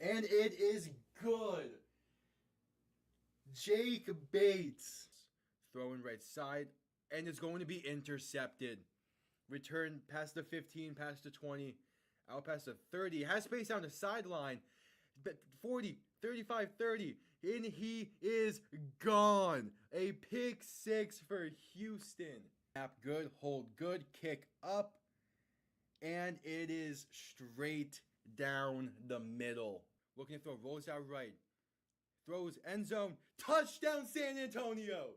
And it is good. Jake Bates throwing right side, and it's going to be intercepted. Return past the 15, past the 20, out past the 30. Has space down the sideline. 40, 35, 30. And he is gone. A pick six for Houston. Snap good, hold good, kick up. And it is straight down the middle. Looking to throw, rolls out right. Throws end zone. Touchdown San Antonio.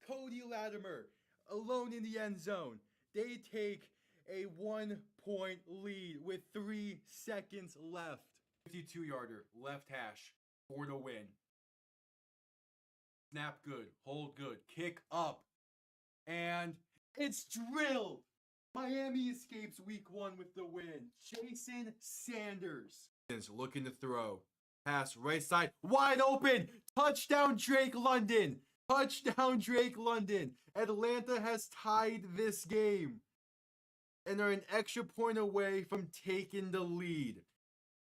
Cody Latimer alone in the end zone. They take a 1-point lead with 3 seconds left. 52-yarder, left hash for the win. Snap good, hold good, kick up, and it's drilled. Miami escapes week 1 with the win. Jason Sanders is looking to throw. Pass right side, wide open. Touchdown Drake London. Touchdown Drake London. Atlanta has tied this game and are an extra point away from taking the lead.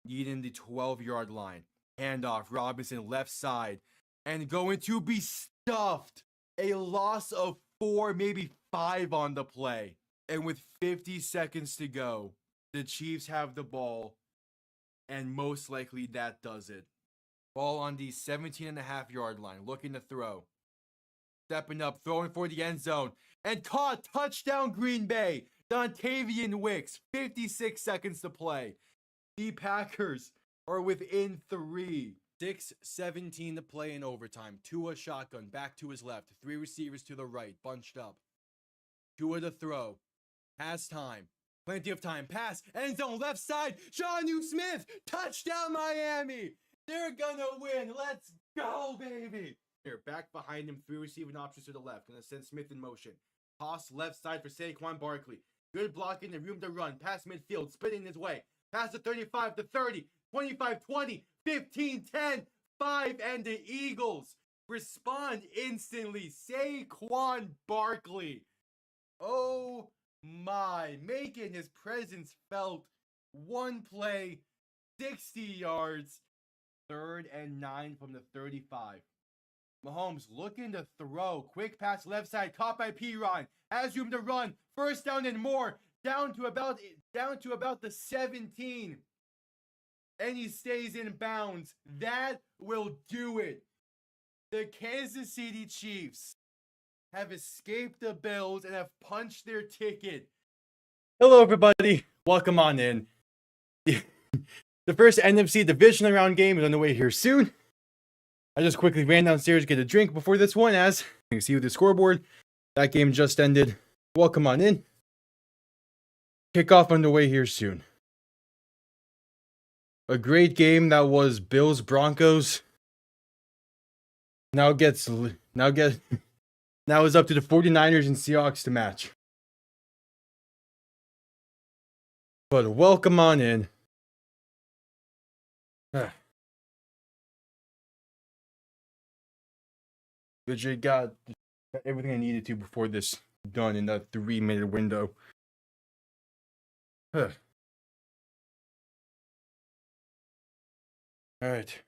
Needing the 12-yard line. Handoff, Robinson left side. And going to be stuffed. A loss of 4, maybe 5 on the play. And with 50 seconds to go, the Chiefs have the ball. And most likely that does it. Ball on the 17.5-yard line. Looking to throw. Stepping up, throwing for the end zone. And caught. Touchdown Green Bay. Dontavian Wicks. 56 seconds to play. The Packers are within 3. 6:17 to play in overtime. Tua shotgun, back to his left. 3 receivers to the right, bunched up. Tua to throw. Has time. Plenty of time. Pass. End zone, left side. Jonnu Smith. Touchdown Miami. They're gonna win. Let's go, baby. Here, back behind him. 3 receiving options to the left. Gonna send Smith in motion. Toss left side for Saquon Barkley. Good blocking and room to run. Pass midfield, spinning his way. Pass to 35 to 30, 25, 20, 15, 10, 5, and the Eagles respond instantly. Saquon Barkley. Oh my, making his presence felt. 1 play, 60 yards, 3rd and 9 from the 35. Mahomes looking to throw. Quick pass left side, caught by Piron. Has room to run. First down and more. Down to about the 17. And he stays in bounds. That will do it. The Kansas City Chiefs have escaped the Bills and have punched their ticket. Hello, everybody. Welcome on in. The first NFC divisional round game is on the way here soon. I just quickly ran downstairs to get a drink before this one, as you can see with the scoreboard. That game just ended. Welcome on in. Kickoff underway here soon. A great game that was Bills Broncos. Now is up to the 49ers and Seahawks to match. But welcome on in. Legit got everything I needed to before this done in that 3-minute window. All right.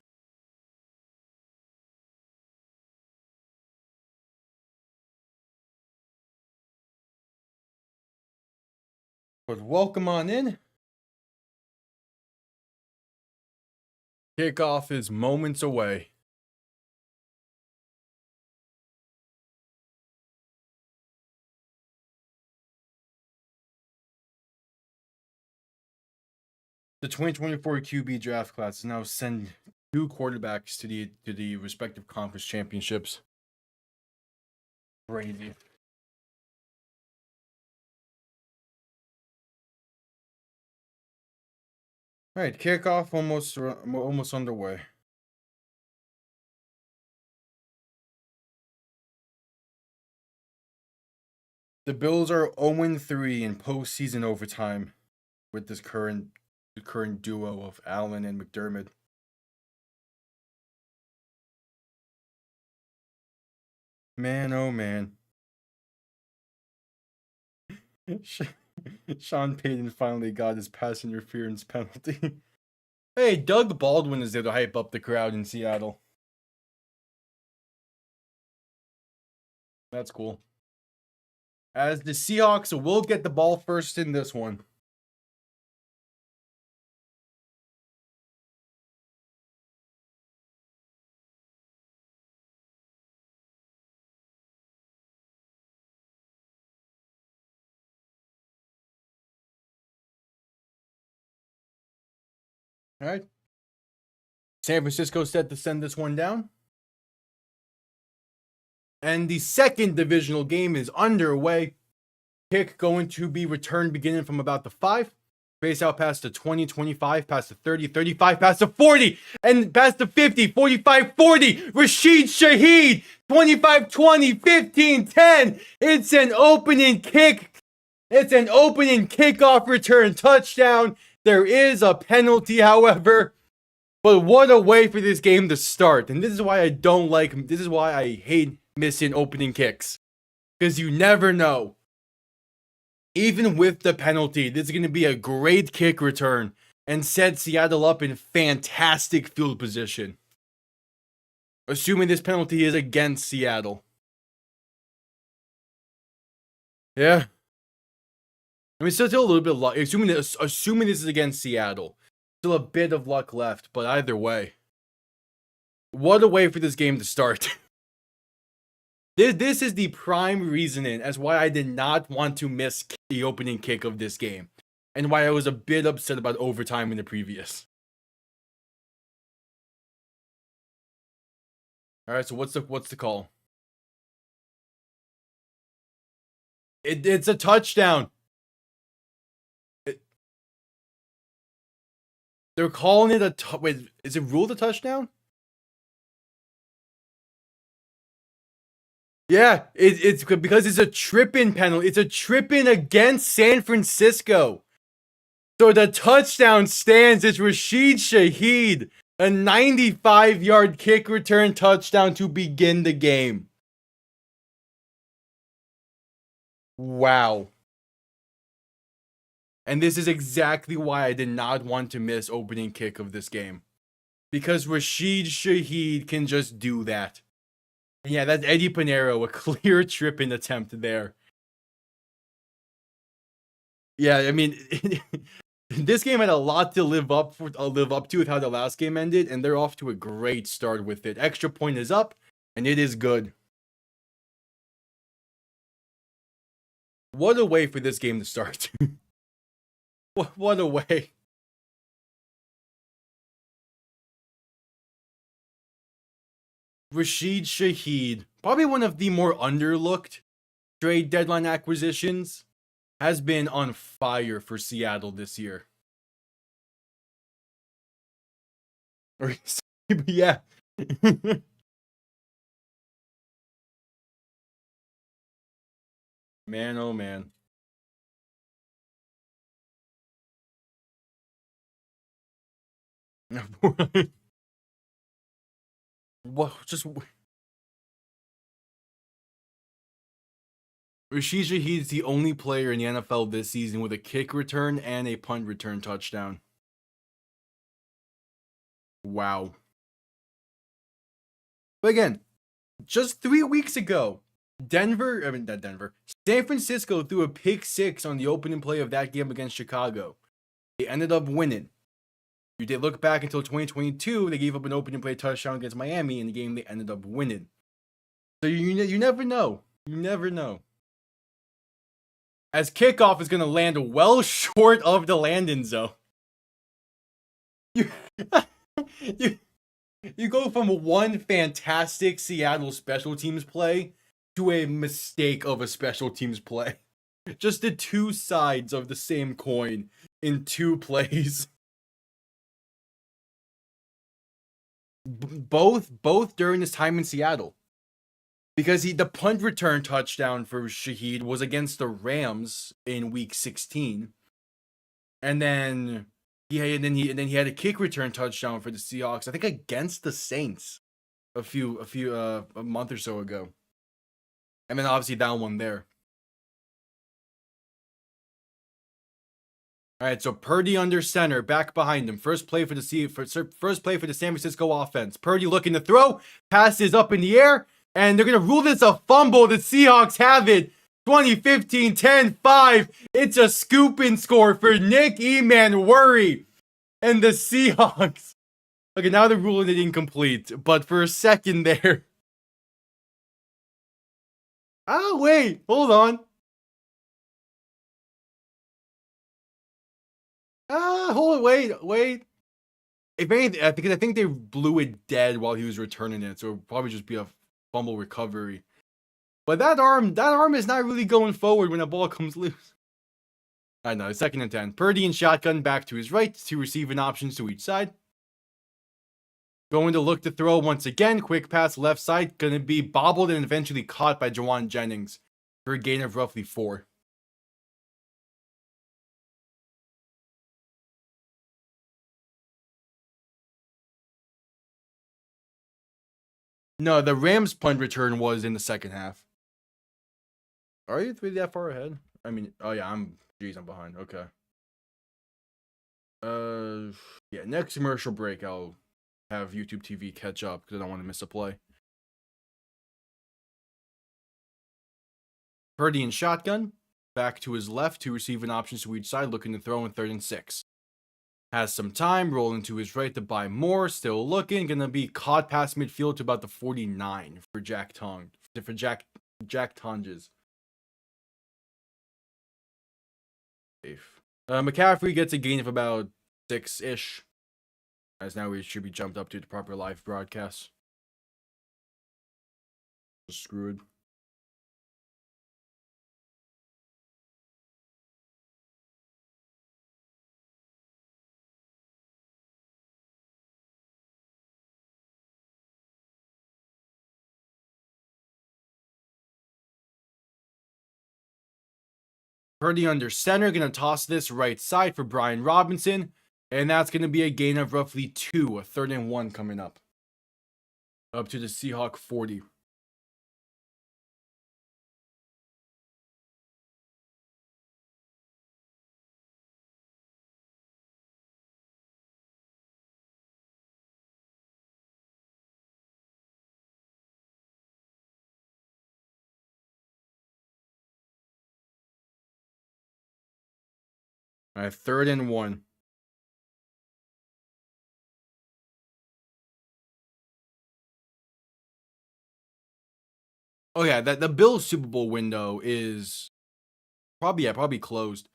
But welcome on in. Kickoff is moments away. The 2024 QB draft class is now send 2 quarterbacks to the respective conference championships. Crazy. All right, kickoff almost underway. The Bills are 0-3 in postseason overtime with this current duo of Allen and McDermott. Man, oh man. Sean Payton finally got his pass interference penalty. Hey, Doug Baldwin is there to hype up the crowd in Seattle. That's cool. As the Seahawks will get the ball first in this one. All right. San Francisco set to send this one down. And the second divisional game is underway. Kick going to be returned beginning from about the 5. Face out past the 20, 25, past the 30, 35, past the 40, and past the 50, 45, 40. Rashid Shaheed, 25, 20, 15, 10. It's an opening kick. It's an opening kickoff return touchdown. There is a penalty, however. But what a way for this game to start. And this is why I hate missing opening kicks. Because you never know. Even with the penalty, this is going to be a great kick return and set Seattle up in fantastic field position. Assuming this penalty is against Seattle. Yeah. I mean, still a little bit of luck. Assuming this is against Seattle. Still a bit of luck left, but either way. What a way for this game to start. This is the prime reasoning as why I did not want to miss the opening kick of this game. And why I was a bit upset about overtime in the previous. Alright, so what's the call? It's a touchdown. They're calling it a wait, is it ruled a touchdown? Yeah, it's because it's a tripping penalty. It's a tripping against San Francisco. So the touchdown stands. It's Rashid Shaheed. A 95-yard kick return touchdown to begin the game. Wow. And this is exactly why I did not want to miss opening kick of this game. Because Rashid Shaheed can just do that. And yeah, that's Eddie Pinheiro, a clear tripping attempt there. Yeah, I mean, this game had a lot to live up to with how the last game ended, and they're off to a great start with it. Extra point is up, and it is good. What a way for this game to start. What a way. Rashid Shaheed, probably one of the more underlooked trade deadline acquisitions, has been on fire for Seattle this year. Yeah. Man, oh man. What? Just Rashid Shaheed is the only player in the NFL this season with a kick return and a punt return touchdown. Wow. But again, just 3 weeks ago, San Francisco threw a pick 6 on the opening play of that game against Chicago. They ended up winning. You did look back until 2022, they gave up an opening play touchdown against Miami in the game they ended up winning. So you never know. You never know. As kickoff is going to land well short of the landing zone. You go from one fantastic Seattle special teams play to a mistake of a special teams play. Just the two sides of the same coin in 2 plays. Both during his time in Seattle. Because the punt return touchdown for Shaheed was against the Rams in week 16. And then he had a kick return touchdown for the Seahawks, I think against the Saints a month or so ago. And then obviously that one there. All right, so Purdy under center, back behind him. First play for the San Francisco offense. Purdy looking to throw, pass is up in the air, and they're gonna rule this a fumble. The Seahawks have it. 2015, 10-5. It's a scoop and score for Nick Worry and the Seahawks. Okay, now they're ruling it incomplete, but for a second there. Oh, wait, hold on. Hold on, wait. If anything, I think they blew it dead while he was returning it, so it'll probably just be a fumble recovery. But that arm is not really going forward when the ball comes loose. I know, 2nd and 10. Purdy in shotgun back to his right, 2 receiving options to each side. Going to look to throw once again. Quick pass left side, gonna be bobbled and eventually caught by Jawan Jennings for a gain of roughly 4. No, the Rams punt return was in the second half. Are you really that far ahead? I mean, oh yeah, I'm behind. Okay. Yeah, next commercial break, I'll have YouTube TV catch up because I don't want to miss a play. Purdy in shotgun, back to his left, 2 receiving options to each side, looking to throw in 3rd and 6. Has some time, rolling to his right to buy more, still looking, gonna be caught past midfield to about the 49 for Jack Tonges. Safe. McCaffrey gets a gain of about 6-ish, as now he should be jumped up to the proper live broadcast. Screwed. Purdy under center, going to toss this right side for Brian Robinson. And that's going to be a gain of roughly 2, a 3rd and 1 coming up. Up to the Seahawk 40. All right, 3rd and 1. Oh yeah, the Bills Super Bowl window is probably closed.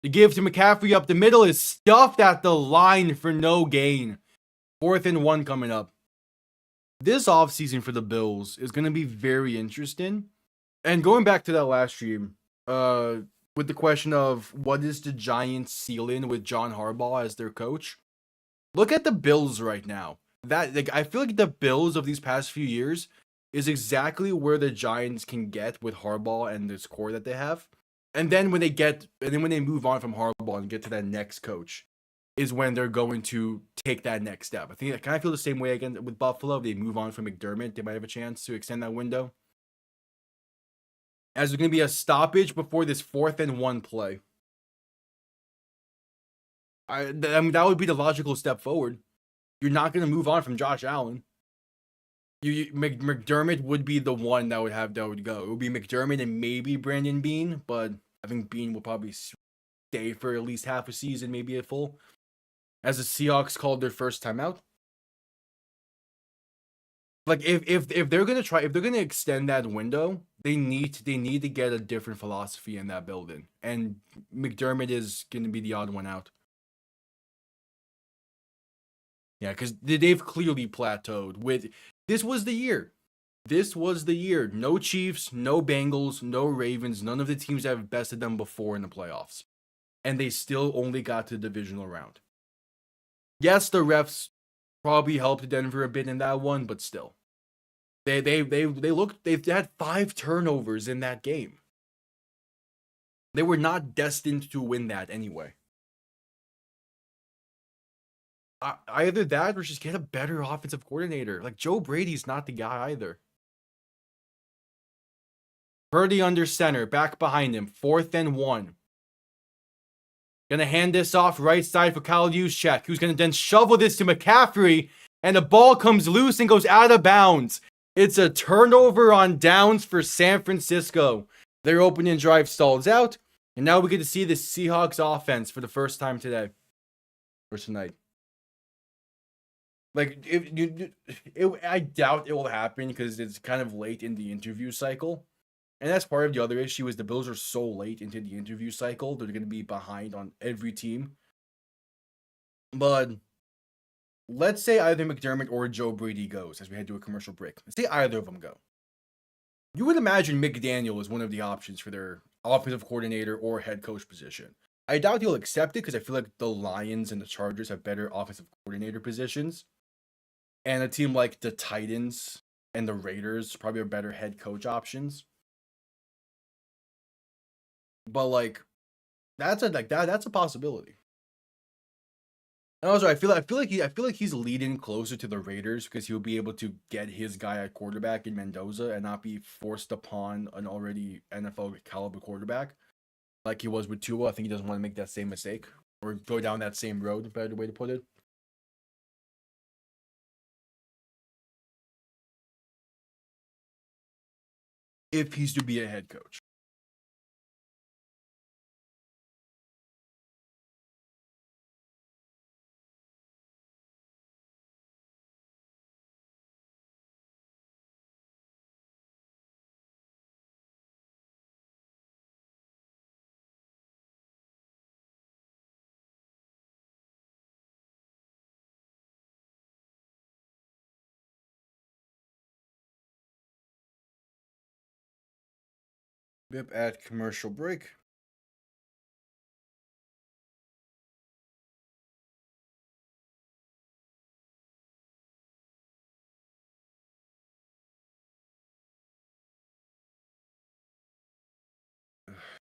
The give to McCaffrey up the middle is stuffed at the line for no gain. 4th and 1 coming up. This offseason for the Bills is going to be very interesting. And going back to that last stream, with the question of what is the Giants' ceiling with John Harbaugh as their coach, look at the Bills right now. I feel like the Bills of these past few years is exactly where the Giants can get with Harbaugh and this core that they have. And then when they move on from Harbaugh and get to that next coach, is when they're going to take that next step. I think I kind of feel the same way again with Buffalo. If they move on from McDermott, they might have a chance to extend that window. As there's going to be a stoppage before this 4th and 1 play. I mean, that would be the logical step forward. You're not going to move on from Josh Allen. McDermott would be the one that would go. It would be McDermott and maybe Brandon Beane, but I think Beane will probably stay for at least half a season, maybe a full. As the Seahawks called their first time out. Like if they're gonna extend that window, they need to get a different philosophy in that building, and McDermott is gonna be the odd one out. Yeah, because they've clearly plateaued with. This was the year. No Chiefs, no Bengals, no Ravens, none of the teams that have bested them before in the playoffs, and they still only got to the divisional round. Yes, the refs probably helped Denver a bit in that one, but still. They had 5 turnovers in that game. They were not destined to win that anyway. Either that or just get a better offensive coordinator. Like Joe Brady's not the guy either. Purdy under center, back behind him, 4th and 1. Gonna hand this off right side for Kyle Juszczyk, who's gonna then shovel this to McCaffrey, and the ball comes loose and goes out of bounds. It's a turnover on downs for San Francisco. Their opening drive stalls out, and now we get to see the Seahawks offense for the first time today. Or tonight. Like, I doubt it will happen because it's kind of late in the interview cycle. And that's part of the other issue is the Bills are so late into the interview cycle. They're going to be behind on every team. But let's say either McDermott or Joe Brady goes as we head to a commercial break. Let's say either of them go. You would imagine McDaniel is one of the options for their offensive coordinator or head coach position. I doubt he'll accept it because I feel like the Lions and the Chargers have better offensive coordinator positions. And a team like the Titans and the Raiders probably are better head coach options. But like that's a possibility. And also I feel like he's leading closer to the Raiders because he'll be able to get his guy at quarterback in Mendoza and not be forced upon an already NFL caliber quarterback like he was with Tua. I think he doesn't want to make that same mistake or go down that same road, better way to put it. If he's to be a head coach. Yep, at commercial break.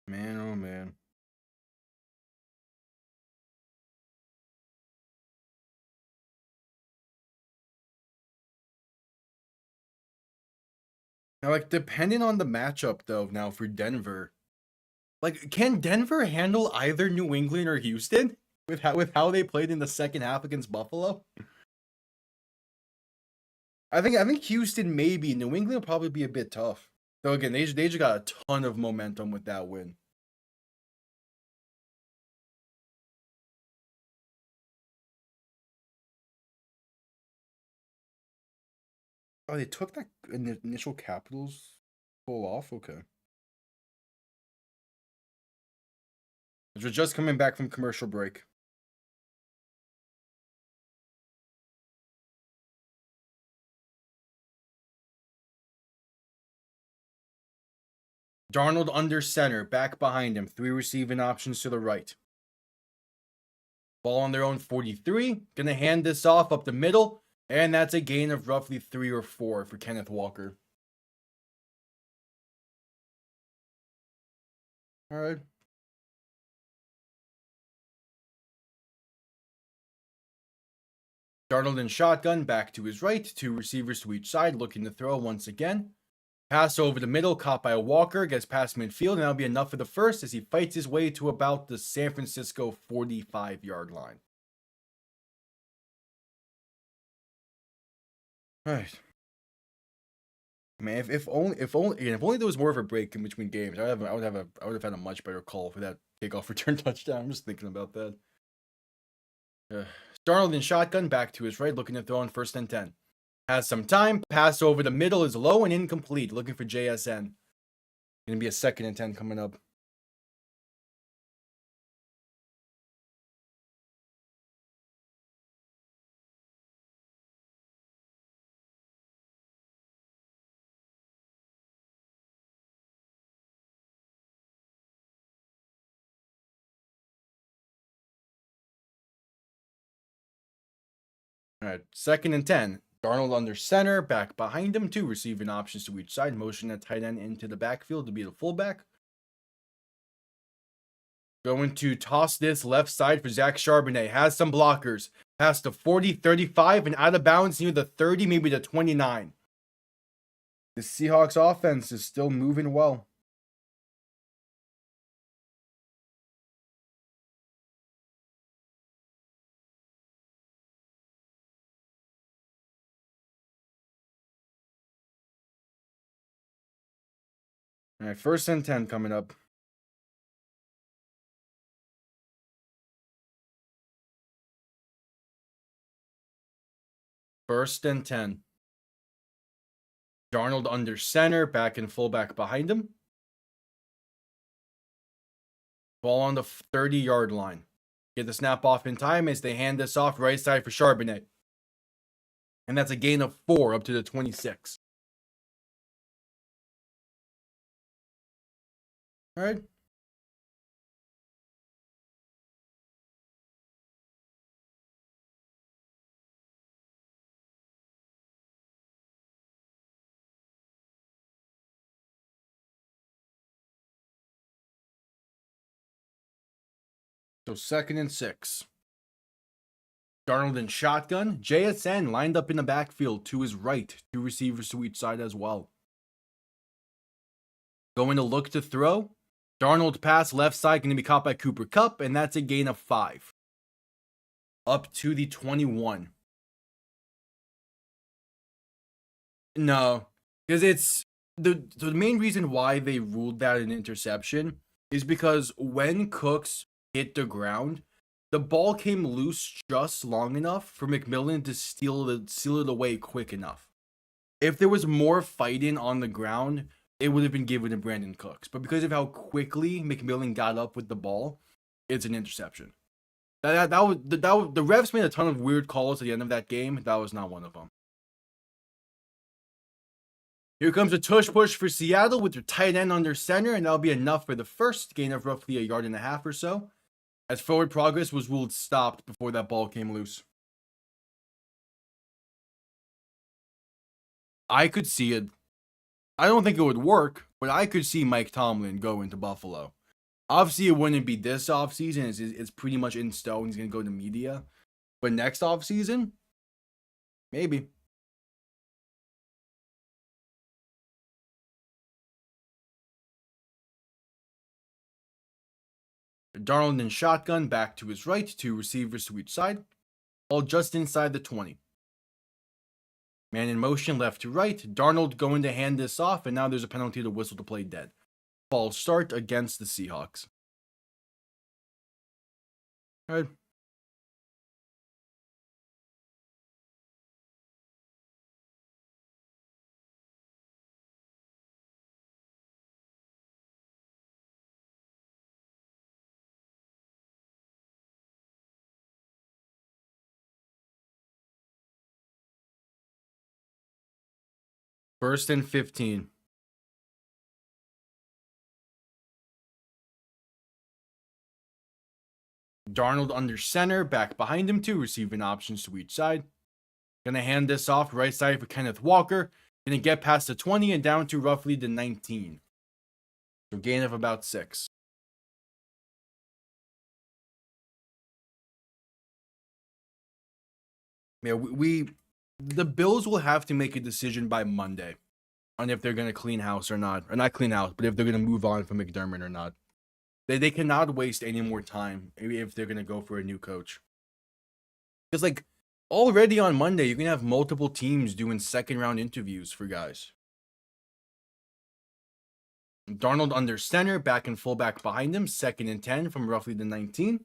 Man, oh man. Now, like, depending on the matchup, though, now for Denver, like, can Denver handle either New England or Houston with how they played in the second half against Buffalo? I think Houston maybe. New England will probably be a bit tough. Though again, they just got a ton of momentum with that win. Oh, they took that initial Capitals pull off? Okay. We're just coming back from commercial break. Darnold under center, back behind him. 3 receiving options to the right. Ball on their own 43. Gonna hand this off up the middle. And that's a gain of roughly 3 or 4 for Kenneth Walker. All right. Darnold in shotgun, back to his right. 2 receivers to each side, looking to throw once again. Pass over the middle, caught by Walker, gets past midfield, and that'll be enough for the first as he fights his way to about the San Francisco 45-yard line. All right. Man, if only there was more of a break in between games, I would have had a much better call for that kickoff return touchdown. I'm just thinking about that. Darnold in shotgun, back to his right, looking to throw on 1st and 10. Has some time. Pass over the middle is low and incomplete. Looking for JSN. Gonna be a 2nd and 10 coming up. All right, 2nd and 10. Darnold under center, back behind him, 2 receiving options to each side. Motion at tight end into the backfield to be the fullback. Going to toss this left side for Zach Charbonnet. Has some blockers. Past the 40, 35, and out of bounds near the 30, maybe the 29. The Seahawks offense is still moving well. All right, 1st and 10 coming up. First and 10. Darnold under center, back and fullback behind him. Ball on the 30-yard line. Get the snap off in time as they hand this off right side for Charbonnet. And that's a gain of 4 up to the 26. All right. So 2nd and 6. Darnold in shotgun. JSN lined up in the backfield to his right. 2 receivers to each side as well. Going to look to throw. Darnold pass left side going to be caught by Cooper Kupp, and that's a gain of 5. Up to the 21. No, because it's the main reason why they ruled that an interception is because when Cooks hit the ground, the ball came loose just long enough for McMillan to seal it away quick enough. If there was more fighting on the ground, it would have been given to Brandon Cooks. But because of how quickly McMillan got up with the ball, it's an interception. The refs made a ton of weird calls at the end of that game. That was not one of them. Here comes a tush push for Seattle with their tight end under center, and that'll be enough for the first gain of roughly 1.5 yards or so, as forward progress was ruled stopped before that ball came loose. I could see it. I don't think it would work, but I could see Mike Tomlin go into Buffalo. Obviously, it wouldn't be this offseason. It's pretty much in stone. He's going to go to media. But next offseason, maybe. Darnold in shotgun, back to his right, 2 receivers to each side, all just inside the 20. Man in motion, left to right. Darnold going to hand this off, and now there's a penalty to whistle to play dead. False start against the Seahawks. All right. First and 15. Darnold under center, back behind him, 2 receiving options to each side. Gonna hand this off right side for Kenneth Walker. Gonna get past the 20 and down to roughly the 19. So gain of about 6. Yeah, the Bills will have to make a decision by Monday on if they're gonna clean house or not. Or not clean house, but if they're gonna move on from McDermott or not. They cannot waste any more time if they're gonna go for a new coach. Because like already on Monday, you're gonna have multiple teams doing 2nd-round interviews for guys. Darnold under center, back and fullback behind him, 2nd and 10 from roughly the 19.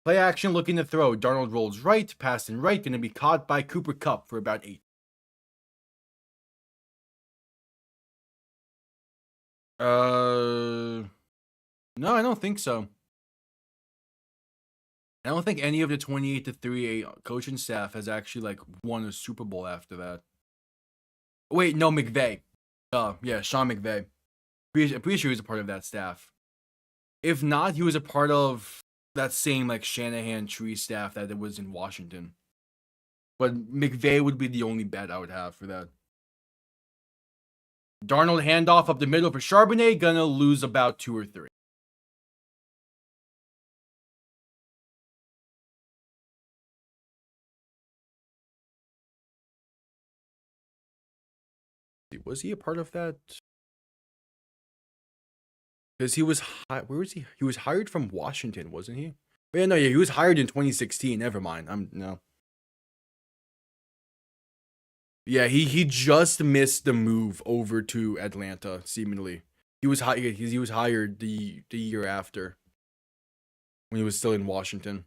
Play action looking to throw. Darnold rolls right, pass and right, going to be caught by Cooper Kupp for about 8. No, I don't think so. I don't think any of the 28-3 coaching staff has actually like won a Super Bowl after that. Wait, no, McVay. Yeah, Sean McVay. I'm pretty sure he was a part of that staff. If not, he was a part of that same like Shanahan tree staff that was in Washington. But McVay would be the only bet I would have for that. Darnold handoff up the middle for Charbonnet, gonna lose about 2 or 3. Was he a part of that? Because he was where was he? He was hired from Washington, wasn't he? Yeah, no, yeah, he was hired in 2016. Never mind. No. Yeah, he just missed the move over to Atlanta, seemingly. He was hired the year after when he was still in Washington.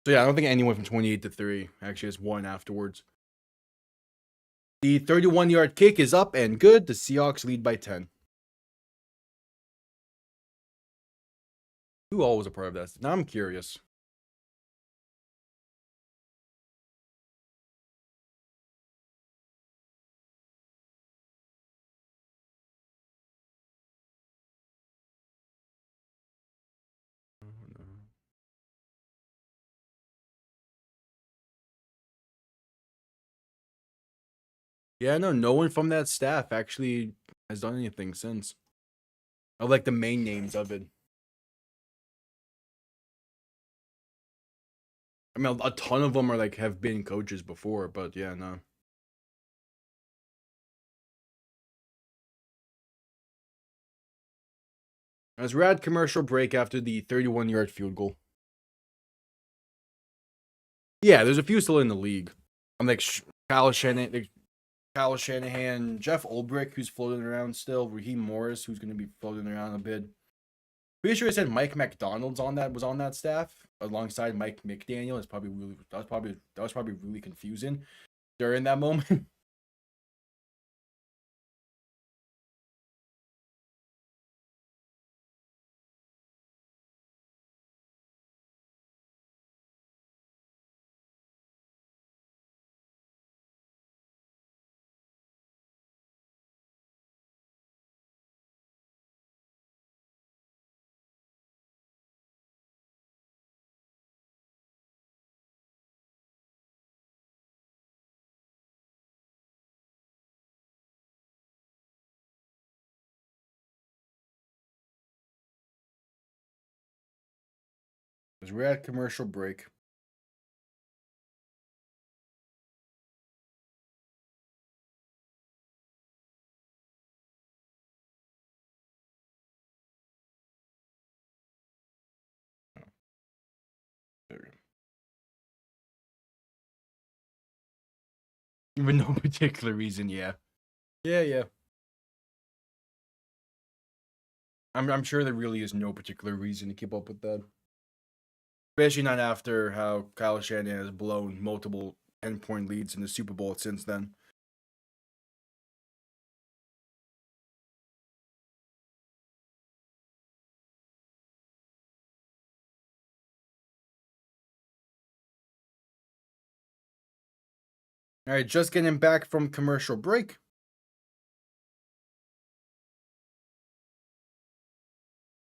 So yeah, I don't think anyone from 28-3 actually has won afterwards. The 31-yard kick is up and good. The Seahawks lead by 10. Who all was a part of that? Now I'm curious. Yeah, no one from that staff actually has done anything since. I like the main names of it. I mean, a ton of them are like have been coaches before, but yeah, no. As rad commercial break after the 31-yard field goal. Yeah, there's a few still in the league. I'm like Kyle Shanahan, Jeff Ulbrich, who's floating around still, Raheem Morris, who's going to be floating around a bit. Pretty sure I said Mike McDonald's was on that staff alongside Mike McDaniel. That was probably really confusing during that moment. As we're at commercial break. For no particular reason, yeah. Yeah. I'm sure there really is no particular reason to keep up with that. Especially not after how Kyle Shanahan has blown multiple 10-point leads in the Super Bowl since then. All right, just getting back from commercial break.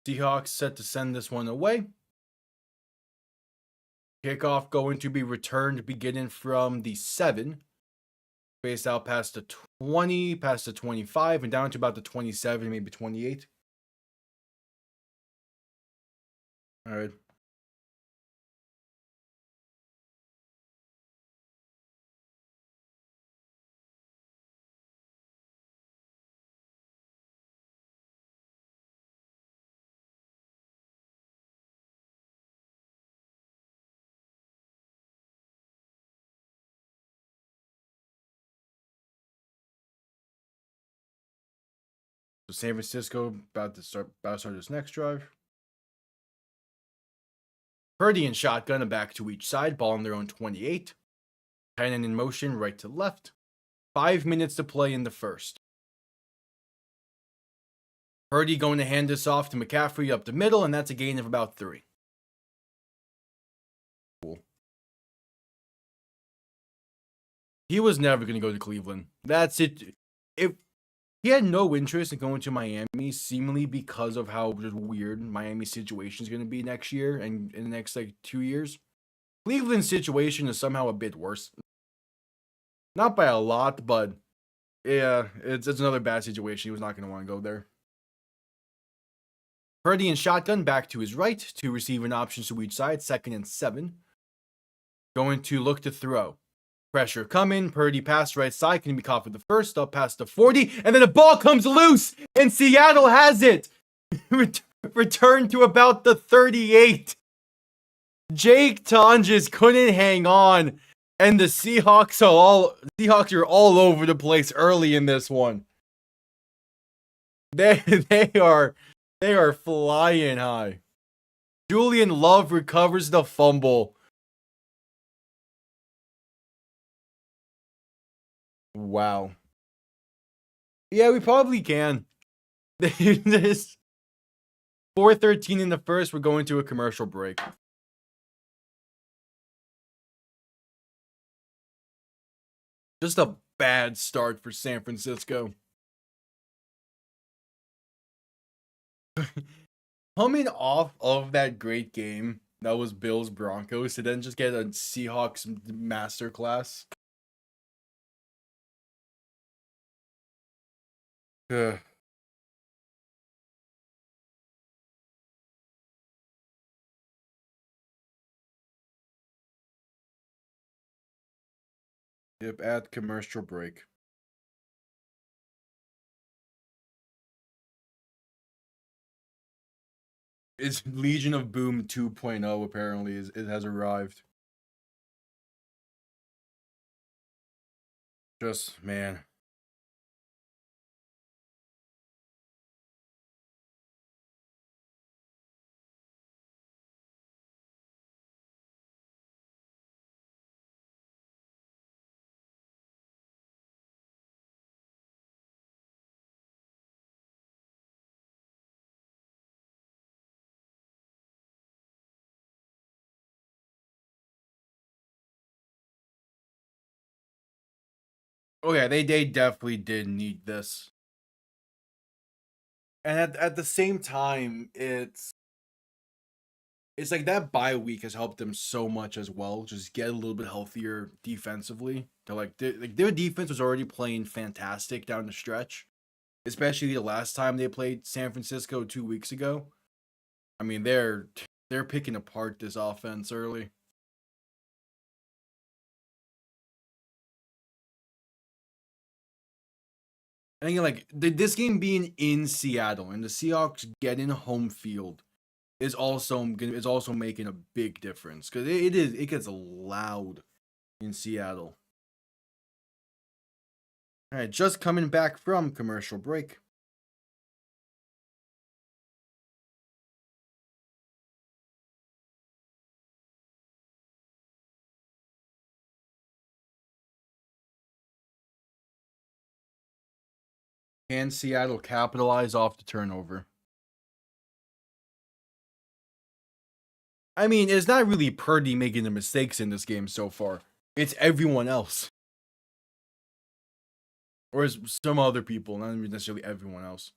Seahawks set to send this one away. Kickoff going to be returned beginning from the 7. Spaced out past the 20, past the 25, and down to about the 27, maybe 28. All right. So San Francisco about to start this next drive. Purdy and shotgun, a back to each side, ball on their own 28. Cannon in motion, right to left. 5 minutes to play in the first. Purdy going to hand this off to McCaffrey up the middle, and that's a gain of about 3. Cool. He was never going to go to Cleveland. That's it. If he had no interest in going to Miami, seemingly because of how weird Miami's situation is going to be next year and in the next 2 years. Cleveland's situation is somehow a bit worse. Not by a lot, but yeah, it's another bad situation. He was not going to want to go there. Purdy and shotgun back to his right to receive an option to each side, 2nd and 7. Going to look to throw. Pressure coming. Purdy pass right side. Can be caught for the first. Up past the 40. And then the ball comes loose. And Seattle has it. Return to about the 38. Jake Tonjes couldn't hang on. And the Seahawks are all over the place early in this one. They are flying high. Julian Love recovers the fumble. Wow. Yeah, we probably can. This 4:13 in the first, we're going to a commercial break. Just a bad start for San Francisco. Coming off of that great game that was Bills Broncos to then just get a Seahawks masterclass. Ugh. Yep, at commercial break. It's Legion of Boom 2.0 apparently it has arrived. Just man. Oh yeah, they definitely did need this. And at the same time, it's like that bye week has helped them so much as well. Just get a little bit healthier defensively. To like their defense was already playing fantastic down the stretch, especially the last time they played San Francisco 2 weeks ago. I mean, they're picking apart this offense early. And again, like this game being in Seattle and the Seahawks getting home field is also making a big difference because it gets loud in Seattle. All right, just coming back from commercial break. Can Seattle capitalize off the turnover? I mean, it's not really Purdy making the mistakes in this game so far. It's everyone else. Or it's some other people, not necessarily everyone else.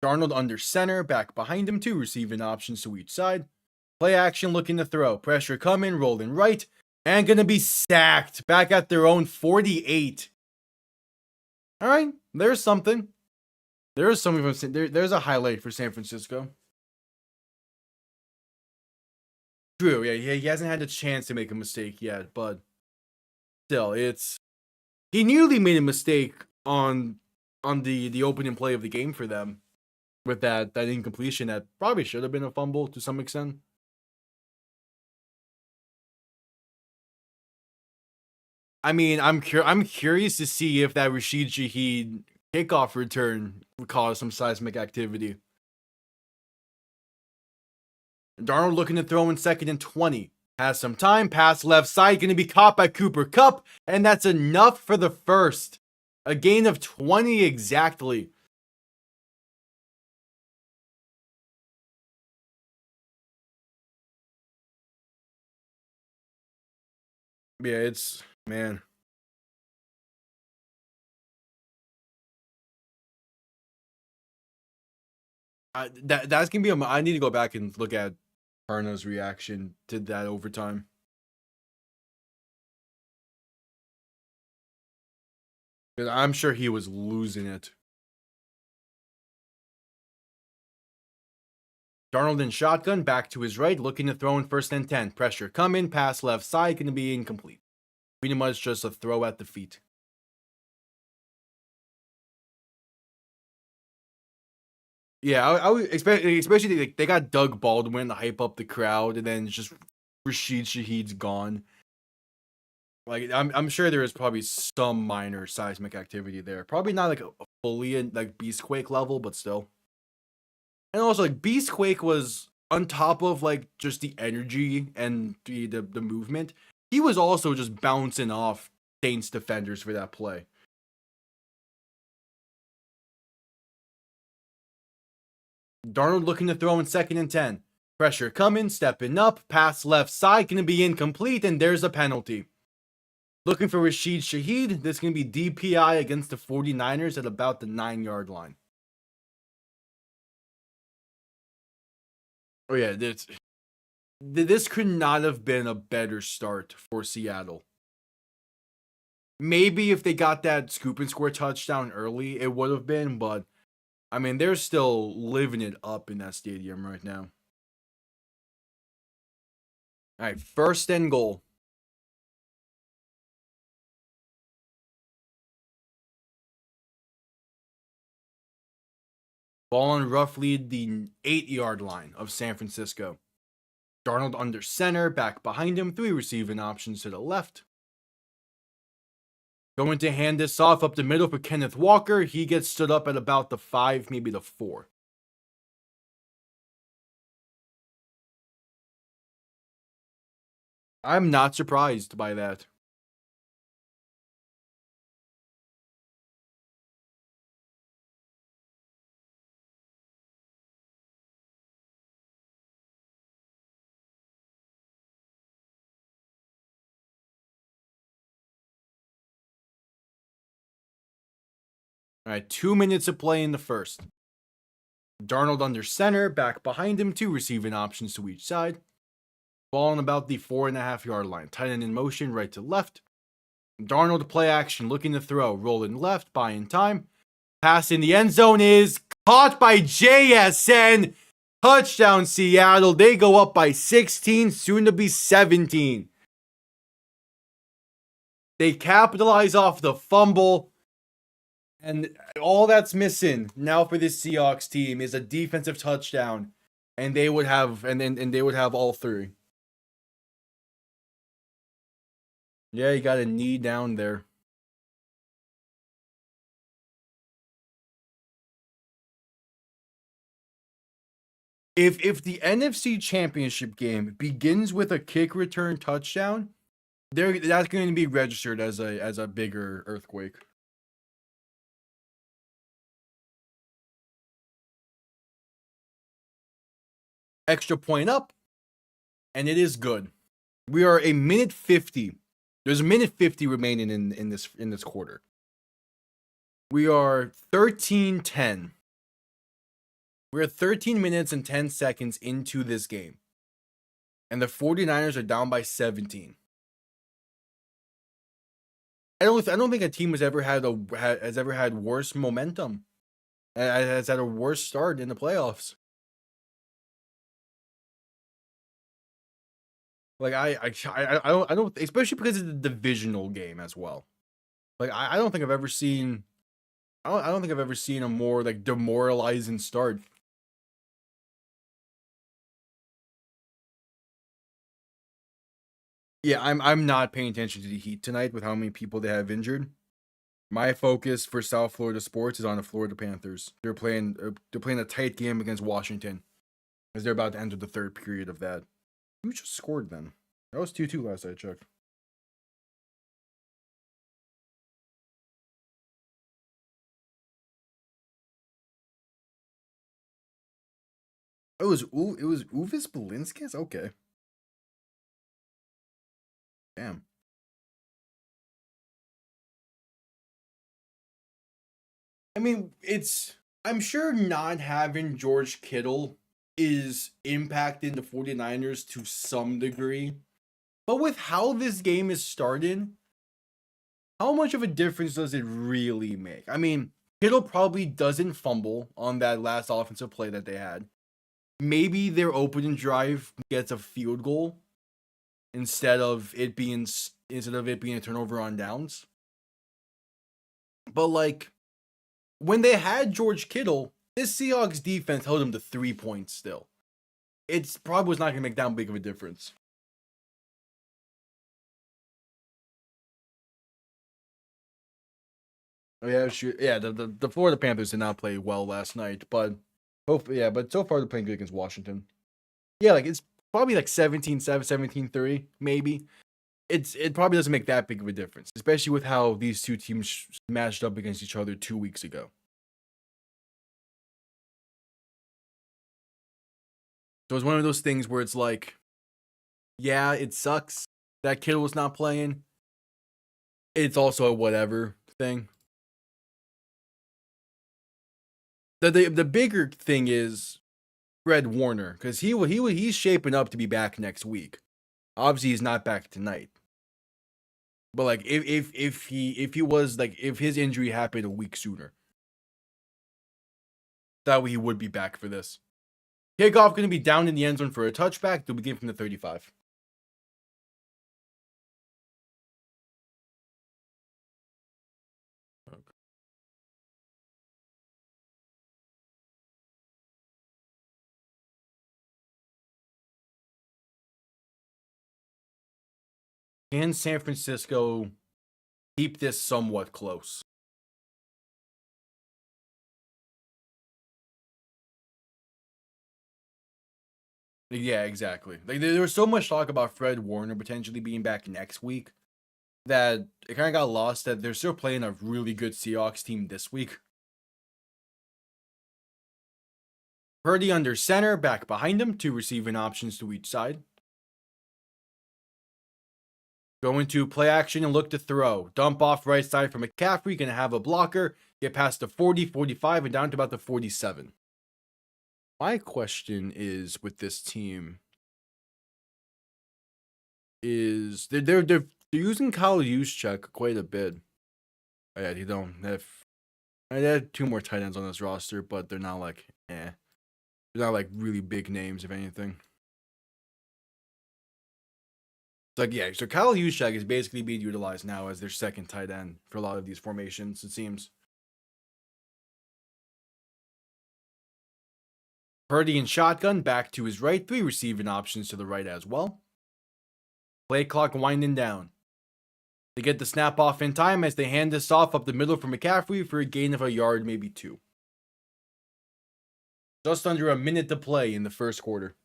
Darnold under center, back behind him, 2 receiving options to each side. Play action looking to throw. Pressure coming, rolling right. And going to be sacked back at their own 48. All right, there's something. There's something there's a highlight for San Francisco. True, yeah, he hasn't had a chance to make a mistake yet, but still, he nearly made a mistake on the opening play of the game for them with that incompletion that probably should have been a fumble to some extent. I mean, I'm curious to see if that Rashid Shaheed kickoff return would cause some seismic activity. Darnold looking to throw in 2nd and 20. Has some time, pass left side, going to be caught by Cooper Kupp, and that's enough for the first. A gain of 20 exactly. Yeah, it's, man. That's going to be I need to go back and look at Parna's reaction to that overtime. Because I'm sure he was losing it. Darnold in shotgun, back to his right, looking to throw in 1st and 10. Pressure coming, pass left side, going to be incomplete. Pretty much just a throw at the feet. Yeah, I would especially they got Doug Baldwin to hype up the crowd, and then just Rashid Shaheed's gone. Like I'm sure there is probably some minor seismic activity there. Probably not like a fully like Beastquake level, but still. And also like Beastquake was on top of like just the energy and the movement. He was also just bouncing off Saints defenders for that play. Darnold looking to throw in 2nd and 10. Pressure coming, stepping up, pass left side, going to be incomplete, and there's a penalty. Looking for Rashid Shaheed. This is going to be DPI against the 49ers at about the 9-yard line. Oh yeah, this could not have been a better start for Seattle. Maybe if they got that scoop and score touchdown early, it would have been, but I mean, they're still living it up in that stadium right now. All right, 1st and goal. Ball on roughly the 8-yard line of San Francisco. Darnold under center, back behind him, 3 receiving options to the left. Going to hand this off up the middle for Kenneth Walker. He gets stood up at about the 5, maybe the 4. I'm not surprised by that. All right, 2 minutes of play in the first. Darnold under center, back behind him, 2 receiving options to each side. Ball on about the 4.5-yard line. Tight end in motion, right to left. Darnold play action, looking to throw, rolling left, buying time. Pass in the end zone is caught by JSN. Touchdown Seattle. They go up by 16, soon to be 17. They capitalize off the fumble. And all that's missing now for this Seahawks team is a defensive touchdown. And they would have they would have all 3. Yeah, you got a knee down there. If the NFC Championship game begins with a kick return touchdown, that's going to be registered as a bigger earthquake. Extra point up, and it is good. We are a minute 50. There's a minute 50 remaining in this quarter. We are 13-10. We're 13 minutes and 10 seconds into this game. And the 49ers are down by 17. I don't think a team has ever had worse momentum. Has had a worse start in the playoffs. Like I don't especially because it's a divisional game as well. Like I don't think I've ever seen I don't think I've ever seen a more like demoralizing start. Yeah, I'm not paying attention to the Heat tonight with how many people they have injured. My focus for South Florida sports is on the Florida Panthers. They're playing a tight game against Washington as they're about to enter the 3rd period of that. Who just scored then? That was 2-2 last I checked. It was Uvis Balinskis? Okay. Damn. I mean, I'm sure not having George Kittle is impacting the 49ers to some degree. But with how this game is started, how much of a difference does it really make? I mean, Kittle probably doesn't fumble on that last offensive play that they had. Maybe their opening drive gets a field goal instead of it being a turnover on downs. But like when they had George Kittle, this Seahawks defense held him to 3 points still. It's probably was not going to make that big of a difference. Oh, yeah, sure. Yeah, the Florida Panthers did not play well last night, but hopefully, yeah, but so far they're playing good against Washington. Yeah, like it's probably like 17-7, 17-3, maybe. It probably doesn't make that big of a difference, especially with how these two teams matched up against each other 2 weeks ago. So it's one of those things where it's like, yeah, it sucks that Kittle was not playing. It's also a whatever thing. The bigger thing is Fred Warner, because he's shaping up to be back next week. Obviously, he's not back tonight. But like if he was like if his injury happened a week sooner, that way he would be back for this. Kickoff going to be down in the end zone for a touchback. They'll begin from the 35. Can San Francisco keep this somewhat close? Yeah, exactly. Like there was so much talk about Fred Warner potentially being back next week that it kind of got lost that they're still playing a really good Seahawks team this week. Purdy under center, back behind him, two receiving options to each side. Go into play action and look to throw. Dump off right side for McCaffrey. Going to have a blocker. Get past the 40, 45, and down to about the 47. My question is with this team is they're using Kyle Juszczyk quite a bit. Yeah, they don't have. They have two more tight ends on this roster, but they're not like they're not like really big names, if anything. It's like, yeah, so Kyle Juszczyk is basically being utilized now as their second tight end for a lot of these formations, it seems. Purdy and shotgun back to his right, three receiving options to the right as well. Play clock winding down. They get the snap off in time as they hand this off up the middle for McCaffrey for a gain of a yard, maybe two. Just under a minute to play in the first quarter.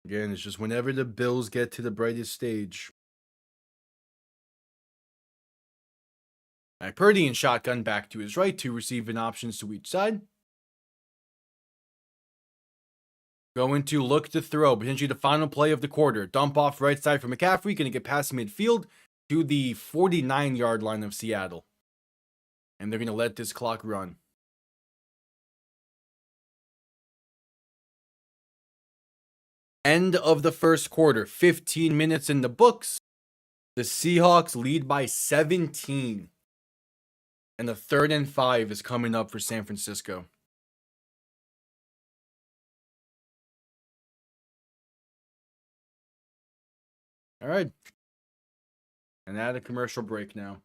Again, it's just whenever the Bills get to the brightest stage. All right, Purdy and shotgun back to his right, two receiving options to each side. Going to look to throw, potentially the final play of the quarter. Dump off right side for McCaffrey, going to get past midfield to the 49-yard line of Seattle. And they're going to let this clock run. End of the first quarter, 15 minutes in the books. The Seahawks lead by 17. And the 3rd and 5 is coming up for San Francisco. All right. And add a commercial break now.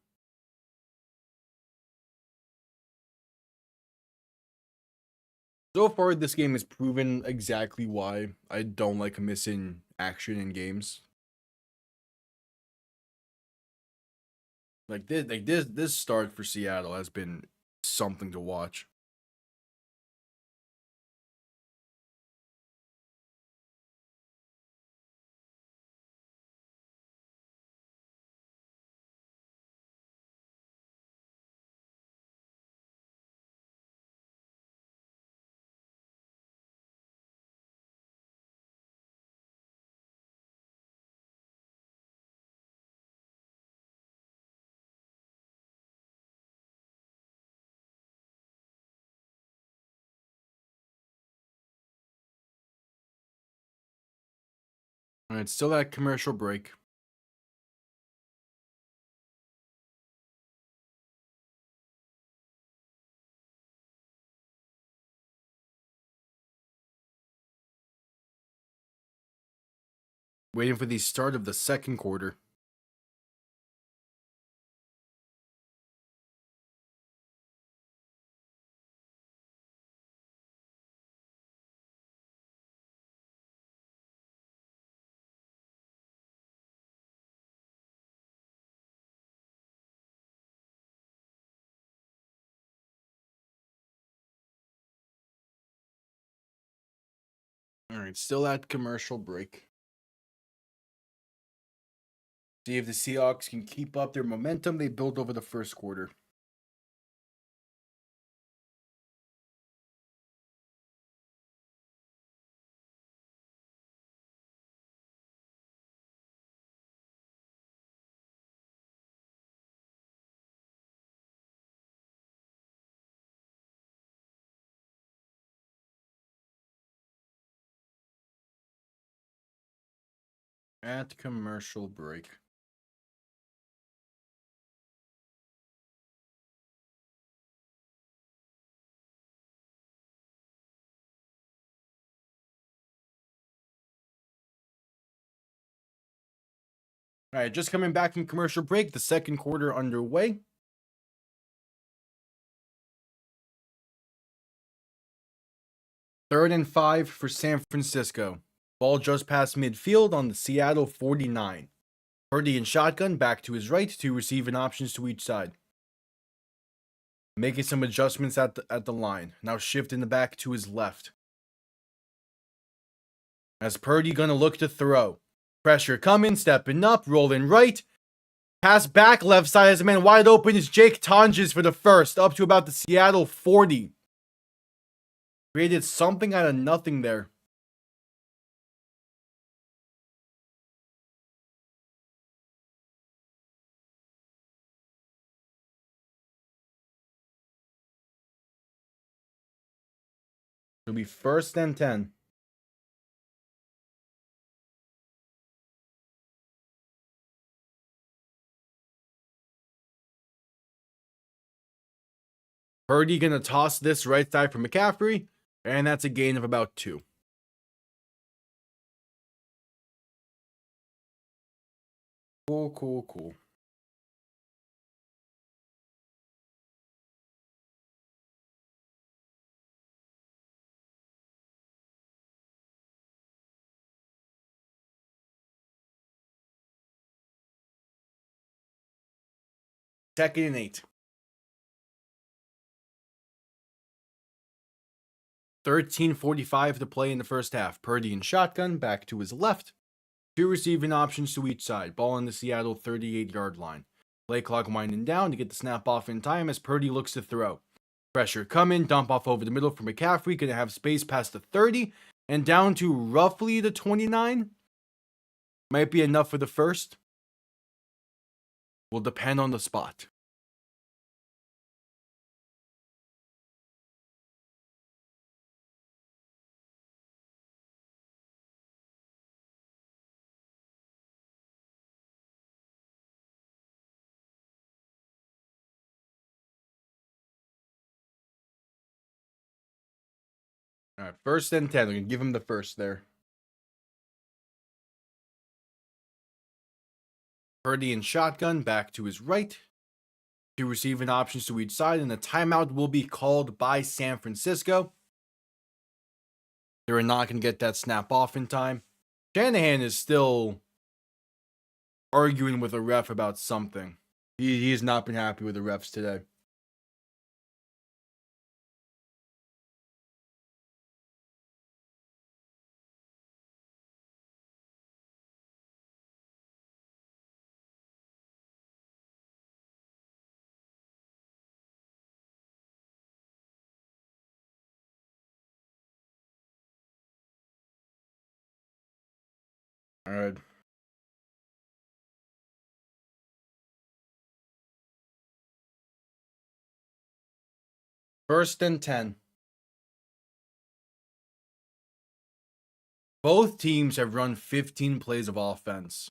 So far, this game has proven exactly why I don't like missing action in games. This start for Seattle has been something to watch. All right, still that commercial break. Waiting for the start of the second quarter. All right, still at commercial break. See if the Seahawks can keep up their momentum they built over the first quarter. At commercial break. All right, just coming back from commercial break, the second quarter underway. Third and 5 for San Francisco. Ball just past midfield on the Seattle 49. Purdy in shotgun back to his right, two receiving options to each side. Making some adjustments at the line. Now shifting the back to his left. As Purdy gonna look to throw. Pressure coming, stepping up, rolling right. Pass back left side as a man wide open is Jake Tonjes for the first, up to about the Seattle 40. Created something out of nothing there. It'll be first and 10. Purdy gonna toss this right side for McCaffrey, and that's a gain of about 2. Cool. Second and 8. 13:45 to play in the first half. Purdy in shotgun, back to his left. Two receiving options to each side. Ball on the Seattle 38-yard line. Play clock winding down to get the snap off in time as Purdy looks to throw. Pressure coming, dump off over the middle for McCaffrey. Gonna have space past the 30 and down to roughly the 29. Might be enough for the first. Will depend on the spot. All right, first and 10. We're going to give him the first there. Purdy in shotgun, back to his right. Two receiving options to each side, and the timeout will be called by San Francisco. They're not going to get that snap off in time. Shanahan is still arguing with a ref about something. He has not been happy with the refs today. All right. First and 10. Both teams have run 15 plays of offense.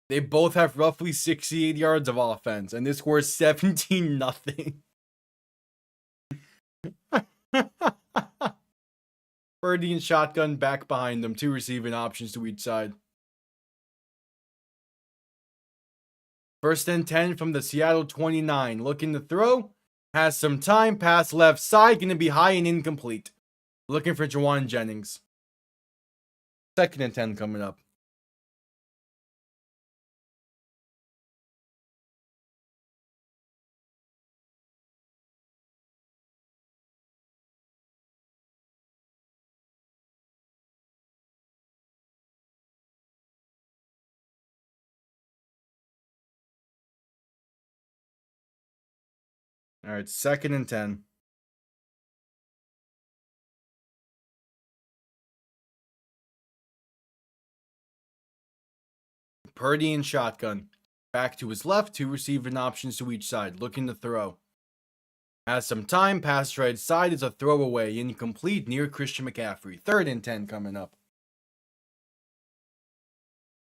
They both have roughly 68 yards of offense, and this score is 17-0. Purdy and shotgun back behind them, two receiving options to each side. First and 10 from the Seattle 29. Looking to throw. Has some time. Pass left side. Going to be high and incomplete. Looking for Jawan Jennings. Second and 10 coming up. All right, 2nd and 10. Purdy in shotgun. Back to his left, 2 receiving options to each side, looking to throw. Has some time, pass right side is a throwaway, incomplete near Christian McCaffrey. 3rd and 10 coming up.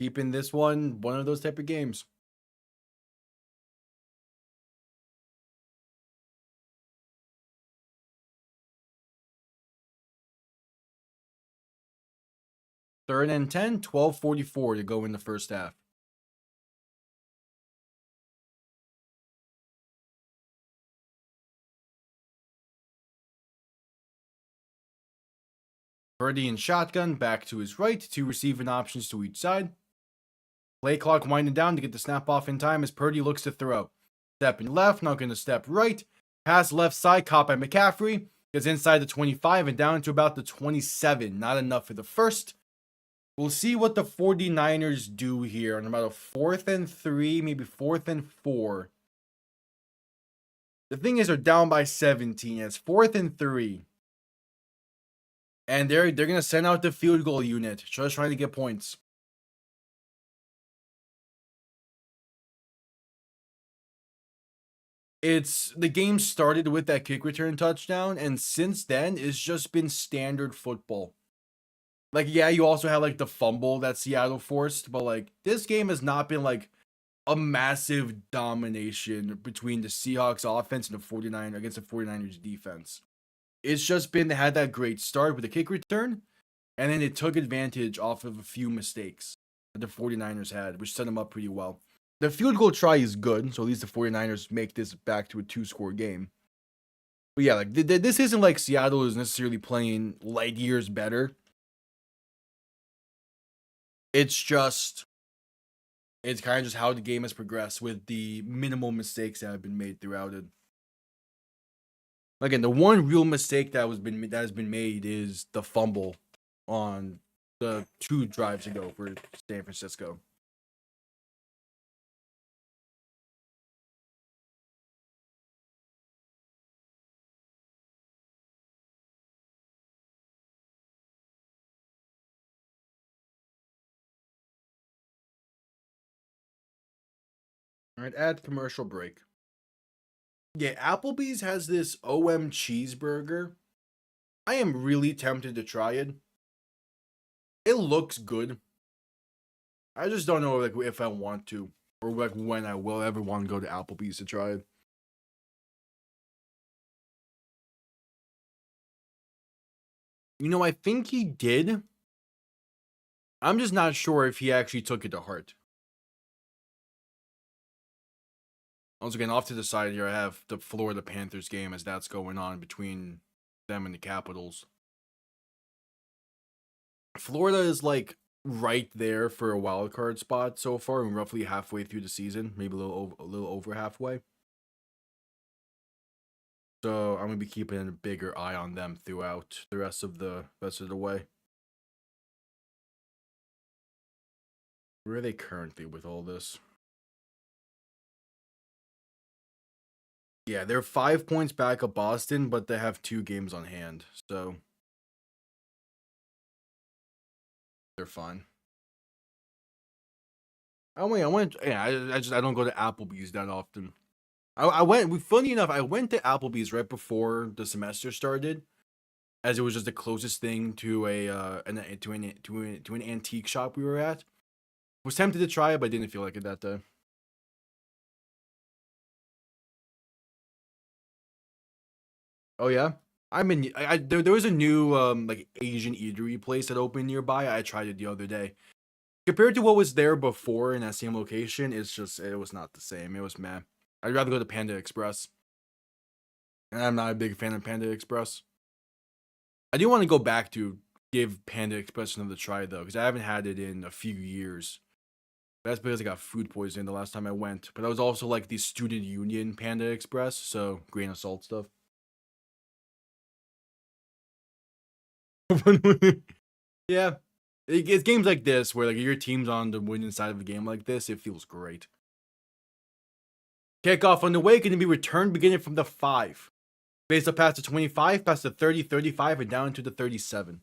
Keeping this one of those type of games. Third and 10, 12:44 to go in the first half. Purdy in shotgun, back to his right, 2 receiving options to each side. Play clock winding down to get the snap off in time as Purdy looks to throw. Stepping left, not going to step right. Pass left side, caught by McCaffrey. Gets inside the 25 and down to about the 27. Not enough for the first. We'll see what the 49ers do here on about a 4th and 3, maybe 4th and 4. The thing is, they're down by 17. It's 4th and 3. And they're going to send out the field goal unit, just trying to get points. The game started with that kick return touchdown, and since then, it's just been standard football. Like, yeah, you also had, like, the fumble that Seattle forced, but, like, this game has not been, like, a massive domination between the Seahawks offense and the 49ers against the 49ers defense. It's just been, they had that great start with the kick return, and then it took advantage off of a few mistakes that the 49ers had, which set them up pretty well. The field goal try is good, so at least the 49ers make this back to a 2-score game. But yeah, like, this isn't like Seattle is necessarily playing light years better. It's kind of just how the game has progressed with the minimal mistakes that have been made throughout it. Again, the one real mistake that has been made is the fumble on the 2 drives ago for San Francisco. All right, add commercial break. Yeah, Applebee's has this OM cheeseburger. I am really tempted to try it. It looks good. I just don't know, like, if I want to, or like when I will ever want to go to Applebee's to try it. You know, I think he did. I'm just not sure if he actually took it to heart. Once again, off to the side here, I have the Florida Panthers game as that's going on between them and the Capitals. Florida is like right there for a wild card spot so far, and roughly halfway through the season, maybe a little over halfway. So I'm gonna be keeping a bigger eye on them throughout the rest of the way. Where are they currently with all this? Yeah, they're 5 points back of Boston, but they have 2 games on hand, so they're fine. I don't go to Applebee's that often. Funny enough, I went to Applebee's right before the semester started, as it was just the closest thing to an antique shop we were at. Was tempted to try it, but I didn't feel like it that day. Oh yeah, there was a new like Asian eatery place that opened nearby. I tried it the other day. Compared to what was there before in that same location, it was not the same. It was meh. I'd rather go to Panda Express. And I'm not a big fan of Panda Express. I do want to go back to give Panda Express another try though, because I haven't had it in a few years. That's because I got food poisoning the last time I went. But I was also like the student union Panda Express, so grain of salt stuff. Yeah. It's games like this where like your team's on the winning side of a game like this, it feels great. Kickoff on the way, going to be returned beginning from the 5. Based up past the 25, past the 30, 35, and down to the 37.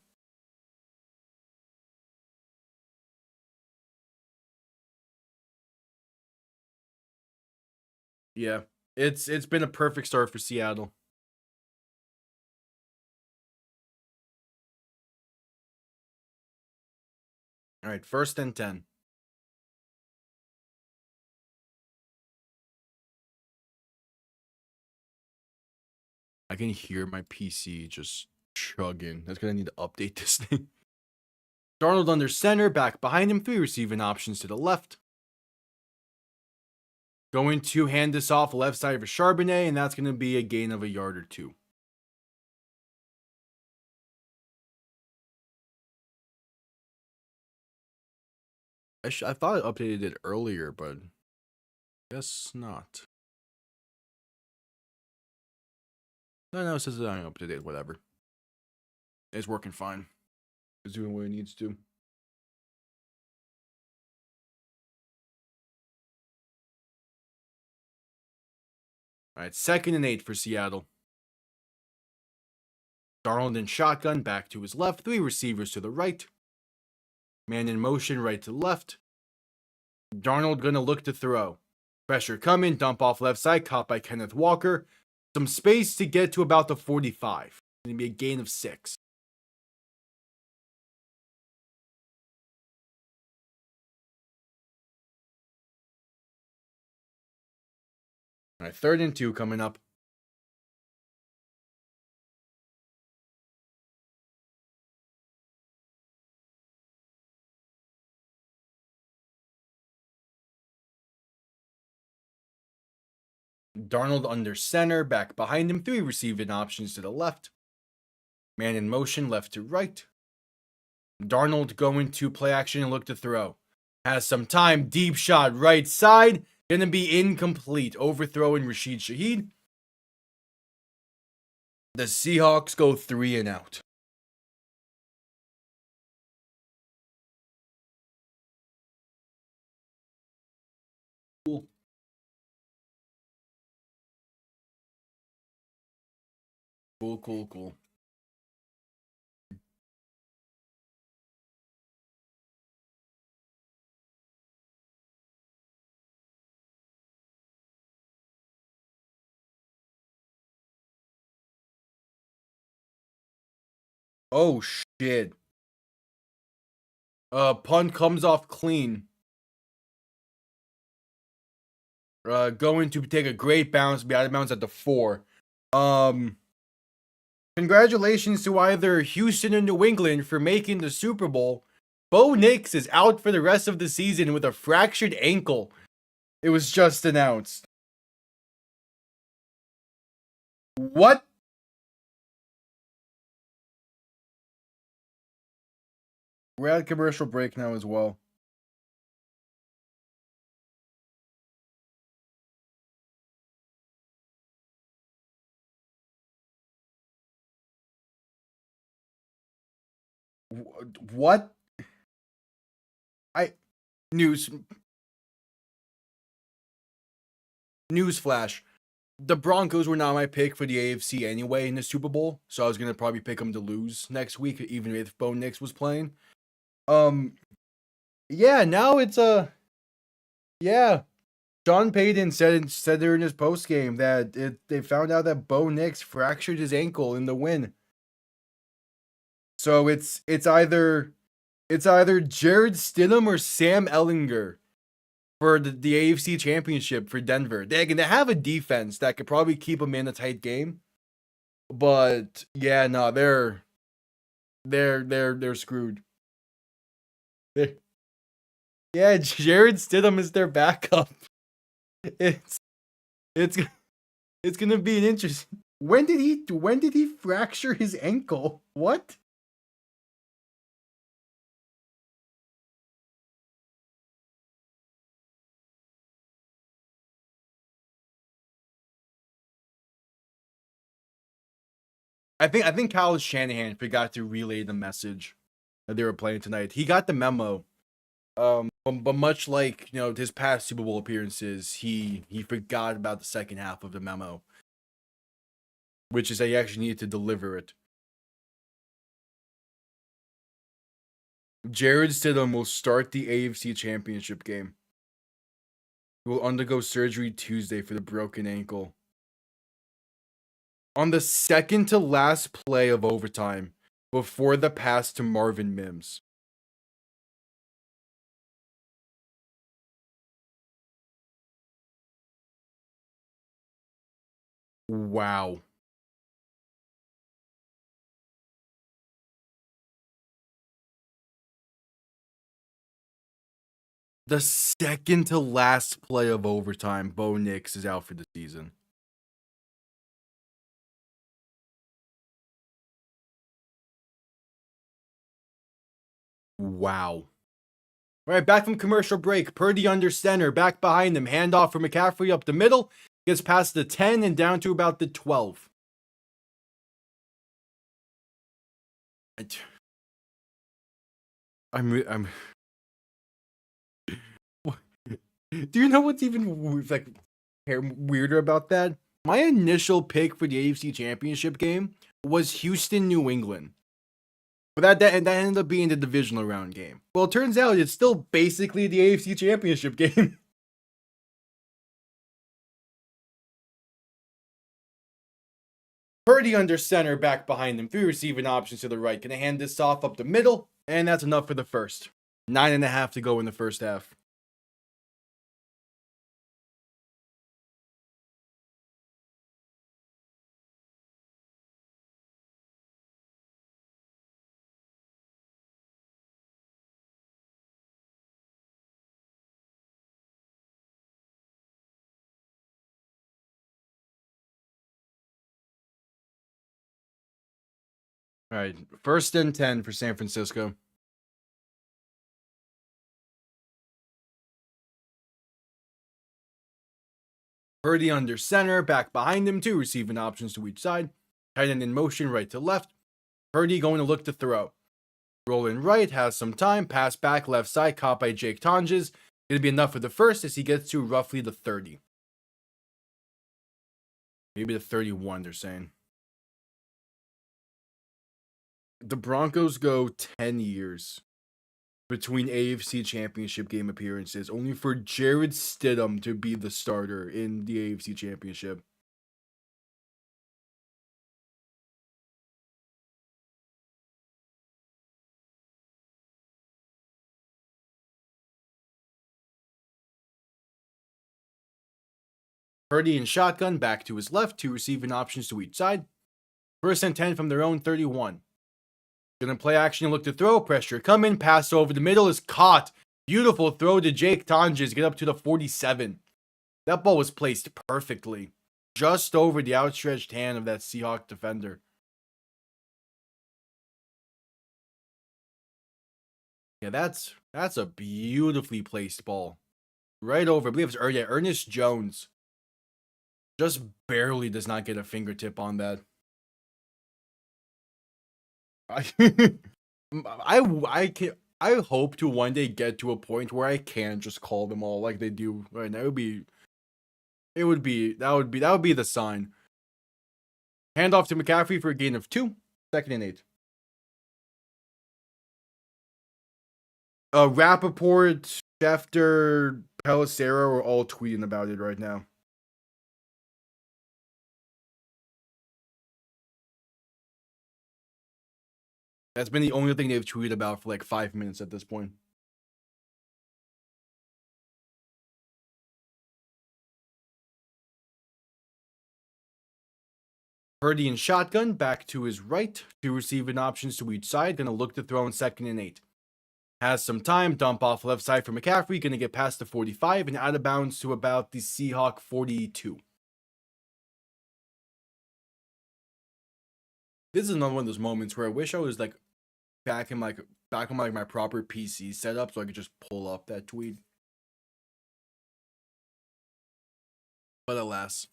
Yeah, it's been a perfect start for Seattle. All right, 1st and 10. I can hear my PC just chugging. That's gonna need to update this thing. Darnold under center, back behind him, 3 receiving options to the left. Going to hand this off left side for Charbonnet, and that's gonna be a gain of a yard or 2. I thought I updated it earlier, but guess not. No, it says I'm up to date, whatever. It's working fine. It's doing what it needs to. All right, 2nd and 8 for Seattle. Darnold in shotgun, back to his left, 3 receivers to the right. Man in motion, right to left. Darnold gonna look to throw. Pressure coming, dump off left side, caught by Kenneth Walker. Some space to get to about the 45. Gonna be a gain of 6. All right, 3rd and 2 coming up. Darnold under center, back behind him, 3 receiving options to the left. Man in motion, left to right. Darnold going to play action and look to throw. Has some time, deep shot right side. Gonna be incomplete. Overthrowing Rashid Shaheed. The Seahawks go 3 and out. Cool. Cool. Oh shit. Punt comes off clean. Going to take a great bounce, be out of bounds at the 4. Congratulations to either Houston or New England for making the Super Bowl. Bo Nix is out for the rest of the season with a fractured ankle. It was just announced. What? We're at commercial break now as well. What? Newsflash. The Broncos were not my pick for the AFC anyway in the Super Bowl, so I was gonna probably pick them to lose next week, even if Bo Nix was playing. Yeah, now it's yeah. Sean Payton said there in his post game that they found out that Bo Nix fractured his ankle in the win. So it's either Jared Stidham or Sam Ellinger for the AFC Championship for Denver. They have a defense that could probably keep them in a tight game, but yeah, no, they're screwed. Yeah, Jared Stidham is their backup. It's gonna be an interesting. When did he fracture his ankle? What? I think Kyle Shanahan forgot to relay the message that they were playing tonight. He got the memo. But much like his past Super Bowl appearances, he forgot about the second half of the memo, which is that he actually needed to deliver it. Jared Stidham will start the AFC Championship game. He will undergo surgery Tuesday for the broken ankle. On the second to last play of overtime, before the pass to Marvin Mims. Wow. The second to last play of overtime, Bo Nix is out for the season. Wow. All right, back from commercial break. Purdy under center, back behind him. Handoff for McCaffrey up the middle. Gets past the 10 and down to about the 12. I'm. Do you know what's even like weirder about that? My initial pick for the AFC Championship game was Houston, New England. But that ended up being the divisional round game. Well, it turns out it's still basically the AFC Championship game. Purdy under center, back behind him. 3 receiving options to the right. Gonna hand this off up the middle, and that's enough for the first. 9.5 to go in the first half. All right, 1st and 10 for San Francisco. Purdy under center, back behind him. 2 receiving options to each side. Tight end in motion, right to left. Purdy going to look to throw. Rolling right, has some time. Pass back, left side, caught by Jake Tonges. It'll be enough for the first as he gets to roughly the 30. Maybe the 31, they're saying. The Broncos go 10 years between AFC Championship game appearances, only for Jared Stidham to be the starter in the AFC Championship. Purdy in shotgun, back to his left, 2 receiving options to each side. 1st and 10 from their own 31. Gonna play action and look to throw. Pressure coming. Pass over the middle is caught. Beautiful throw to Jake Tonges. Get up to the 47. That ball was placed perfectly. Just over the outstretched hand of that Seahawks defender. Yeah, that's a beautifully placed ball. Right over, I believe it's Ernest Jones. Just barely does not get a fingertip on that. I hope to one day get to a point where I can just call them all like they do right now. That would be the sign. Handoff to McCaffrey for a gain of 2. 2nd and 8. Rappaport, Schefter, Pelissero are all tweeting about it right now. That's been the only thing they've tweeted about for like 5 minutes at this point. Purdy in shotgun, back to his right. 2 receiving options to each side. Gonna look to throw in 2nd and 8. Has some time. Dump off left side for McCaffrey. Gonna get past the 45 and out of bounds to about the Seahawk 42. This is another one of those moments where I wish I was like back in my proper PC setup so I could just pull up that tweet. But alas.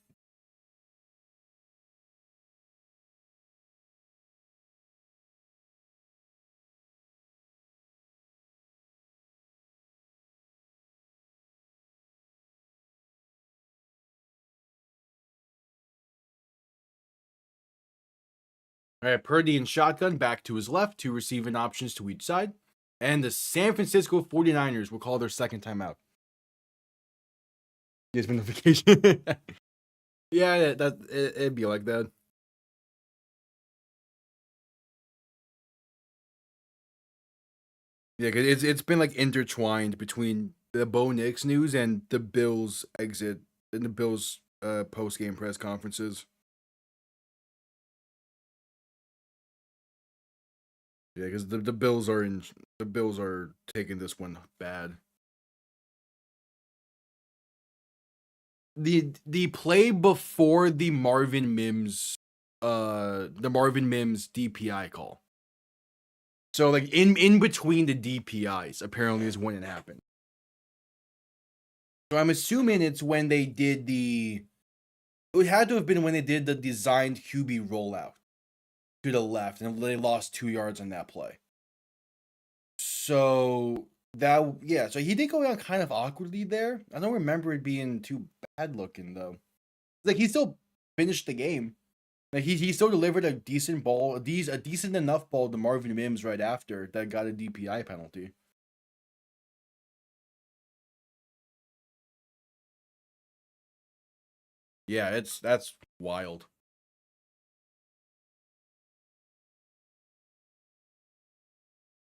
All right, Purdy in shotgun back to his left, two receiving options to each side. And the San Francisco 49ers will call their second timeout. Yes, notification. Yeah, it'd be like that. Yeah, cause it's been like intertwined between the Bo Nix news and the Bills exit and the Bills post game press conferences. Yeah, because the Bills are taking this one bad. The play before the Marvin Mims DPI call. So like in between the DPIs apparently is when it happened. So I'm assuming it's when they did it had to have been when they did the designed QB rollout to the left and they lost 2 yards on that play. So so he did go down kind of awkwardly there. I don't remember it being too bad looking though. Like he still finished the game. Like he still delivered a decent ball, a decent enough ball to Marvin Mims right after that got a DPI penalty. Yeah, that's wild.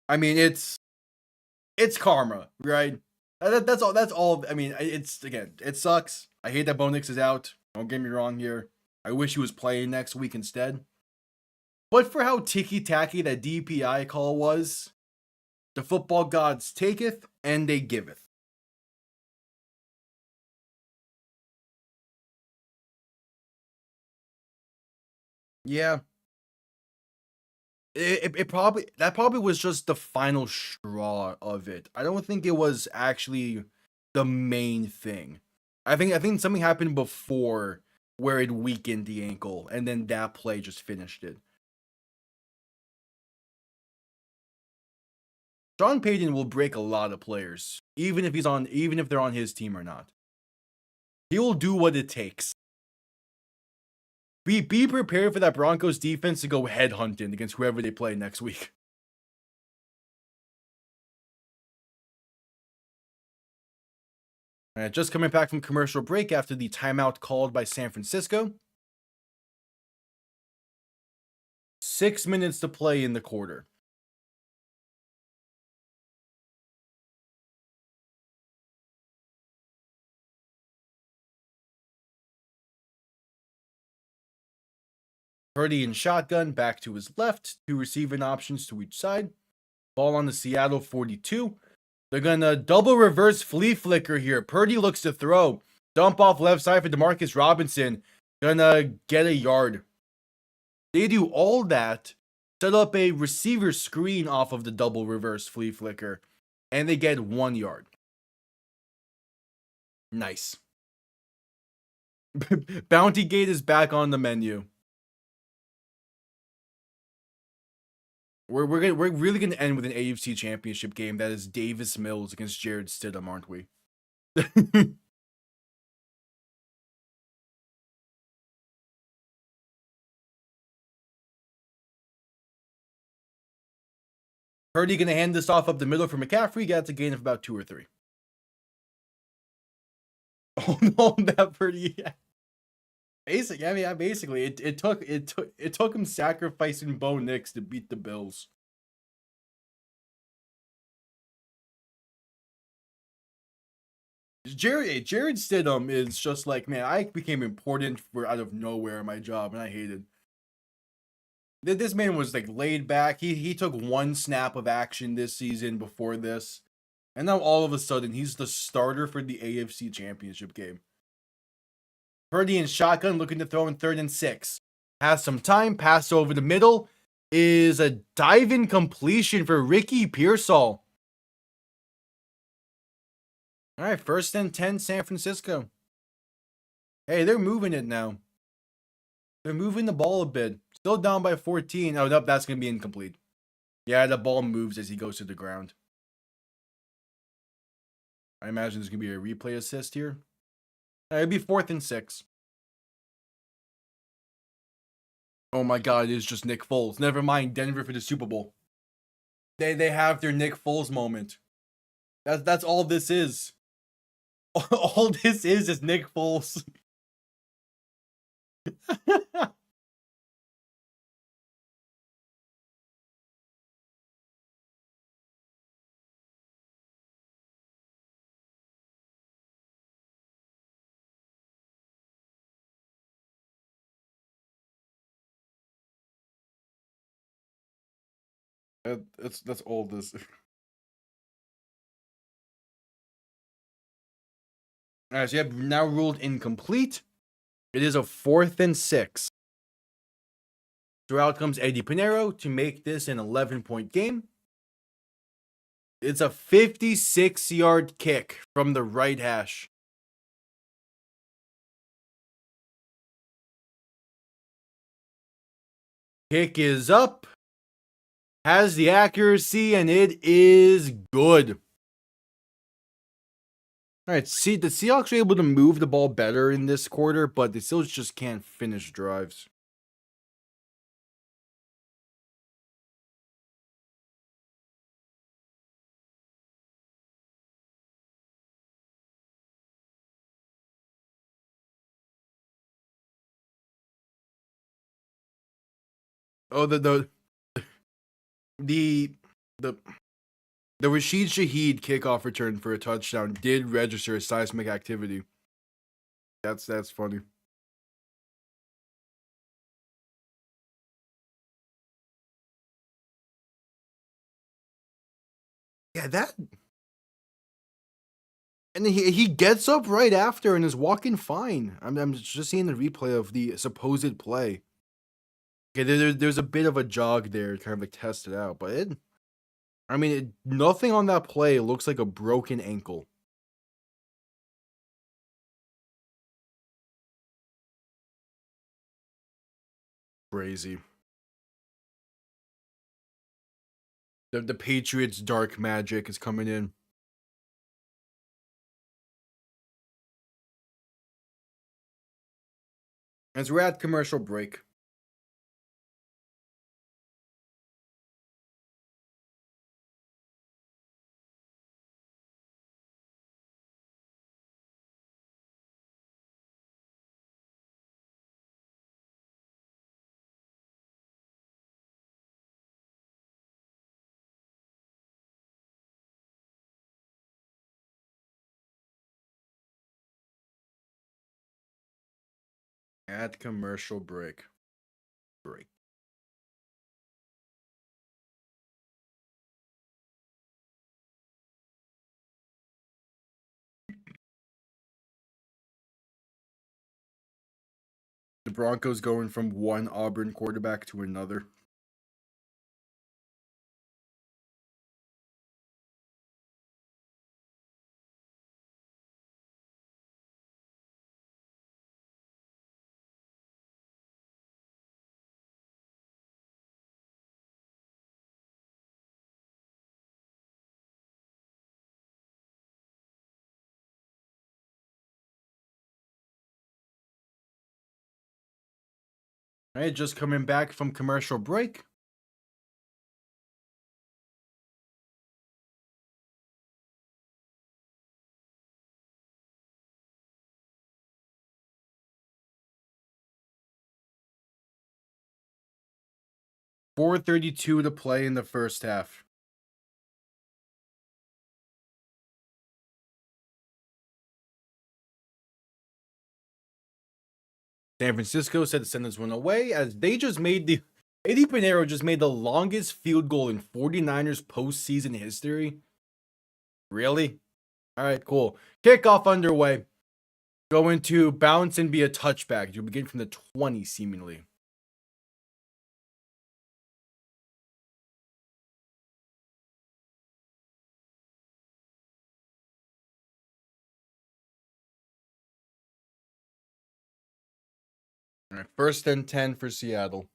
I mean, it's karma, right? That's all. That's all. I mean, it's again, it sucks. I hate that Bo Nix is out. Don't get me wrong here. I wish he was playing next week instead. But for how ticky tacky that DPI call was, the football gods taketh and they giveth. Yeah, it probably was just the final straw of it. I don't think it was actually the main thing. I think something happened before where it weakened the ankle, and then that play just finished it. Sean Payton will break a lot of players, even if they're on his team or not. He will do what it takes. Be prepared for that Broncos defense to go headhunting against whoever they play next week. Just coming back from commercial break after the timeout called by San Francisco. 6 minutes to play in the quarter. Purdy in shotgun back to his left, two receiving options to each side. Ball on the Seattle 42. They're gonna double reverse flea flicker here. Purdy looks to throw. Dump off left side for Demarcus Robinson. Gonna get a yard. They do all that, set up a receiver screen off of the double reverse flea flicker, and they get 1 yard. Nice. Bounty Gate is back on the menu. We're really gonna end with an AFC Championship game that is Davis Mills against Jared Stidham, aren't we? Purdy gonna hand this off up the middle for McCaffrey. Gets a gain of about 2 or 3. Oh no, that Purdy. Yeah. Basically, it took him sacrificing Bo Nix to beat the Bills. Jared Stidham is just like, man, I became important for out of nowhere in my job, and I hated. This man was like laid back. He took 1 snap of action this season before this, and now all of a sudden he's the starter for the AFC Championship game. Purdy in shotgun looking to throw in 3rd and 6. Has some time, pass over the middle is a dive-in completion for Ricky Pearsall. All right, 1st and 10 San Francisco. Hey, they're moving it now. They're moving the ball a bit. Still down by 14. Oh, nope, that's going to be incomplete. Yeah, the ball moves as he goes to the ground. I imagine there's going to be a replay assist here. It'd be 4th and 6. Oh my god, it is just Nick Foles. Never mind Denver for the Super Bowl. They have their Nick Foles moment. That's all this is. All this is Nick Foles. That's all this. Alright, so you have now ruled incomplete. It is a 4th and 6. So out comes Eddie Pinero to make this an 11-point game. It's a 56-yard kick from the right hash. Kick is up. Has the accuracy, and it is good. All right, see, the Seahawks were able to move the ball better in this quarter, but they still just can't finish drives. Oh, the the the Rashid Shaheed kickoff return for a touchdown did register as seismic activity. That's funny. Yeah, that. And he gets up right after and is walking fine. I'm just seeing the replay of the supposed play. Okay, there's a bit of a jog there, kind of like test it out, but nothing on that play looks like a broken ankle. Crazy. The Patriots' dark magic is coming in. As we're at commercial break. At commercial break. The Broncos going from one Auburn quarterback to another. All right, just coming back from commercial break. .432 to play in the first half. San Francisco said to send this one away as they just made Eddie Pinero just made the longest field goal in 49ers postseason history. Really? All right, cool. Kickoff underway. Going to bounce and be a touchback. You'll begin from the 20 seemingly. All right, 1st and 10 for Seattle.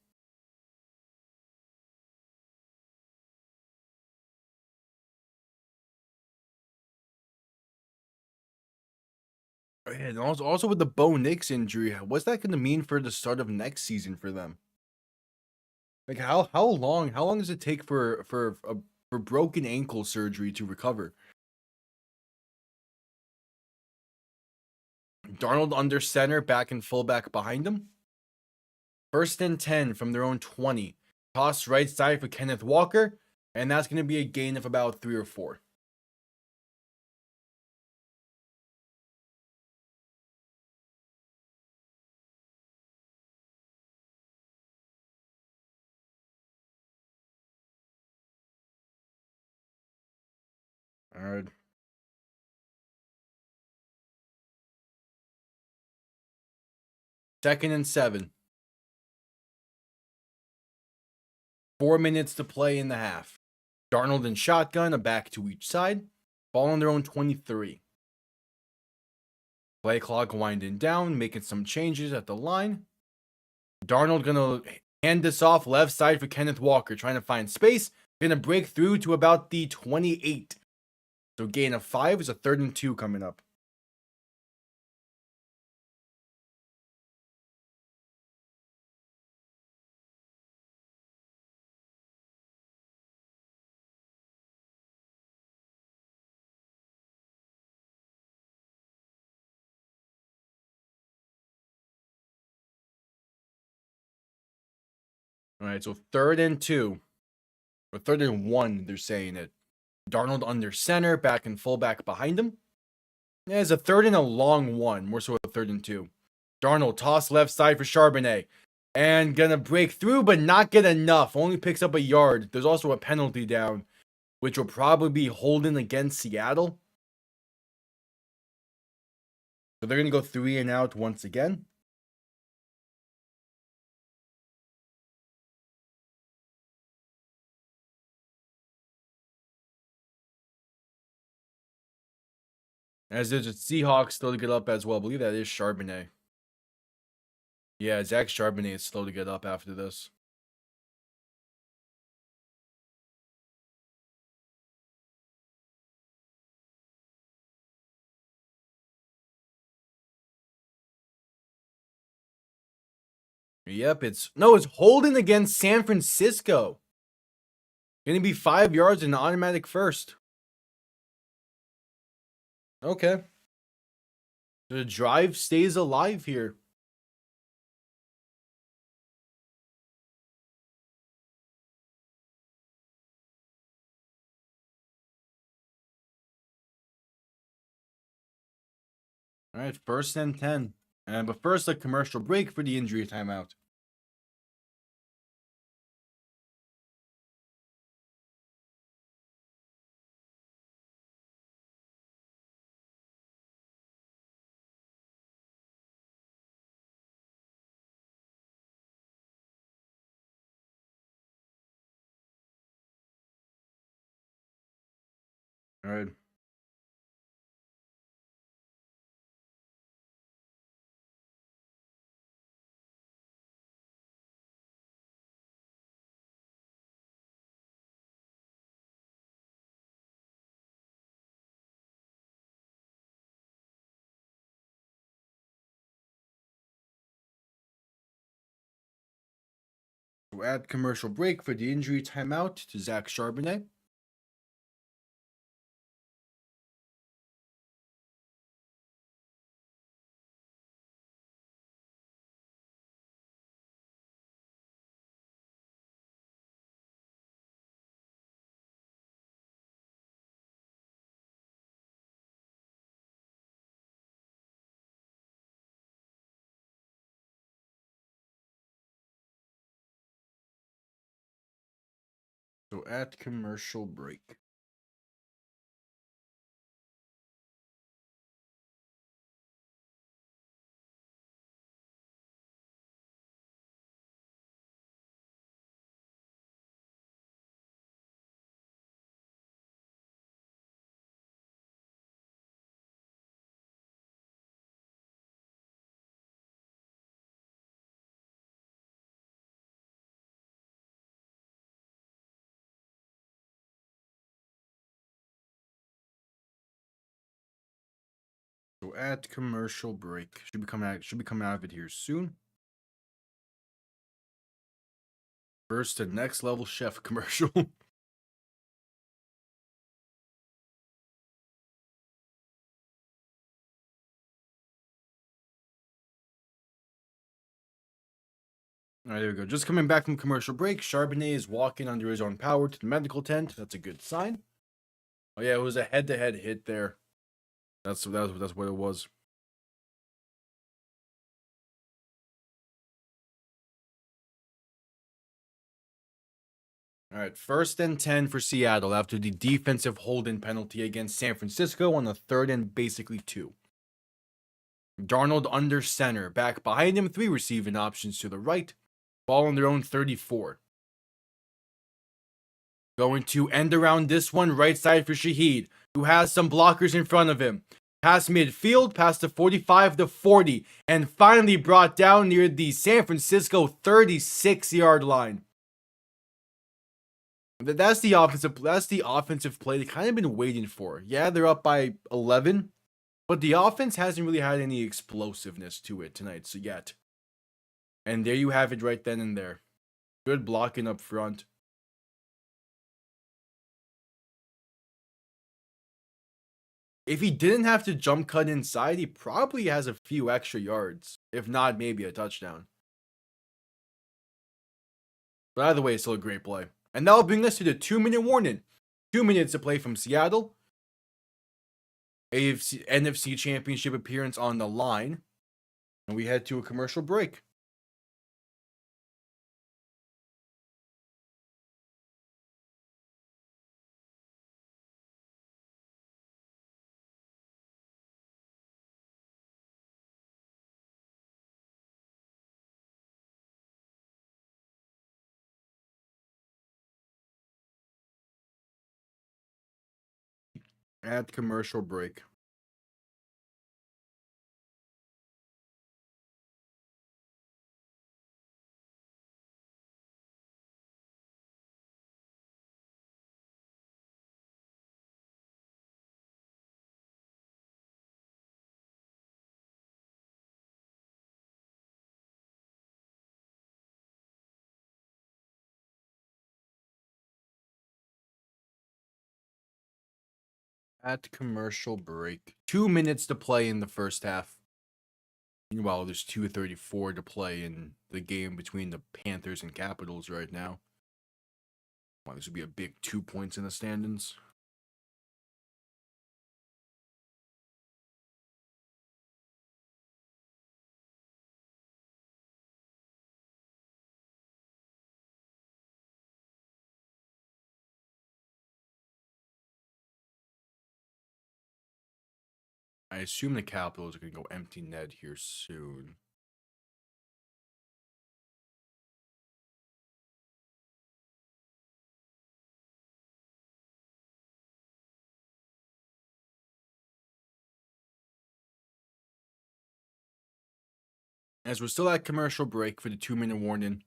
And also with the Bo Nix injury, what's that going to mean for the start of next season for them? Like how long does it take for broken ankle surgery to recover? Darnold under center, back and fullback behind him. 1st and 10 from their own 20. Toss right side for Kenneth Walker, and that's going to be a gain of about 3 or 4. All right. 2nd and 7. 4 minutes to play in the half. Darnold and shotgun, a back to each side. Ball on their own 23. Play clock winding down, making some changes at the line. Darnold gonna hand this off left side for Kenneth Walker, trying to find space. Gonna break through to about the 28. So gain of 5 is a 3rd and 2 coming up. All right, so 3rd and 2. Or 3rd and 1, they're saying it. Darnold under center, back and fullback behind him. Yeah, it's a 3rd and a long one, more so a 3rd and 2. Darnold toss left side for Charbonnet. And gonna break through, but not get enough. Only picks up a yard. There's also a penalty down, which will probably be holding against Seattle. So they're gonna go 3 and out once again. As there's a Seahawks still to get up as well. I believe that is Charbonnet. Yeah, Zach Charbonnet is slow to get up after this. Yep, it's holding against San Francisco. Gonna be 5 yards and an automatic first. Okay. The drive stays alive here. All right, 1st and 10. But first, a commercial break for the injury timeout. All right. We'll add commercial break for the injury timeout to Zach Charbonnet. So at commercial break. So at commercial break. Should be coming out of it here soon. First to next level chef commercial. All right, there we go. Just coming back from commercial break, Charbonnet is walking under his own power to the medical tent. That's a good sign. Oh yeah, it was a head-to-head hit there. That's what it was. All right, 1st and 10 for Seattle after the defensive hold-in penalty against San Francisco on the 3rd and basically 2. Darnold under center, back behind him, 3 receiving options to the right. Ball on their own 34. Going to end around this one, right side for Shaheed, who has some blockers in front of him. Past midfield, past the 45 to 40, and finally brought down near the San Francisco 36-yard line. That's the offensive play they kind of been waiting for. Yeah, they're up by 11, but the offense hasn't really had any explosiveness to it tonight, so yet. And there you have it right then and there. Good blocking up front. If he didn't have to jump cut inside, he probably has a few extra yards. If not, maybe a touchdown. But either way, it's still a great play. And that'll bring us to the 2-minute warning. 2 minutes to play from Seattle. AFC NFC Championship appearance on the line. And we head to a commercial break. At commercial break. At commercial break. 2 minutes to play in the first half. Meanwhile, there's 2:34 to play in the game between the Panthers and Capitals right now. Wow, this would be a big 2 points in the standings. I assume the Capitals are going to go empty net here soon. As we're still at commercial break for the 2-minute warning.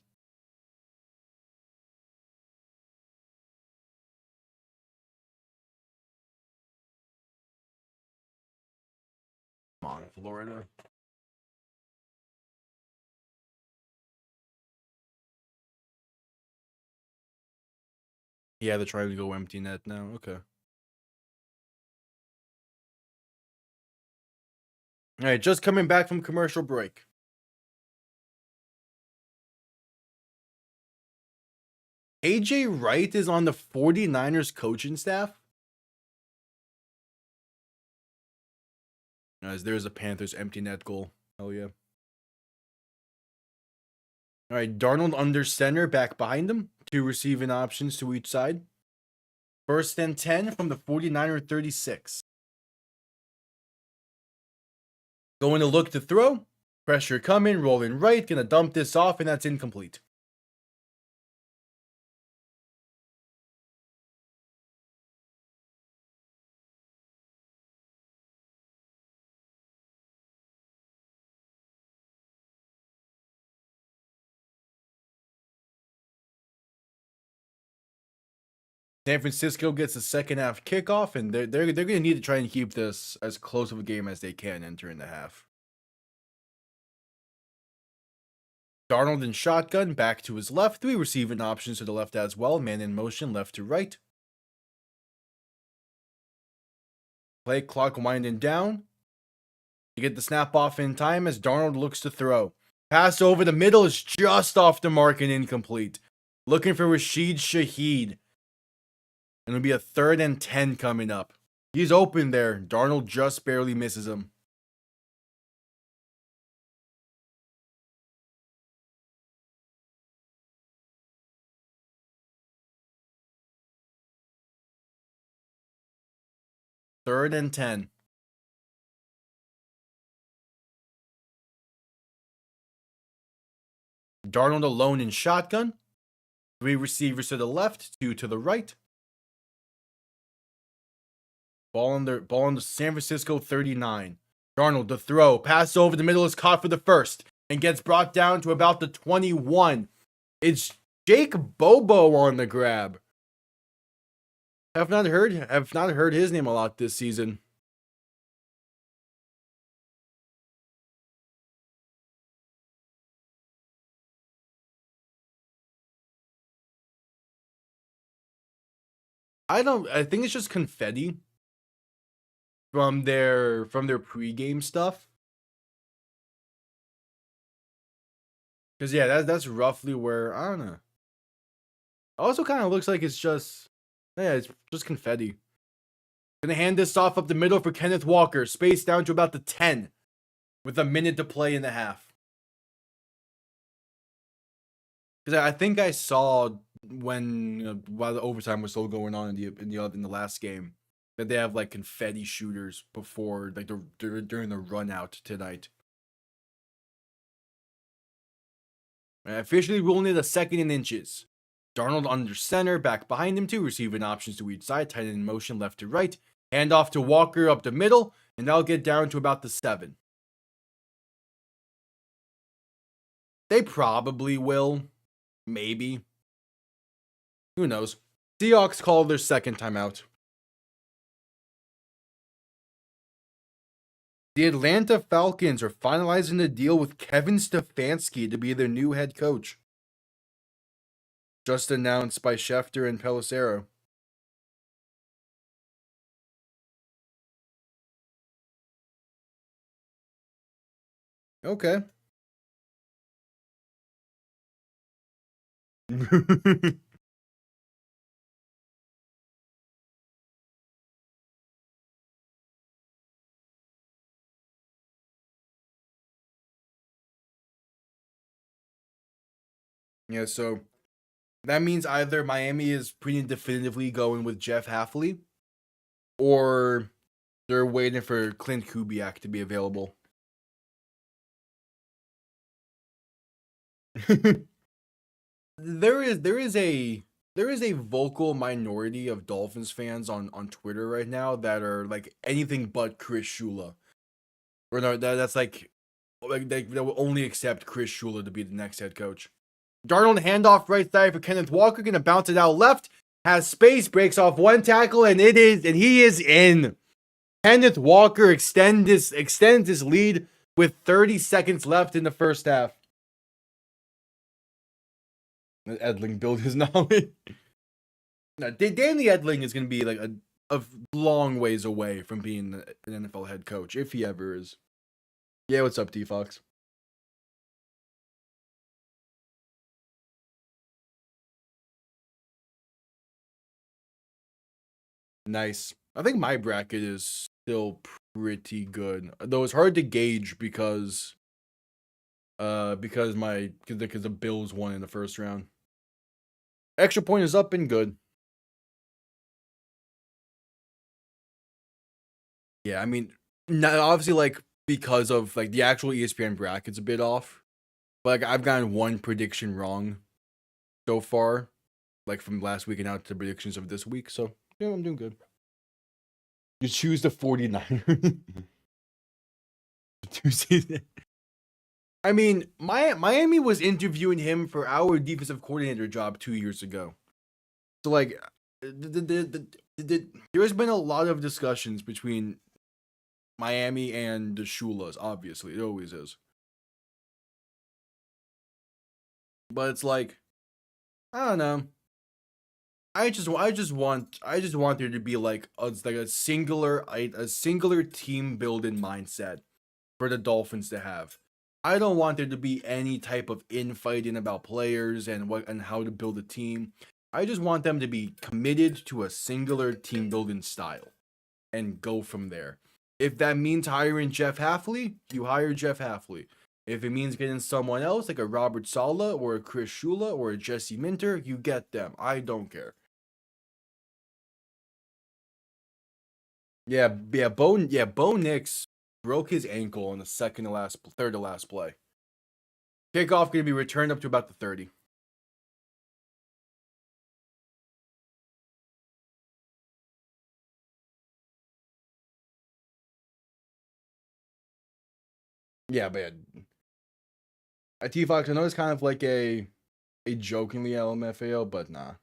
Come on, Florida. Yeah, they're trying to go empty net now. Okay. All right, just coming back from commercial break. AJ Wright is on the 49ers coaching staff. As there's a Panthers empty net goal. Hell yeah. All right, Darnold under center, back behind him. 2 receiving options to each side. 1st and 10 from the 49er 36. Going to look to throw. Pressure coming, rolling right. Gonna dump this off, and that's incomplete. San Francisco gets a second half kickoff, and they're going to need to try and keep this as close of a game as they can entering the half. Darnold in shotgun, back to his left. 3 receiving options to the left as well. Man in motion, left to right. Play clock winding down. You get the snap off in time as Darnold looks to throw. Pass over the middle is just off the mark and incomplete. Looking for Rashid Shaheed. And it'll be a 3rd and 10 coming up. He's open there. Darnold just barely misses him. Third and 10. Darnold alone in shotgun. 3 receivers to the left, 2 to the right. Ball on the San Francisco 39. Darnold the throw. Pass over the middle is caught for the first and gets brought down to about the 21. It's Jake Bobo on the grab. Have not heard his name a lot this season. I think it's just confetti from their pregame stuff. Cause yeah, that's roughly where, I don't know. Also kind of looks like it's just confetti. Gonna hand this off up the middle for Kenneth Walker. Space down to about the 10 with a minute to play in the half. Because I think I saw when while the overtime was still going on in the last game that they have like confetti shooters before like during the run out tonight. Officially ruling it a 2nd and inches. Darnold under center, back behind him, 2 receiving options to each side, tight end in motion left to right. Hand off to Walker up the middle, and that'll get down to about the 7. They probably will. Maybe. Who knows? Seahawks call their 2nd timeout. The Atlanta Falcons are finalizing the deal with Kevin Stefanski to be their new head coach. Just announced by Schefter and Pelissero. Okay. Yeah, so that means either Miami is pretty definitively going with Jeff Hafley, or they're waiting for Clint Kubiak to be available. There is a vocal minority of Dolphins fans on Twitter right now that are like anything but Chris Shula. Or no, that's like they will only accept Chris Shula to be the next head coach. Darnold handoff right side for Kenneth Walker, gonna bounce it out left. Has space, breaks off 1 tackle, and he is in. Kenneth Walker extends his lead with 30 seconds left in the first half. Edling build his knowledge. No, Danny Edling is gonna be like a long ways away from being an NFL head coach, if he ever is. Yeah, what's up, T-Fox? Nice. I think my bracket is still pretty good, though it's hard to gauge because the Bills won in the first round. Extra point is up and good. Yeah, I mean, obviously, like because of like the actual ESPN bracket's a bit off, but like I've gotten 1 prediction wrong so far, like from last week and out to predictions of this week. So yeah, I'm doing good. You choose the 49ers. I mean, Miami was interviewing him for our defensive coordinator job 2 years ago. So like, there has been a lot of discussions between Miami and the Shulas. Obviously, it always is. But it's like, I don't know. I just want there to be like a singular team building mindset for the Dolphins to have. I don't want there to be any type of infighting about players and what and how to build a team. I just want them to be committed to a singular team building style and go from there. If that means hiring Jeff Hafley, you hire Jeff Hafley. If it means getting someone else like a Robert Saleh or a Chris Shula or a Jesse Minter, you get them. I don't care. Bo Nix broke his ankle on the third to last play. Kickoff going to be returned up to about the 30. Yeah, but at T-Fox, I know it's kind of like a jokingly LMFAO, but nah.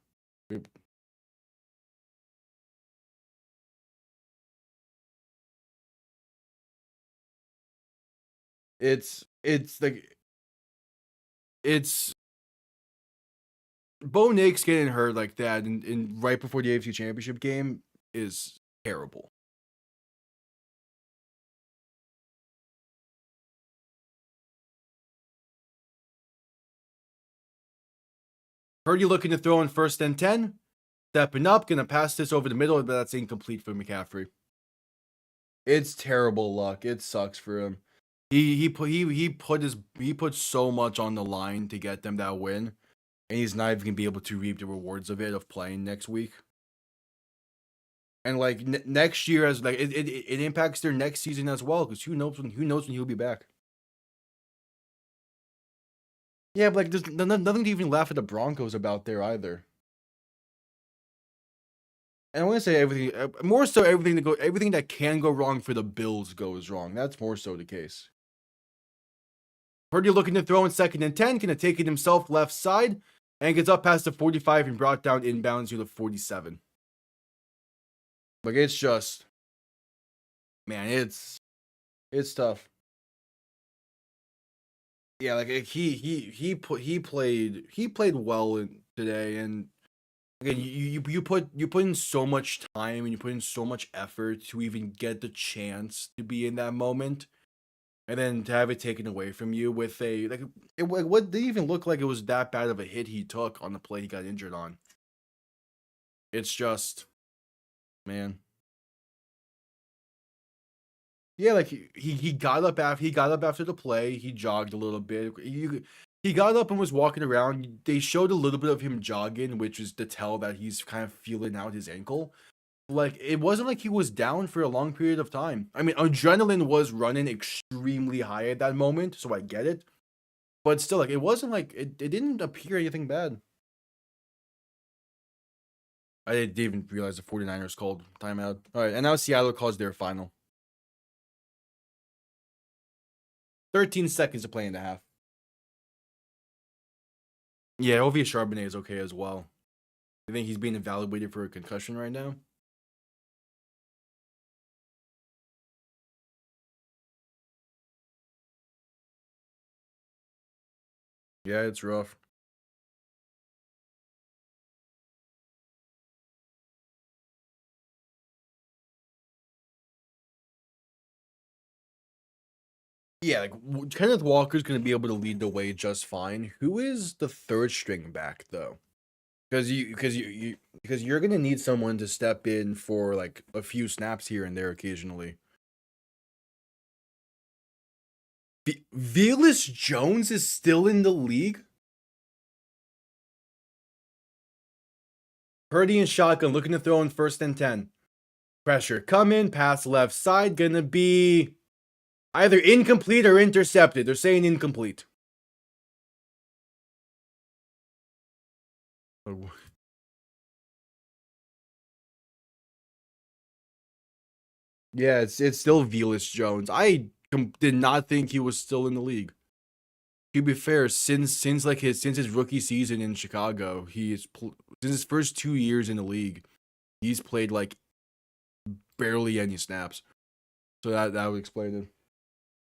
It's like it's Bo Nix getting hurt like that in right before the AFC Championship game is terrible. Purdy looking to throw in 1st and 10. Stepping up, gonna pass this over the middle, but that's incomplete for McCaffrey. It's terrible luck. It sucks for him. He put so much on the line to get them that win, and he's not even gonna be able to reap the rewards of it of playing next week. And like next year, as like it impacts their next season as well, because who knows when he'll be back. Yeah, but like there's nothing to even laugh at the Broncos about there either. And I want to say everything, more so everything that can go wrong for the Bills goes wrong. That's more so the case. Purdy looking to throw in 2nd and 10, gonna take it himself left side, and gets up past the 45 and brought down inbounds to the 47. Like it's just, man, it's tough. Yeah, like he played well today, and again, you put in so much time and you put in so much effort to even get the chance to be in that moment, and then to have it taken away from you with a what didn't even look like it was that bad of a hit he took on the play he got injured on. It's just, man. Yeah, like he got up after the play. He jogged a little bit. He got up and was walking around. They showed a little bit of him jogging, which is to tell that he's kind of feeling out his ankle. Like it wasn't like he was down for a long period of time. I mean, adrenaline was running extremely high at that moment, so I get it. But still, like it wasn't like it didn't appear anything bad. I didn't even realize the 49ers called timeout. All right, and now Seattle calls their final. 13 seconds to play in the half. Yeah, Ovia Charbonnet is okay as well. I think he's being evaluated for a concussion right now. Yeah, it's rough. Yeah, like Kenneth Walker's going to be able to lead the way just fine. Who is the third string back though? Because you're going to need someone to step in for like a few snaps here and there occasionally. Velus Jones is still in the league. Purdy and shotgun looking to throw in 1st and 10. Pressure coming, pass left side, gonna be either incomplete or intercepted. They're saying incomplete. Yeah, it's still Velus Jones. I did not think he was still in the league. To be fair, since his rookie season in Chicago, since his first 2 years in the league, he's played like barely any snaps. So that would explain it.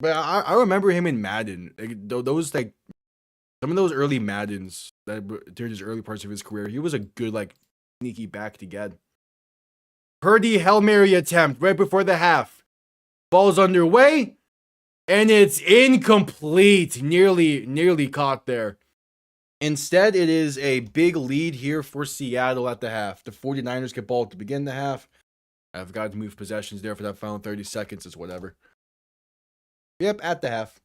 But I remember him in Madden. Like, those like some of those early Maddens that during his early parts of his career, he was a good like sneaky back to get. Purdy Hail Mary attempt right before the half. Ball's underway, and it's incomplete. Nearly caught there. Instead, it is a big lead here for Seattle at the half. The 49ers get ball to begin the half. I forgot to move possessions there for that final 30 seconds. It's whatever. Yep, at the half.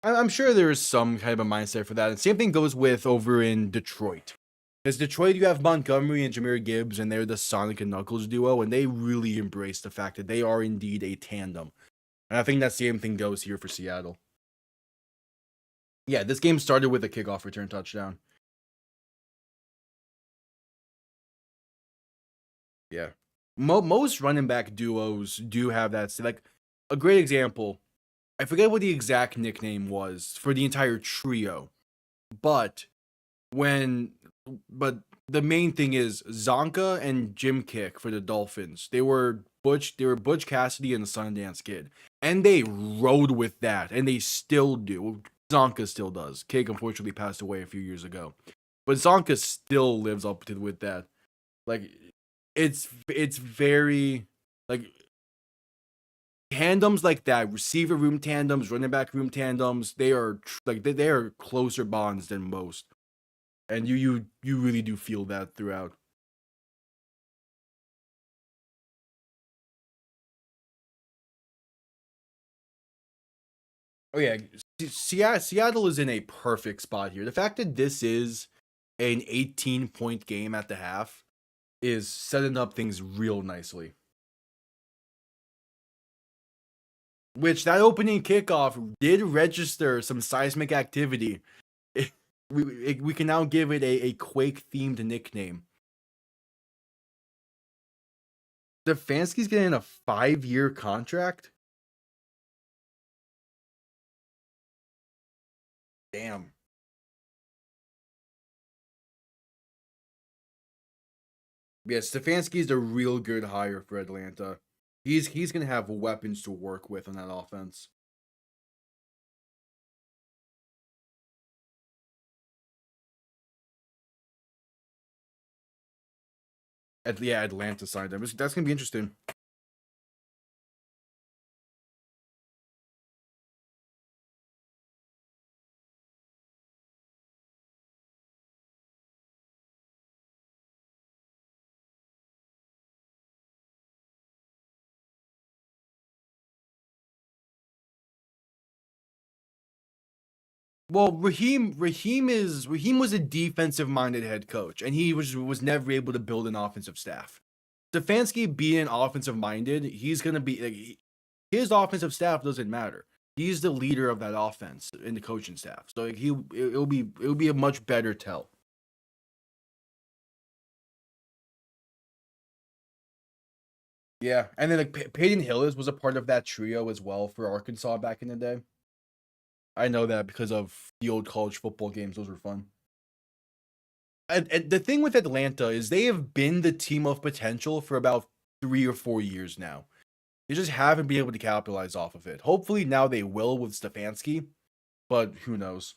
I'm sure there is some kind of a mindset for that. And same thing goes with over in Detroit. Because Detroit, you have Montgomery and Jahmyr Gibbs, and they're the Sonic and Knuckles duo, and they really embrace the fact that they are indeed a tandem. And I think that same thing goes here for Seattle. Yeah, this game started with a kickoff return touchdown. Yeah. Most running back duos do have that. Like, a great example, I forget what the exact nickname was for the entire trio, but the main thing is Zonka and Jim Kick for the Dolphins. They were Butch Cassidy and the Sundance Kid, and they rode with that, and they still do. Zonka still does. Kick unfortunately passed away a few years ago, but Zonka still lives up to with that. Like, it's very like tandems like that, receiver room tandems, running back room tandems. They are they are closer bonds than most, and you really do feel that throughout. Oh yeah, Seattle is in a perfect spot here. The fact that this is an 18-point game at the half is setting up things real nicely. Which that opening kickoff did register some seismic activity. We can now give it a Quake-themed nickname. Stefanski's getting a 5-year contract? Damn. Yeah, Stefanski's a real good hire for Atlanta. He's gonna have weapons to work with on that offense. Yeah, Atlanta signed him. That's gonna be interesting. Well, Raheem was a defensive minded head coach, and he was never able to build an offensive staff. Stefanski being offensive minded, he's gonna be like, his offensive staff doesn't matter. He's the leader of that offense in the coaching staff, so like, it'll be a much better tell. Yeah, and then like Peyton Hillis was a part of that trio as well for Arkansas back in the day. I know that because of the old college football games; those were fun. And the thing with Atlanta is they have been the team of potential for about 3 or 4 years now. They just haven't been able to capitalize off of it. Hopefully now they will with Stefanski, but who knows?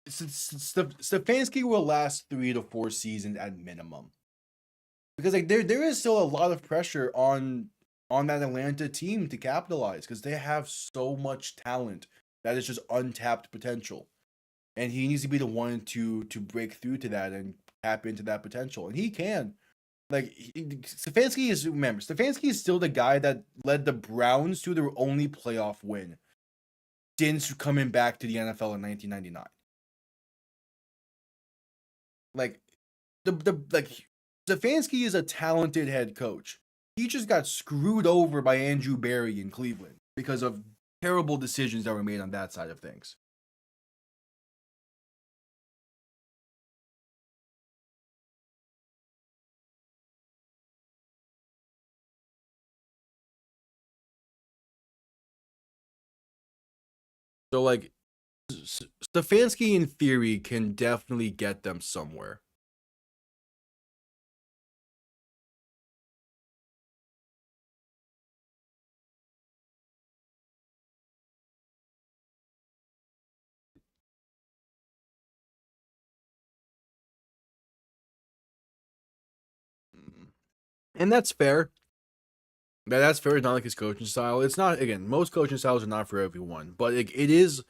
Stefanski will last 3 to 4 seasons at minimum, because like there is still a lot of pressure on that Atlanta team to capitalize because they have so much talent that is just untapped potential, and he needs to be the one to break through to that and tap into that potential, and he can. Like Stefanski is remember Stefanski is still the guy that led the Browns to their only playoff win since coming back to the NFL in 1999. Like like Stefanski is a talented head coach. He just got screwed over by Andrew Berry in Cleveland because of terrible decisions that were made on that side of things. So like Stefanski in theory can definitely get them somewhere. And that's fair. That's fair. It's not like his coaching style. It's not, again, most coaching styles are not for everyone, but it is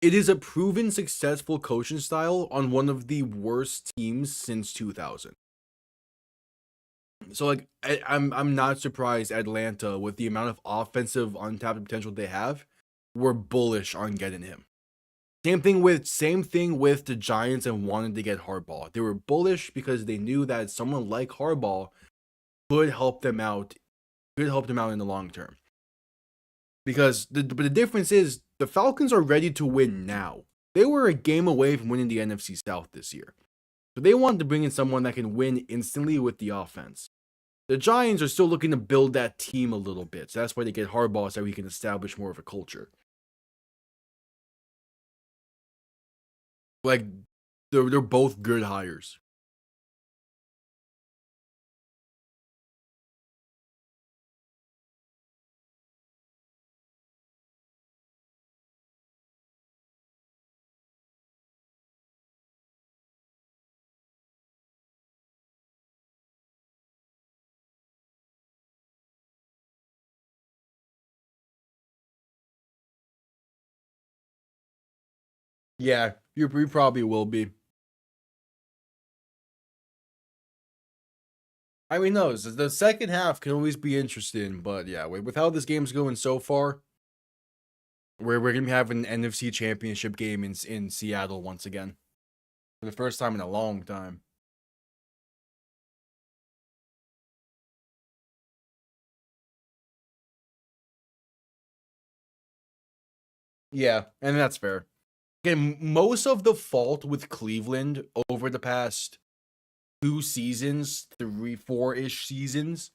a proven successful coaching style on one of the worst teams since 2000. So like I'm not surprised Atlanta, with the amount of offensive untapped potential they have, were bullish on getting him. Same thing with the Giants and wanted to get Harbaugh. They were bullish because they knew that someone like Harbaugh could help them out, in the long term. Because the difference is the Falcons are ready to win now. They were a game away from winning the NFC South this year. So they wanted to bring in someone that can win instantly with the offense. The Giants are still looking to build that team a little bit. So that's why they get Harbaugh, so he can establish more of a culture. Like they're both good hires. Yeah, you probably will be. I mean, no, the second half can always be interesting, but yeah, with how this game's going so far, we're gonna be having an NFC Championship game in Seattle once again for the first time in a long time. Yeah, and that's fair. Again, most of the fault with Cleveland over the past 2 seasons, 4-ish seasons,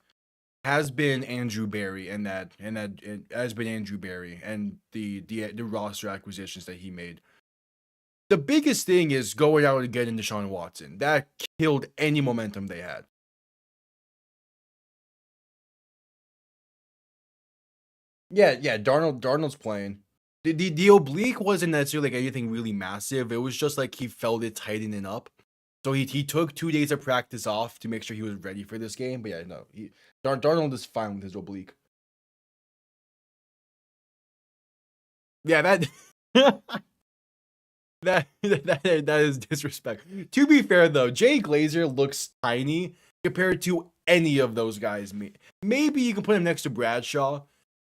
has been Andrew Berry, and that it has been Andrew Berry and the roster acquisitions that he made. The biggest thing is going out and getting Deshaun Watson. That killed any momentum they had. Yeah, Darnold's playing. The oblique wasn't necessarily like anything really massive. It was just like he felt it tightening up. So he took 2 days of practice off to make sure he was ready for this game. But yeah, no, Darnold is fine with his oblique. Yeah, that that is disrespect. To be fair though, Jay Glazer looks tiny compared to any of those guys. Maybe you can put him next to Bradshaw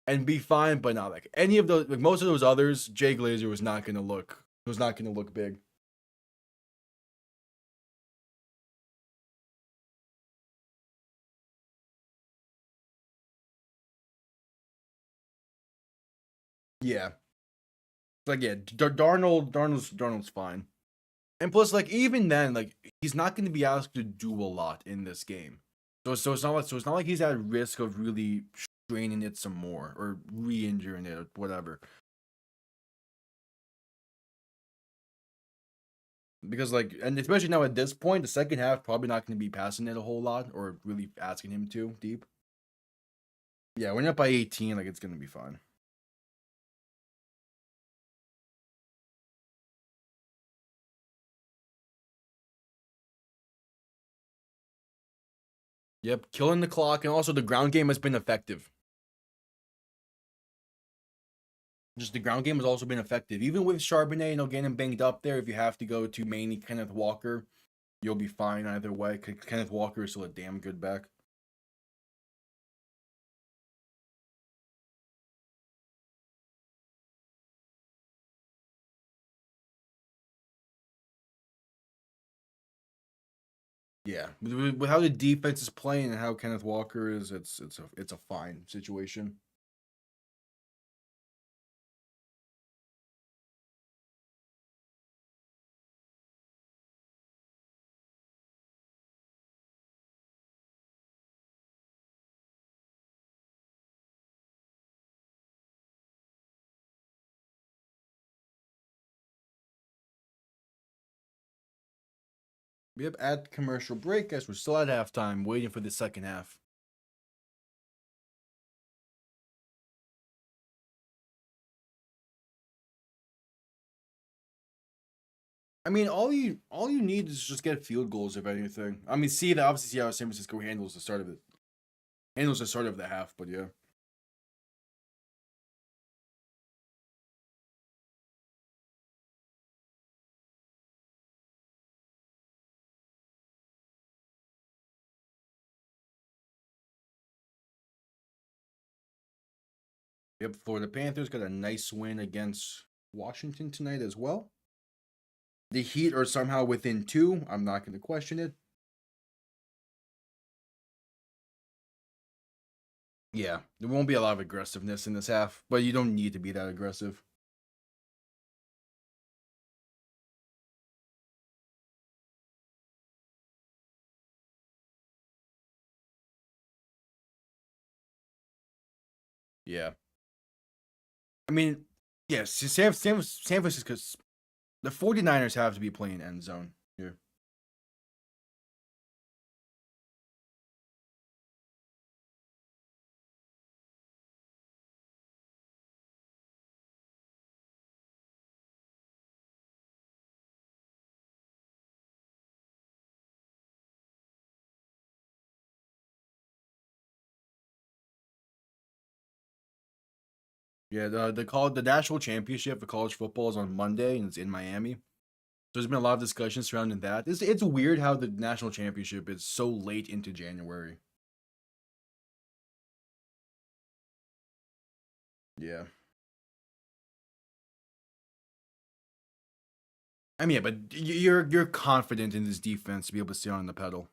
and be fine, but not like any of those. Like most of those others, Jay Glazer was not gonna look big. Yeah, like yeah, Darnold's fine. And plus, like even then, like he's not going to be asked to do a lot in this game. So it's not like he's at risk of really straining it some more or re-injuring it or whatever. Because like, and especially now at this point, the second half probably not going to be passing it a whole lot or really asking him to deep. Yeah, when you're up by 18, like it's going to be fine. Yep, killing the clock, and also the ground game has been effective. Just the ground game has also been effective, even with Charbonnet, getting banged up there. If you have to go to mainly Kenneth Walker, you'll be fine either way. Kenneth Walker is still a damn good back. Yeah, with how the defense is playing and how Kenneth Walker is, it's a fine situation. Yep, at commercial break, guys. We're still at halftime, waiting for the second half. I mean, all you need is just get field goals, if anything. I mean, see how San Francisco handles the start of it. Handles the start of the half, but yeah. Yep, Florida Panthers got a nice win against Washington tonight as well. The Heat are somehow within two. I'm not going to question it. Yeah, there won't be a lot of aggressiveness in this half, but you don't need to be that aggressive. Yeah. I mean, yes, San Francisco's the 49ers have to be playing end zone here. Yeah, the national championship for college football is on Monday and it's in Miami. So there's been a lot of discussion surrounding that. It's weird how the national championship is so late into January. Yeah. I mean, yeah, but you're confident in this defense to be able to stay on the pedal.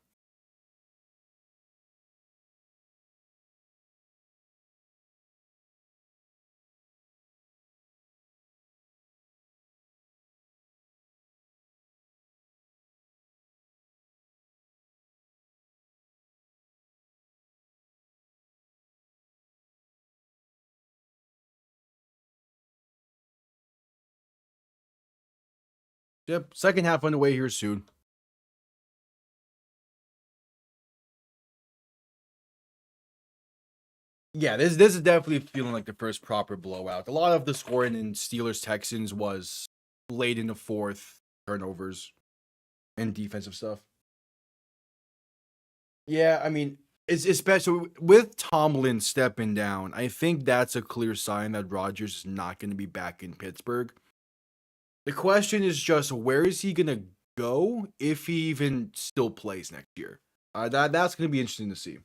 Yep, second half underway here soon. Yeah, this is definitely feeling like the first proper blowout. A lot of the scoring in Steelers Texans was late in the fourth, turnovers and defensive stuff. Yeah, I mean, it's especially with Tomlin stepping down. I think that's a clear sign that Rodgers is not going to be back in Pittsburgh. The question is just where is he going to go if he even still plays next year? That's going to be interesting to see.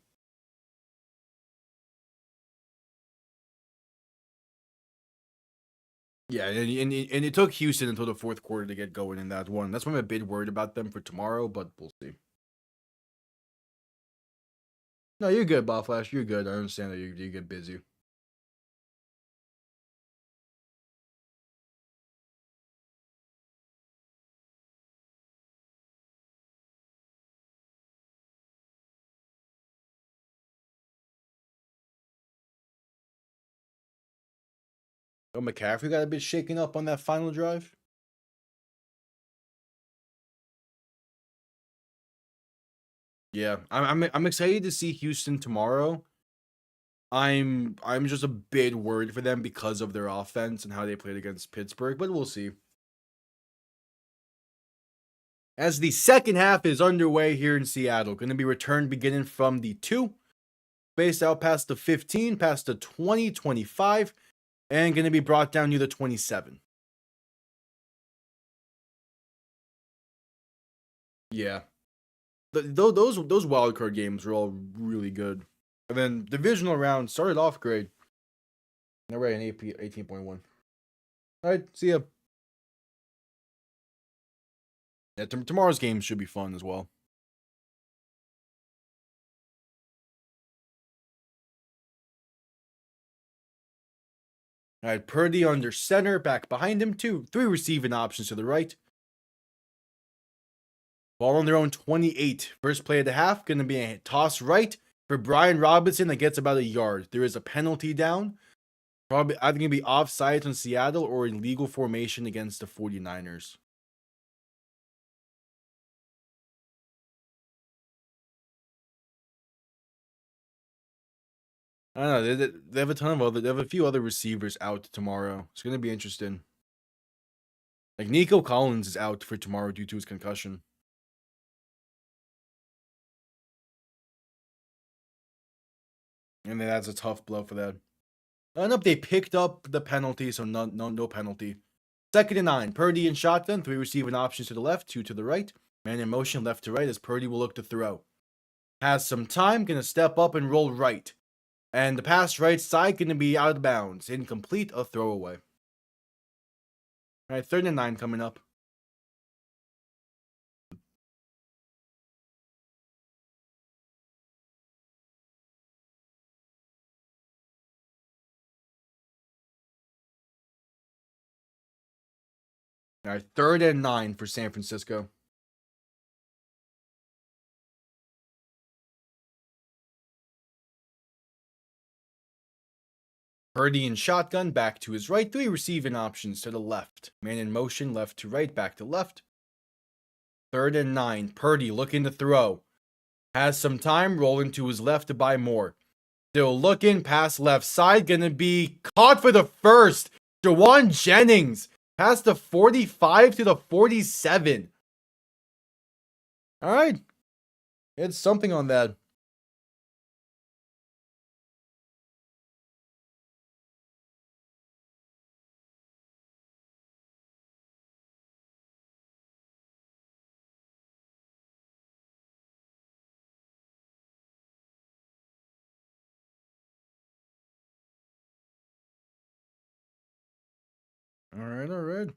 Yeah, and it took Houston until the fourth quarter to get going in that one. That's why I'm a bit worried about them for tomorrow, but we'll see. No, you're good, Bob Flash. You're good. I understand that you get busy. Oh, McCaffrey got a bit shaken up on that final drive. Yeah, I'm excited to see Houston tomorrow. I'm just a bit worried for them because of their offense and how they played against Pittsburgh, but we'll see. As the second half is underway here in Seattle, going to be returned beginning from the 2, spaced out past the 15, past the 20, 25, and going to be brought down near the 27. Yeah. Those wild card games were all really good. And then divisional round started off great. All right, an AP 18.1. All right, see ya. Yeah, tomorrow's game should be fun as well. All right, Purdy under center, back behind him, three receiving options to the right. Ball on their own 28. First play of the half, going to be a toss right for Brian Robinson that gets about a yard. There is a penalty down. Probably either going to be offsides on Seattle or illegal formation against the 49ers. I don't know. They have a ton of other. They have a few other receivers out tomorrow. It's gonna be interesting. Like Nico Collins is out for tomorrow due to his concussion. And that's a tough blow for that. Nope, they picked up the penalty, so no penalty. 2nd and 9. Purdy in shotgun. 3 receiving options to the left, 2 to the right. Man in motion left to right as Purdy will look to throw. Has some time, gonna step up and roll right. And the pass right side gonna be out of bounds. Incomplete, a throwaway. Alright, 3rd and 9 coming up. Alright, 3rd and 9 for San Francisco. Purdy in shotgun, back to his right. 3 receiving options to the left. Man in motion, left to right, back to left. 3rd and 9. Purdy looking to throw. Has some time, rolling to his left to buy more. Still looking, pass left side, gonna be caught for the first. Jawan Jennings, past the 45 to the 47. Alright. It's something on that. Alright.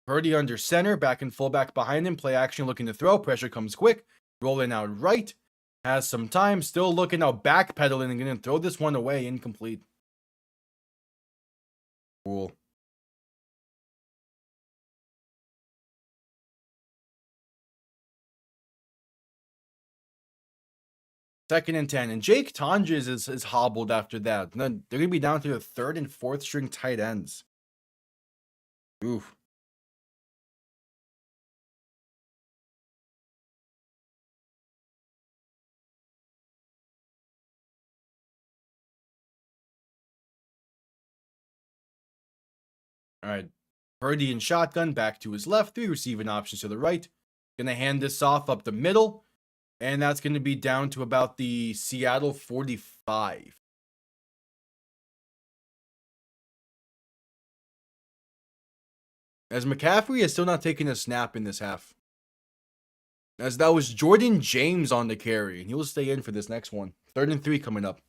Purdy under center, back and fullback behind him. Play action looking to throw. Pressure comes quick. Rolling out right. Has some time. Still looking out, backpedaling and going to throw this one away. Incomplete. Cool. Second and 10. And Jake Tonjes is hobbled after that. And then they're going to be down to the 3rd and 4th string tight ends. Oof. All right. Purdy in shotgun, back to his left. 3 receiving options to the right. Gonna hand this off up the middle. And that's gonna be down to about the Seattle 45. As McCaffrey is still not taking a snap in this half. As that was Jordan James on the carry. And he will stay in for this next one. 3rd and 3 coming up.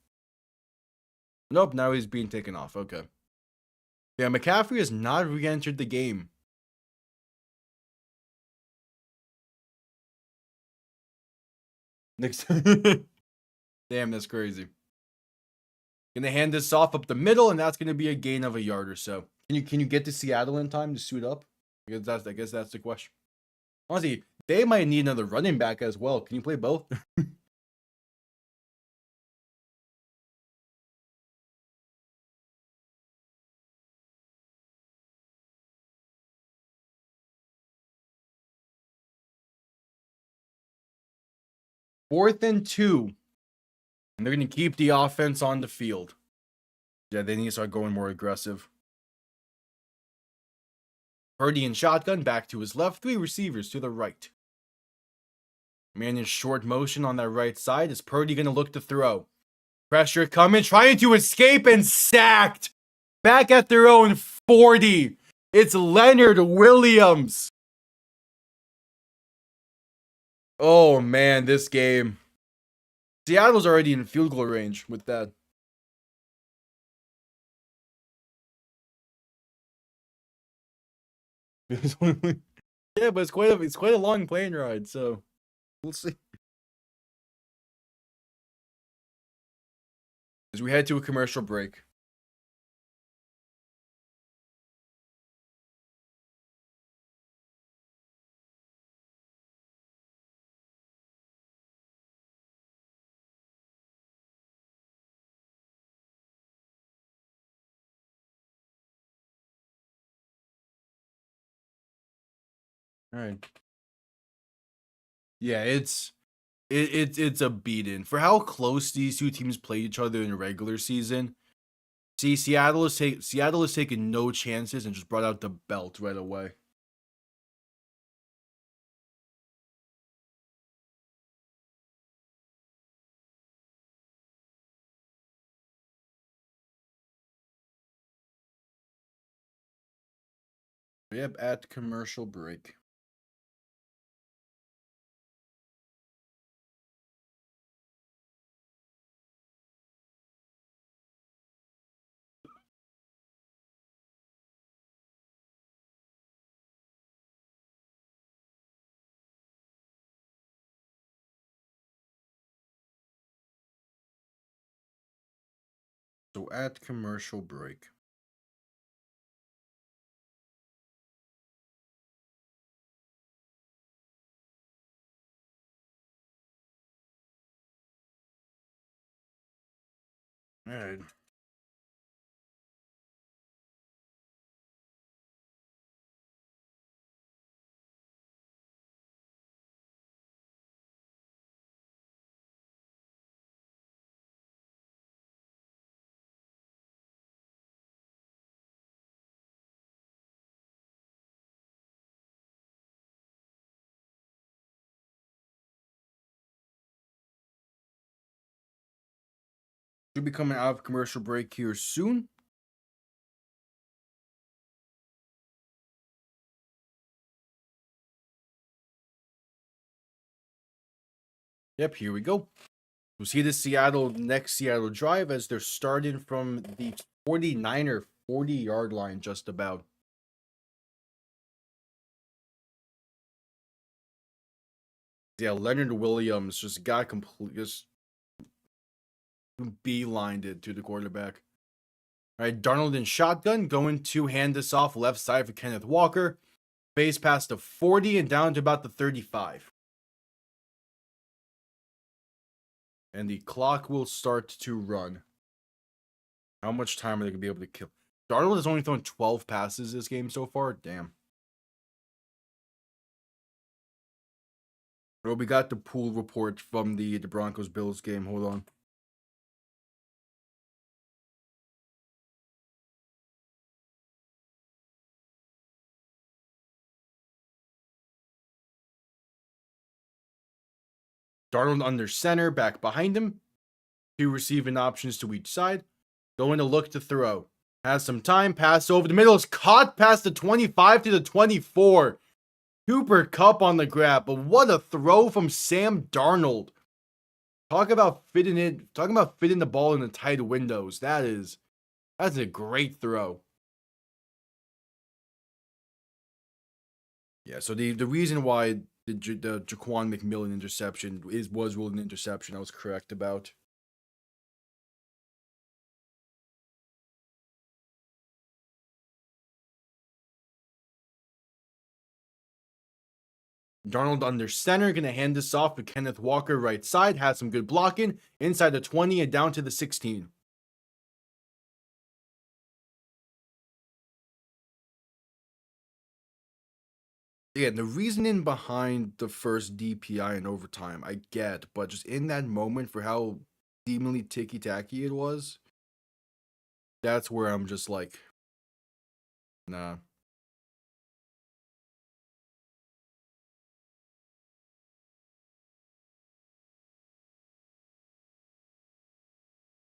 Nope, now he's being taken off. Okay. Yeah, McCaffrey has not re-entered the game. Next. Damn, that's crazy. Gonna hand this off up the middle, and that's gonna be a gain of a yard or so. Can you get to Seattle in time to suit up? I guess that's the question. Honestly, they might need another running back as well. Can you play both? Fourth and 2. And they're going to keep the offense on the field. Yeah, they need to start going more aggressive. Purdy in shotgun, back to his left. 3 receivers to the right. Man in short motion on that right side. Is Purdy going to look to throw? Pressure coming, trying to escape and sacked. Back at their own 40. It's Leonard Williams. Oh man, this game. Seattle's already in field goal range with that. Yeah, but it's quite a long plane ride, so we'll see. As we head to a commercial break. All right. Yeah, it's It's a beat-in. For how close these two teams played each other in the regular season, see, Seattle has taken no chances and just brought out the belt right away. Yep, at commercial break. So at commercial break. All right. Should be coming out of commercial break here soon. Yep, here we go. We'll see the next Seattle drive as they're starting from the 49er 40-yard line just about. Yeah, Leonard Williams just got just beelined it to the quarterback. All right, Darnold in shotgun, going to hand this off left side for Kenneth Walker. Base past the 40 and down to about the 35. And the clock will start to run. How much time are they going to be able to kill? Darnold has only thrown 12 passes this game so far. Damn. Well, we got the pool report from the Broncos-Bills game. Hold on. Darnold under center, back behind him. Two receiving options to each side. Going to look to throw. Has some time. Pass over the middle. Is caught past the 25 to the 24. Cooper Kupp on the grab. But what a throw from Sam Darnold. Talking about fitting the ball in the tight windows. That's a great throw. Yeah, so the reason why the Jaquan McMillan interception was ruled an interception, I was correct about. Darnold under center, going to hand this off to Kenneth Walker right side. Has some good blocking. Inside the 20 and down to the 16. Again, the reasoning behind the first DPI in overtime, I get. But just in that moment for how seemingly ticky-tacky it was, that's where I'm just like, nah.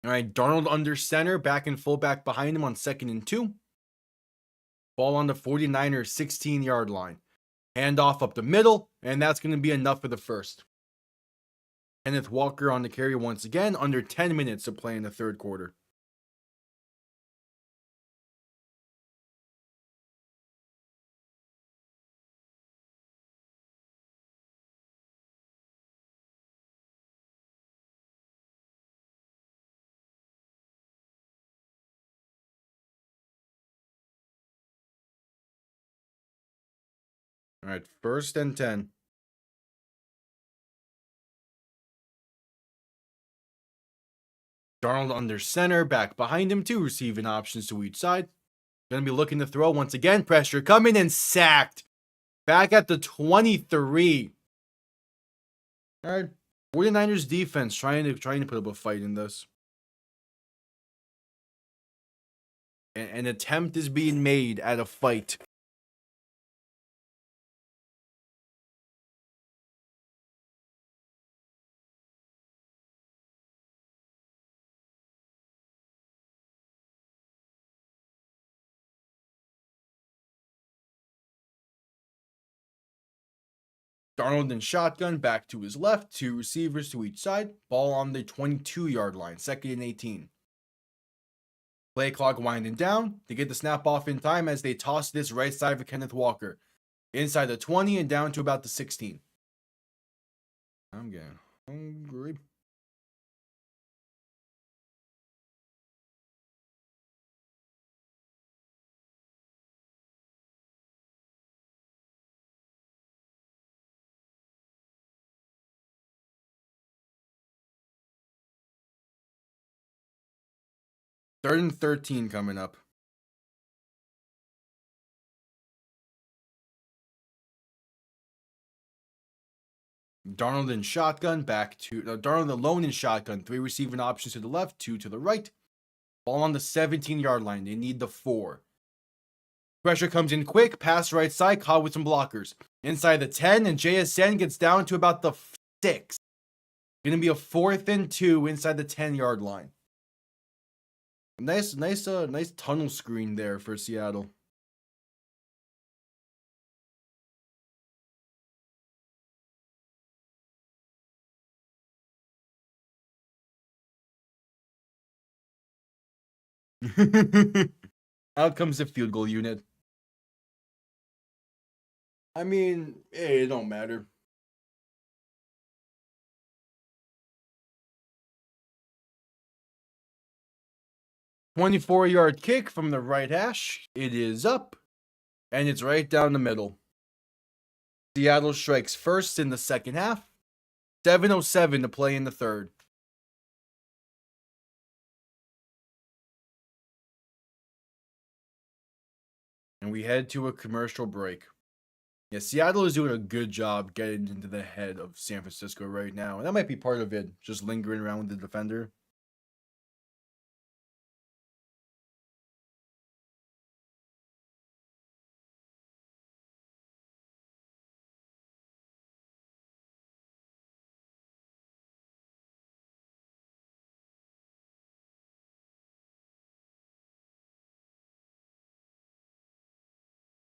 All right, Darnold under center, back and fullback behind him on 2nd and 2. Ball on the 49ers 16-yard line. Handoff up the middle, and that's going to be enough for the first. Kenneth Walker on the carry once again, under 10 minutes to play in the third quarter. All right, 1st and 10. Darnold under center, back behind him, two receiving options to each side. Going to be looking to throw once again. Pressure coming and sacked. Back at the 23. All right. 49ers defense trying to put up a fight in this. An attempt is being made at a fight. Darnold in shotgun, back to his left, 2 receivers to each side, ball on the 22-yard line, 2nd and 18. Play clock winding down. They get the snap off in time as they toss this right side for Kenneth Walker. Inside the 20 and down to about the 16. I'm getting hungry. Third and 13 coming up. Darnold in shotgun, Darnold alone in shotgun. 3 receiving options to the left, 2 to the right. Ball on the 17-yard line. They need the 4. Pressure comes in quick. Pass right side, caught with some blockers. Inside the 10, and JSN gets down to about the 6. Gonna be a 4th and 2 inside the 10-yard line. Nice tunnel screen there for Seattle. Out comes the field goal unit. I mean, it don't matter. "24-yard kick from the right hash. It is up, and it's right down the middle. Seattle strikes first in the second half. 7:07 to play in the third. And we head to a commercial break. Yeah, Seattle is doing a good job getting into the head of San Francisco right now. And that might be part of it, just lingering around with the defender.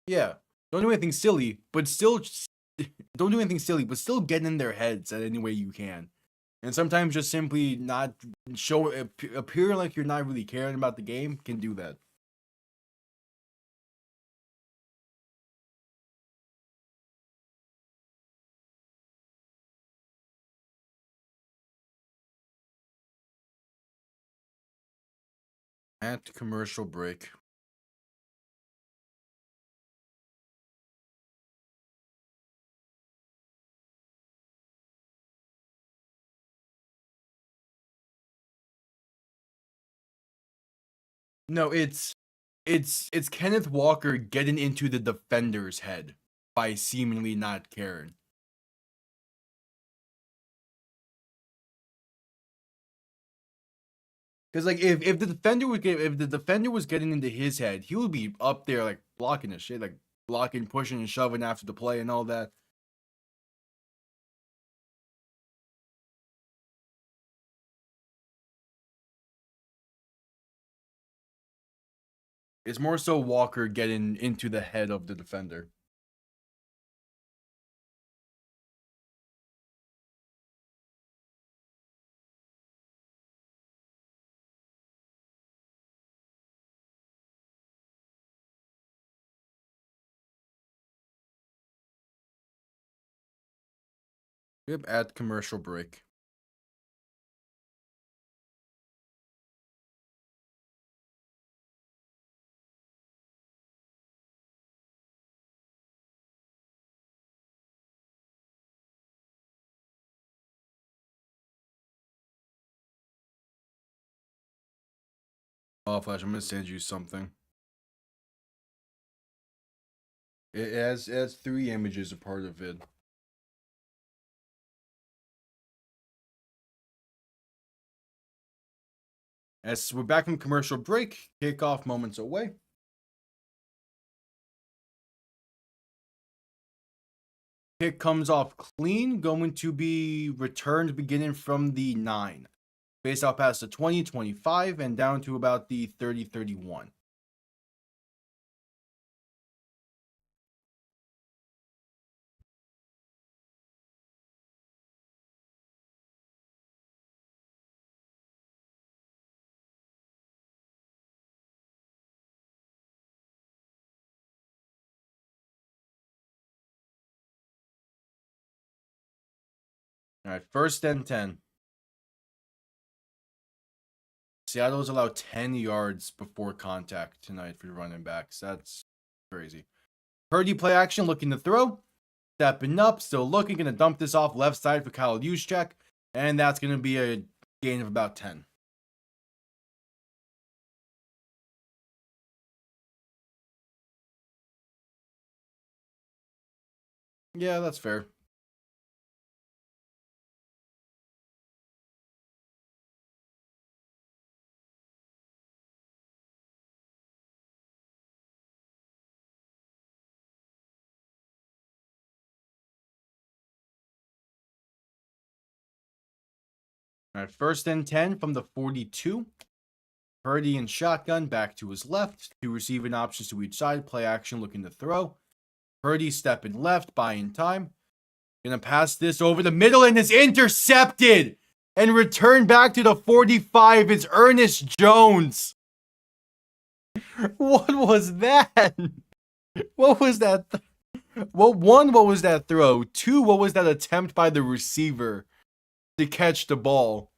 Yeah, don't do anything silly, but still don't do anything silly, but still get in their heads at any way you can. And sometimes just simply not appear like you're not really caring about the game can do that. At commercial break. No, it's Kenneth Walker getting into the defender's head by seemingly not caring. Because like if the defender was getting into his head, he would be up there like blocking the shit, like blocking, pushing, and shoving after the play and all that. It's more so Walker getting into the head of the defender. Yep, at commercial break. Oh, Flash, I'm gonna send you something. It has 3 images a part of it. As we're back from commercial break, kickoff moments away. Kick comes off clean, going to be returned beginning from the 9. Face off past the 20, 25, and down to about the 30, 31. All right, 1st and 10. Seattle's allowed 10 yards before contact tonight for running backs. That's crazy. Purdy play action, looking to throw. Stepping up, still looking, going to dump this off left side for Kyle Juszczyk. And that's going to be a gain of about 10. Yeah, that's fair. All right, 1st and 10 from the 42. Purdy in shotgun, back to his left. 2 receiving options to each side. Play action, looking to throw. Purdy stepping left, buying time. Gonna pass this over the middle and is intercepted. And returned back to the 45 is Ernest Jones. What was that? What was that? Well, 1, what was that throw? 2, what was that attempt by the receiver to catch the ball?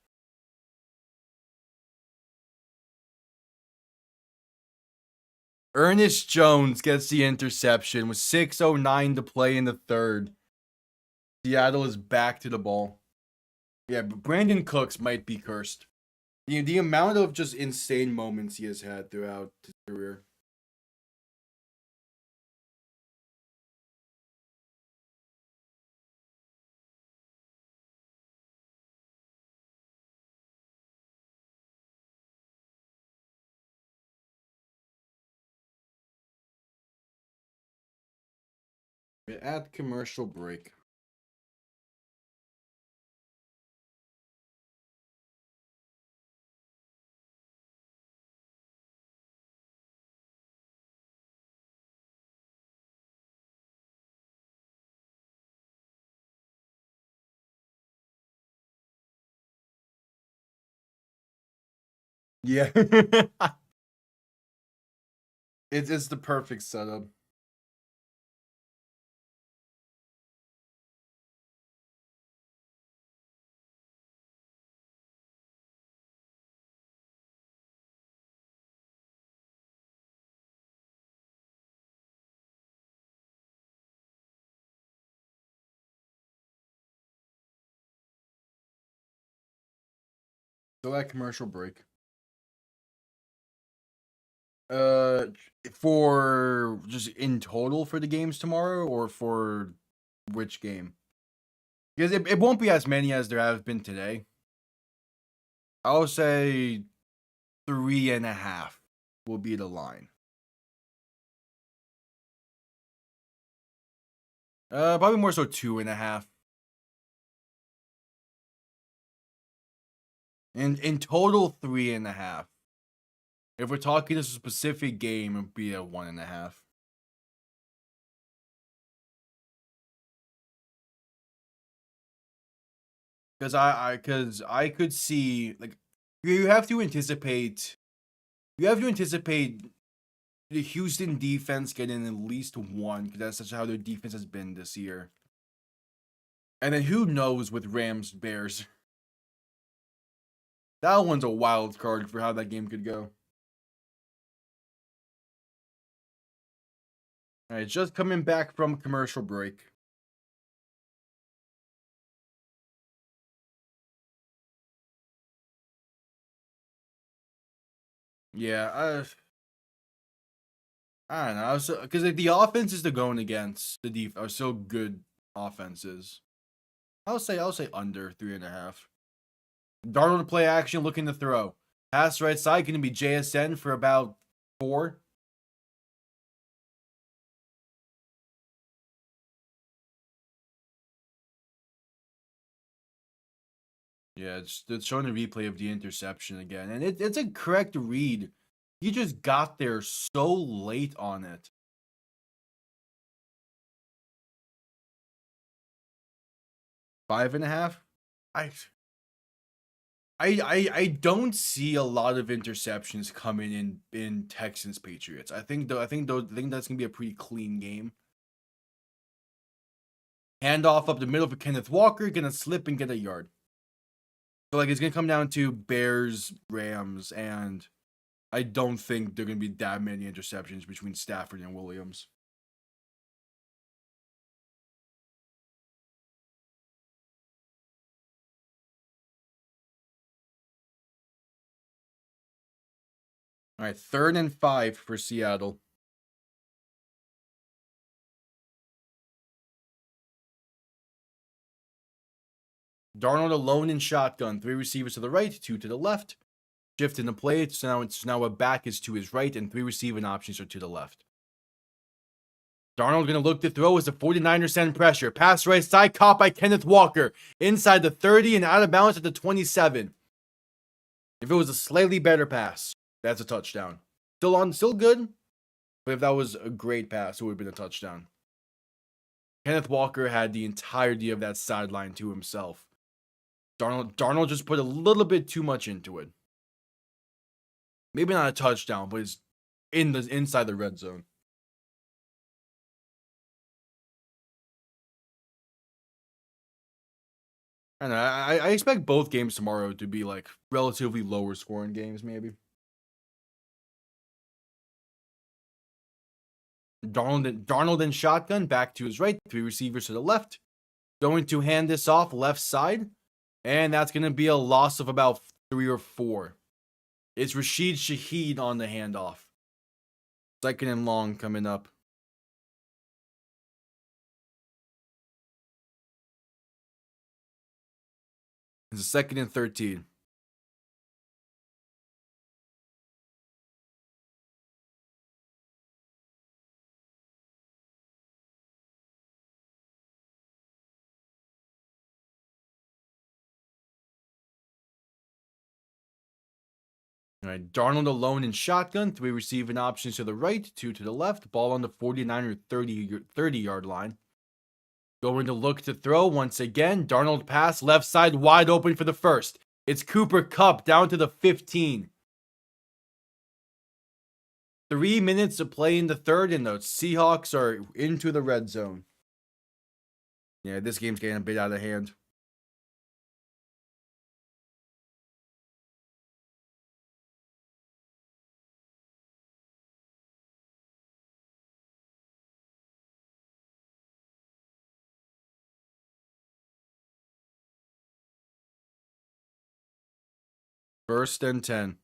Ernest Jones gets the interception with 6:09 to play in the 3rd. Seattle is back to the ball. Yeah, but Brandon Cooks might be cursed. The amount of just insane moments he has had throughout his career. At commercial break. Yeah. It's the perfect setup. So that commercial break. Uh, for just in total for the games tomorrow, or for which game? Because it won't be as many as there have been today. I'll say 3.5 will be the line. Probably more so 2.5. In total, 3.5. If we're talking this specific game, it'd be a 1.5. Because I could see, like, you have to anticipate the Houston defense getting at least 1, because that's such how their defense has been this year. And then who knows with Rams Bears. That one's a wild card for how that game could go. All right, just coming back from commercial break. Yeah, I don't know. Because the offenses they're going against the are so good offenses. I'll say under 3.5. Darnold play action, looking to throw. Pass right side, going to be JSN for about 4. Yeah, it's showing a replay of the interception again. And it's a correct read. He just got there so late on it. Five and a half? I don't see a lot of interceptions coming in Texans Patriots. I think that's gonna be a pretty clean game. Handoff up the middle for Kenneth Walker, gonna slip and get a yard. So like it's gonna come down to Bears, Rams, and I don't think there are gonna be that many interceptions between Stafford and Williams. All right, 3rd and 5 for Seattle. Darnold alone in shotgun. 3 receivers to the right, 2 to the left. Shift in the play. So now a back is to his right, and 3 receiving options are to the left. Darnold going to look to throw as the 49ers send pressure. Pass right side, caught by Kenneth Walker. Inside the 30 and out of bounds at the 27. If it was a slightly better pass, that's a touchdown. Still good, but if that was a great pass, it would have been a touchdown. Kenneth Walker had the entirety of that sideline to himself. Darnold just put a little bit too much into it. Maybe not a touchdown, but it's inside the red zone. And I expect both games tomorrow to be like relatively lower scoring games, maybe. Darnold in shotgun, back to his right, 3 receivers to the left. Going to hand this off left side, and that's going to be a loss of about 3 or 4. It's Rashid Shaheed on the handoff. 2nd and long coming up. It's a 2nd and 13. All right, Darnold alone in shotgun, 3 receiving options to the right, 2 to the left. Ball on the 49er 30-yard line. Going to look to throw once again. Darnold pass, left side wide open for the first. It's Cooper Kupp down to the 15. 3 minutes to play in the third, and the Seahawks are into the red zone. Yeah, this game's getting a bit out of hand. First and 10.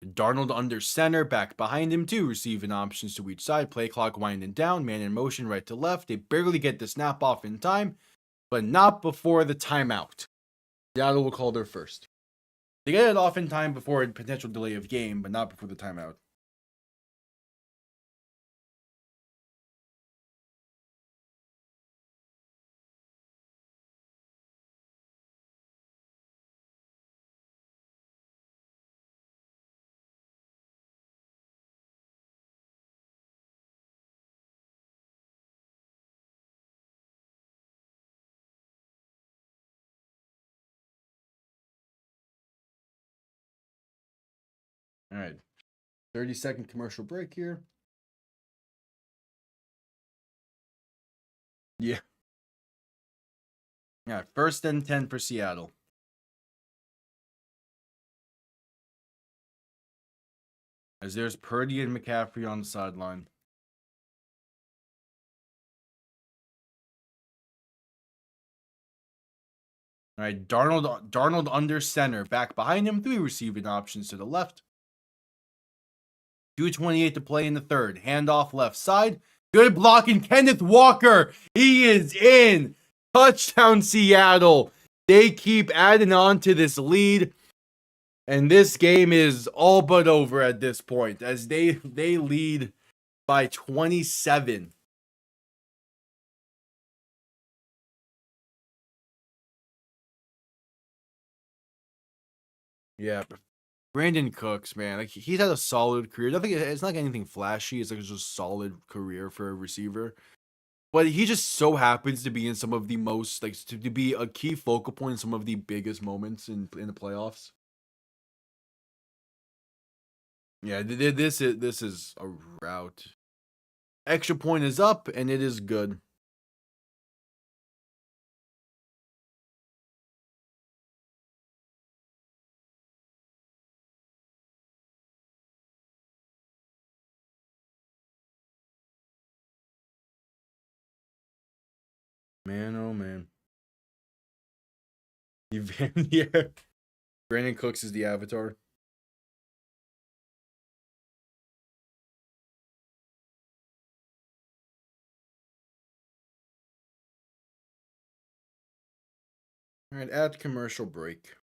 Darnold under center, back behind him, 2 receiving options to each side. Play clock winding down, man in motion right to left. They barely get the snap off in time, but not before the timeout. Seattle will call their first. They get it off in time before a potential delay of game, but not before the timeout. All right. 30-second commercial break here. Yeah. Yeah, 1st and 10 for Seattle. As there's Purdy and McCaffrey on the sideline. All right, Darnold under center, back behind him, 3 receiving options to the left. 2:28 to play in the third. Handoff left side. Good blocking, Kenneth Walker. He is in. Touchdown, Seattle. They keep adding on to this lead. And this game is all but over at this point as they lead by 27. Yeah. Brandon Cooks, man, like he's had a solid career. Nothing, it's not like anything flashy. It's like just a solid career for a receiver. But he just so happens to be in some of the most like to be a key focal point in some of the biggest moments in the playoffs. Yeah, this is a route. Extra point is up and it is good. Man, oh man. Yeah. Brandon Cooks is the avatar. All right, add commercial break.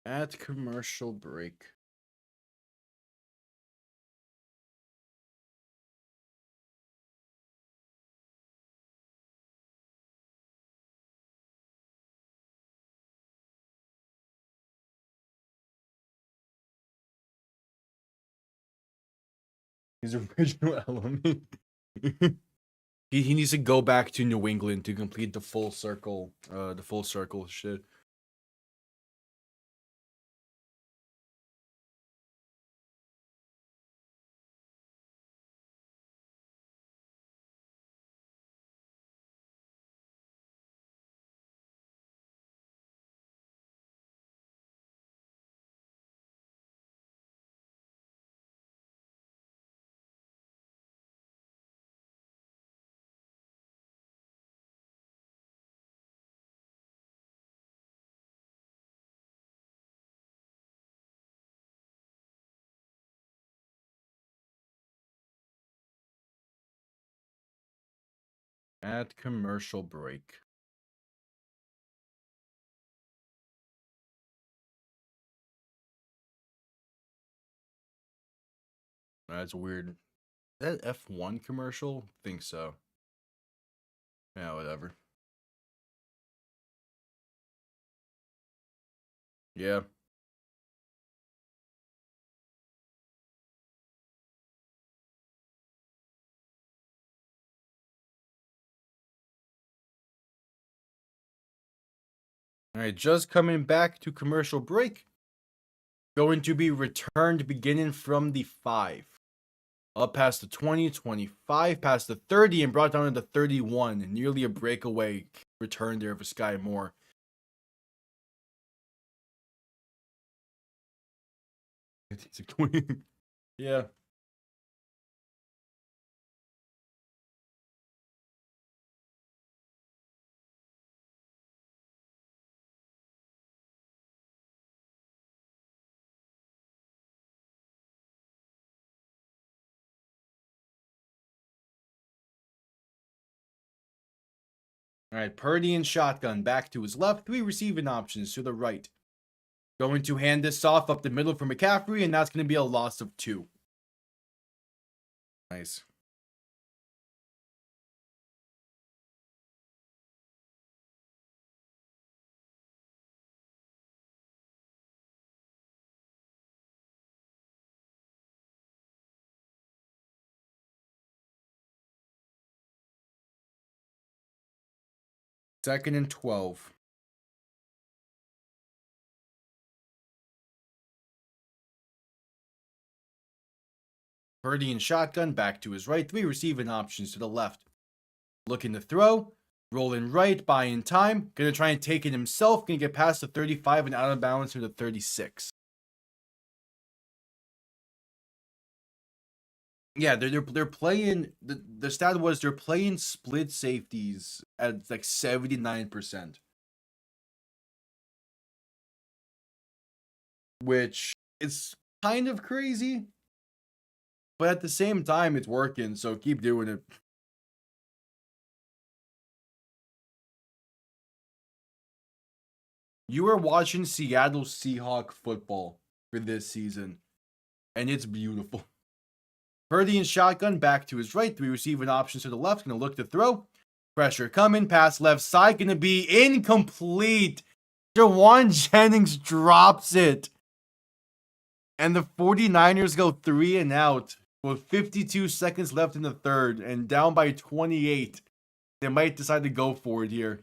Add commercial break. His original element. He needs to go back to New England to complete the full circle shit. Add commercial break. That's weird. That F1 commercial? Think so. Yeah, whatever. Yeah. All right, just coming back to commercial break. Going to be returned beginning from the 5. Up past the 20, 25, past the 30, and brought down to the 31. Nearly a breakaway return there for Sky Moore. Yeah. All right, Purdy and shotgun back to his left. 3 receiving options to the right. Going to hand this off up the middle for McCaffrey, and that's going to be a loss of 2. Nice. Second and 12. Purdy and shotgun back to his right. 3 receiving options to the left. Looking to throw. Rolling right, buying time. Gonna try and take it himself. Gonna get past the 35 and out of bounds to the 36. Yeah, they're playing. The stat was they're playing split safeties at like 79%, which is kind of crazy, but at the same time, it's working. So keep doing it. You are watching Seattle Seahawks football for this season, and it's beautiful. Purdy in shotgun, back to his right. Three receiving options to the left. Gonna look to throw. Pressure coming. Pass left side. Gonna be incomplete. Jawan Jennings drops it. And the 49ers go 3 and out with 52 seconds left in the third and down by 28. They might decide to go for it here.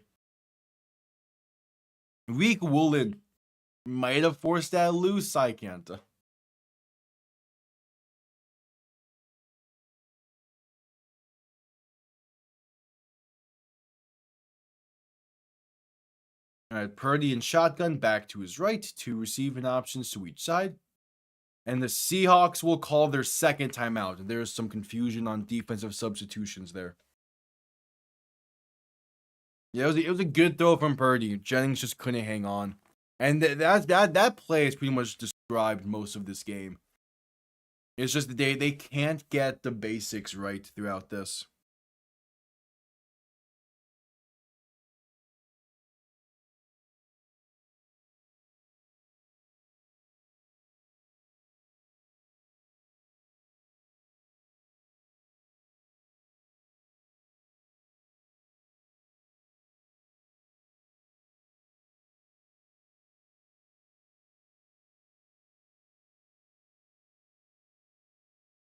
Weak Woolen might have forced that loose, I can't. All right, Purdy and shotgun back to his right. Two receiving options to each side. And the Seahawks will call their second timeout. And there's some confusion on defensive substitutions there. Yeah, it was a good throw from Purdy. Jennings just couldn't hang on. And that play is pretty much described most of this game. It's just that they can't get the basics right throughout this.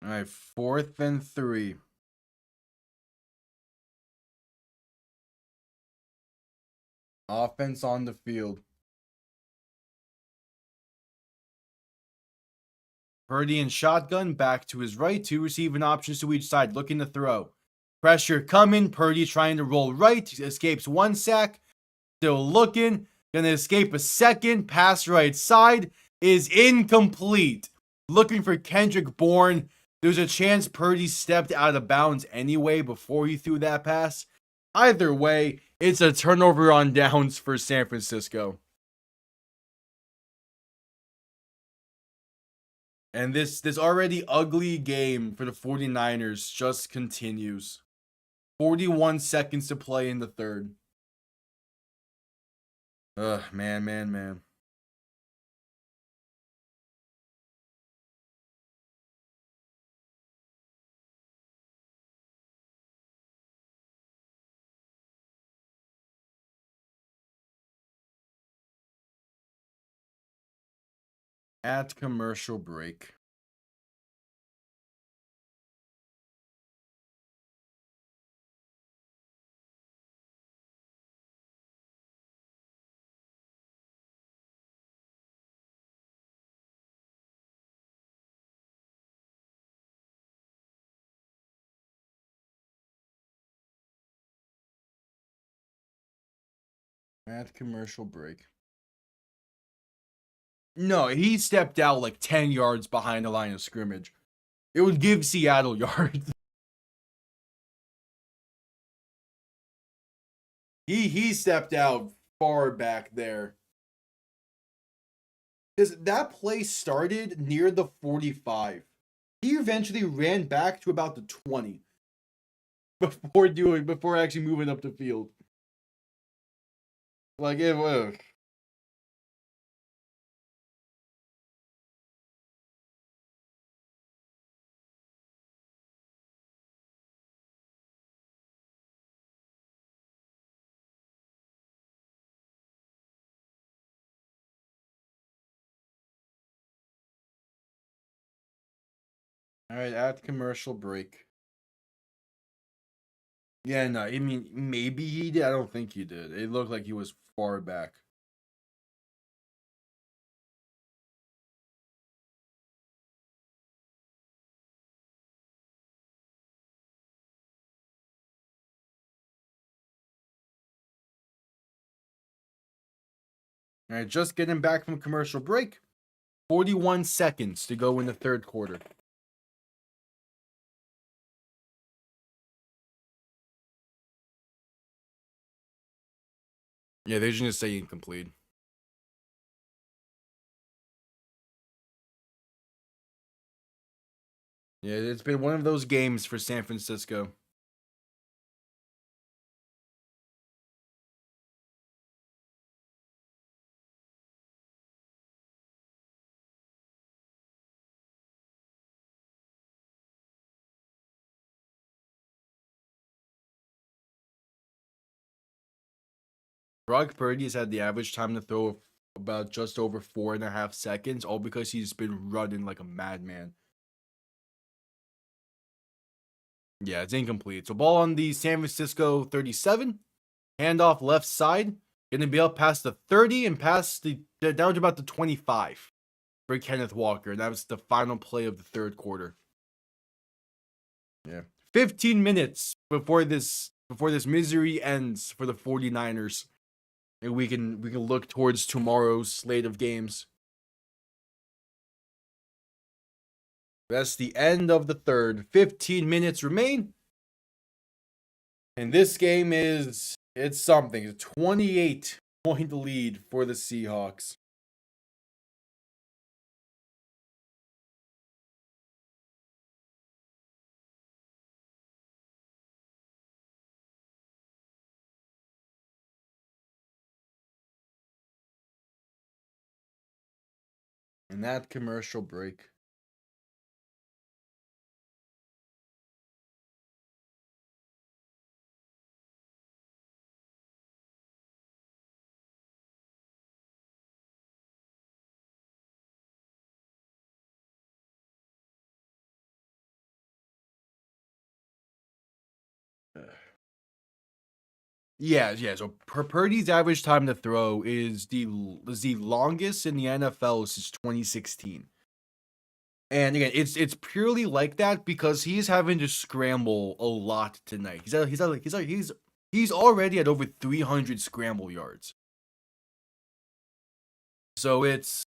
All right, 4th and 3. Offense on the field. Purdy and shotgun back to his right. Two receiving options to each side, looking to throw. Pressure coming. Purdy trying to roll right. Escapes one sack. Still looking. Gonna escape a second. Pass right side is incomplete. Looking for Kendrick Bourne. There's a chance Purdy stepped out of bounds anyway before he threw that pass. Either way, it's a turnover on downs for San Francisco. And this already ugly game for the 49ers just continues. 41 seconds to play in the third. Ugh, man. At commercial break. At commercial break. No, he stepped out like 10 yards behind the line of scrimmage. It would give Seattle yards. He stepped out far back there. Because that play started near the 45. He eventually ran back to about the 20 before actually moving up the field. Like it was. All right, at commercial break. Yeah, no, I mean, maybe he did. I don't think he did. It looked like he was far back. All right, just getting back from commercial break. 41 seconds to go in the third quarter. Yeah, they're just going to say incomplete. Yeah, it's been one of those games for San Francisco. Brock Purdy has had the average time to throw about just over 4.5 seconds, all because he's been running like a madman. Yeah, it's incomplete. So ball on the San Francisco 37. Handoff left side. Going to be up past the 30 and past the down to about the 25 for Kenneth Walker. And that was the final play of the third quarter. Yeah. 15 minutes before this misery ends for the 49ers. And we can look towards tomorrow's slate of games. That's the end of the third. 15 minutes remain. And this game it's something. It's a 28-point lead for the Seahawks. And that commercial break. Yeah. So Purdy's average time to throw is the longest in the NFL since 2016. And again, it's purely like that because he's having to scramble a lot tonight. He's already at over 300 scramble yards. So it's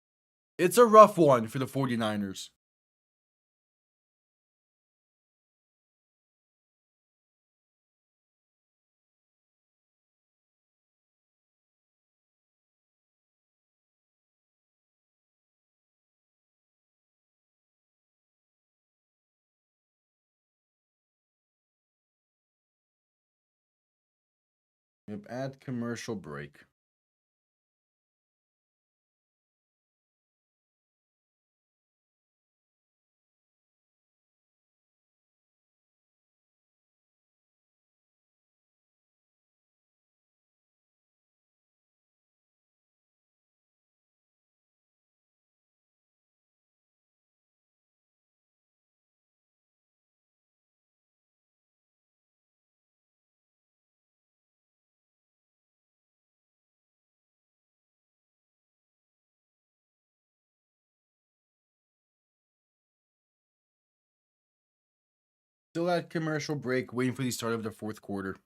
a rough one for the 49ers. Yep, at commercial break. Still at commercial break, waiting for the start of the fourth quarter.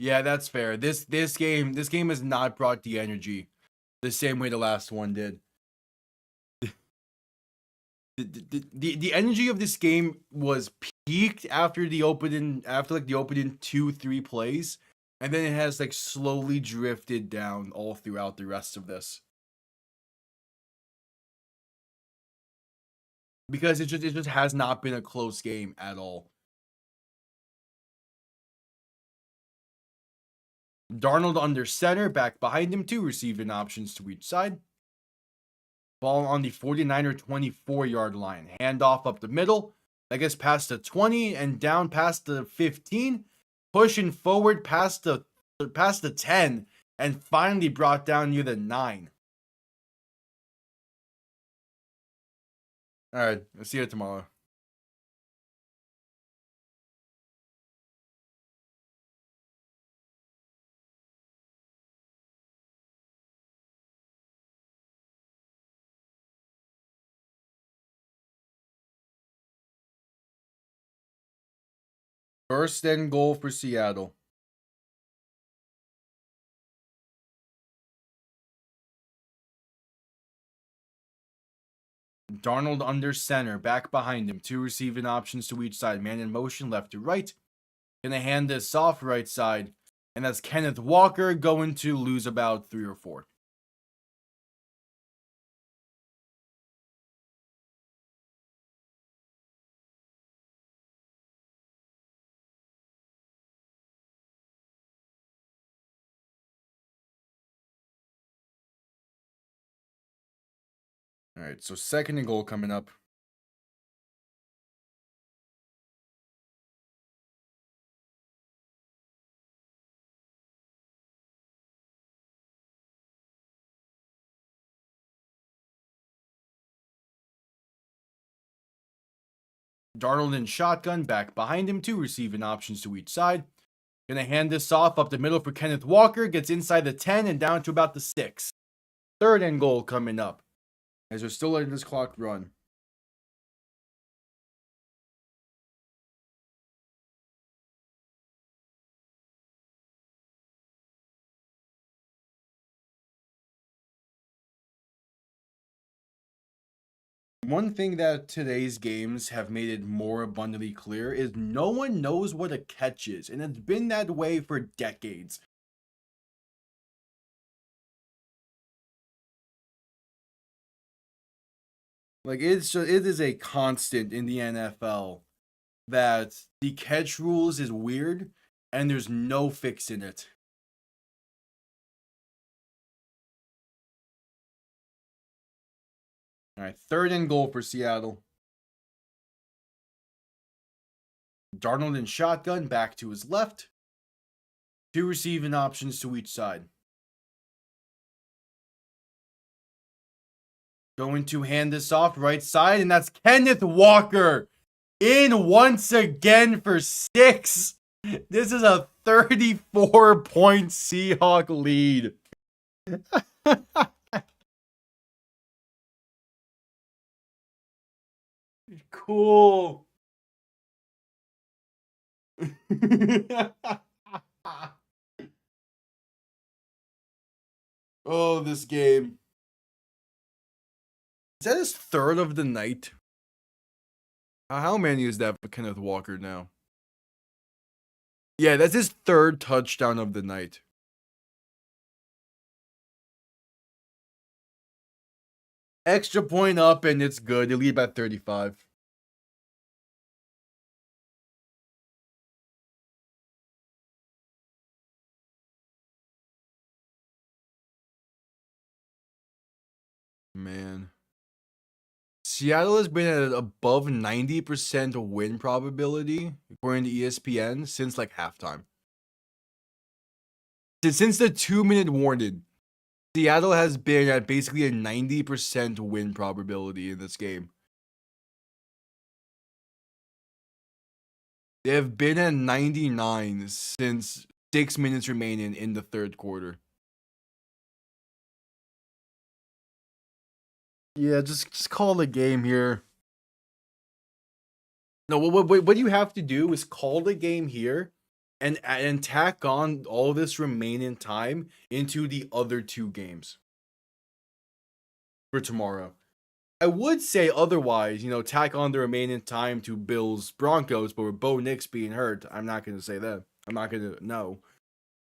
Yeah, that's fair. This game has not brought the energy the same way the last one did. The energy of this game was peaked after the opening 2-3 plays, and then it has like slowly drifted down all throughout the rest of this. Because it just has not been a close game at all. Darnold under center, back behind him, two receiving options to each side. Ball on the 49er 24-yard line. Handoff up the middle. That gets past the 20 and down past the 15. Pushing forward past the 10 and finally brought down near the 9. All right, I'll see you tomorrow. First and goal for Seattle. Darnold under center, back behind him. Two receiving options to each side. Man in motion, left to right. Gonna hand this off right side. And that's Kenneth Walker going to lose about 3 or 4. All right, so second and goal coming up. Darnold in shotgun, back behind him. Two receiving options to each side. Gonna hand this off up the middle for Kenneth Walker. Gets inside the 10 and down to about the 6. Third and goal coming up. As we're still letting this clock run. One thing that today's games have made it more abundantly clear is no one knows what a catch is, and it's been that way for decades. Like it is a constant in the NFL that the catch rules is weird and there's no fix in it. All right, third and goal for Seattle. Darnold in shotgun, back to his left. Two receiving options to each side. Going to hand this off right side, and that's Kenneth Walker in once again for 6. This is a 34-point Seahawk lead. Cool. Oh, this game. Is that his third of the night? How many is that for Kenneth Walker now? Yeah, that's his third touchdown of the night. Extra point up, and it's good. They lead by 35. Man. Seattle has been at above 90% win probability, according to ESPN, since like halftime. Since the 2-minute warning, Seattle has been at basically a 90% win probability in this game. They have been at 99 since 6 minutes remaining in the third quarter. Yeah, just call the game here. No, what you have to do is call the game here and tack on all this remaining time into the other 2 games for tomorrow. I would say otherwise, tack on the remaining time to Bills Broncos, but with Bo Nix being hurt, I'm not going to say that. I'm not going to, no.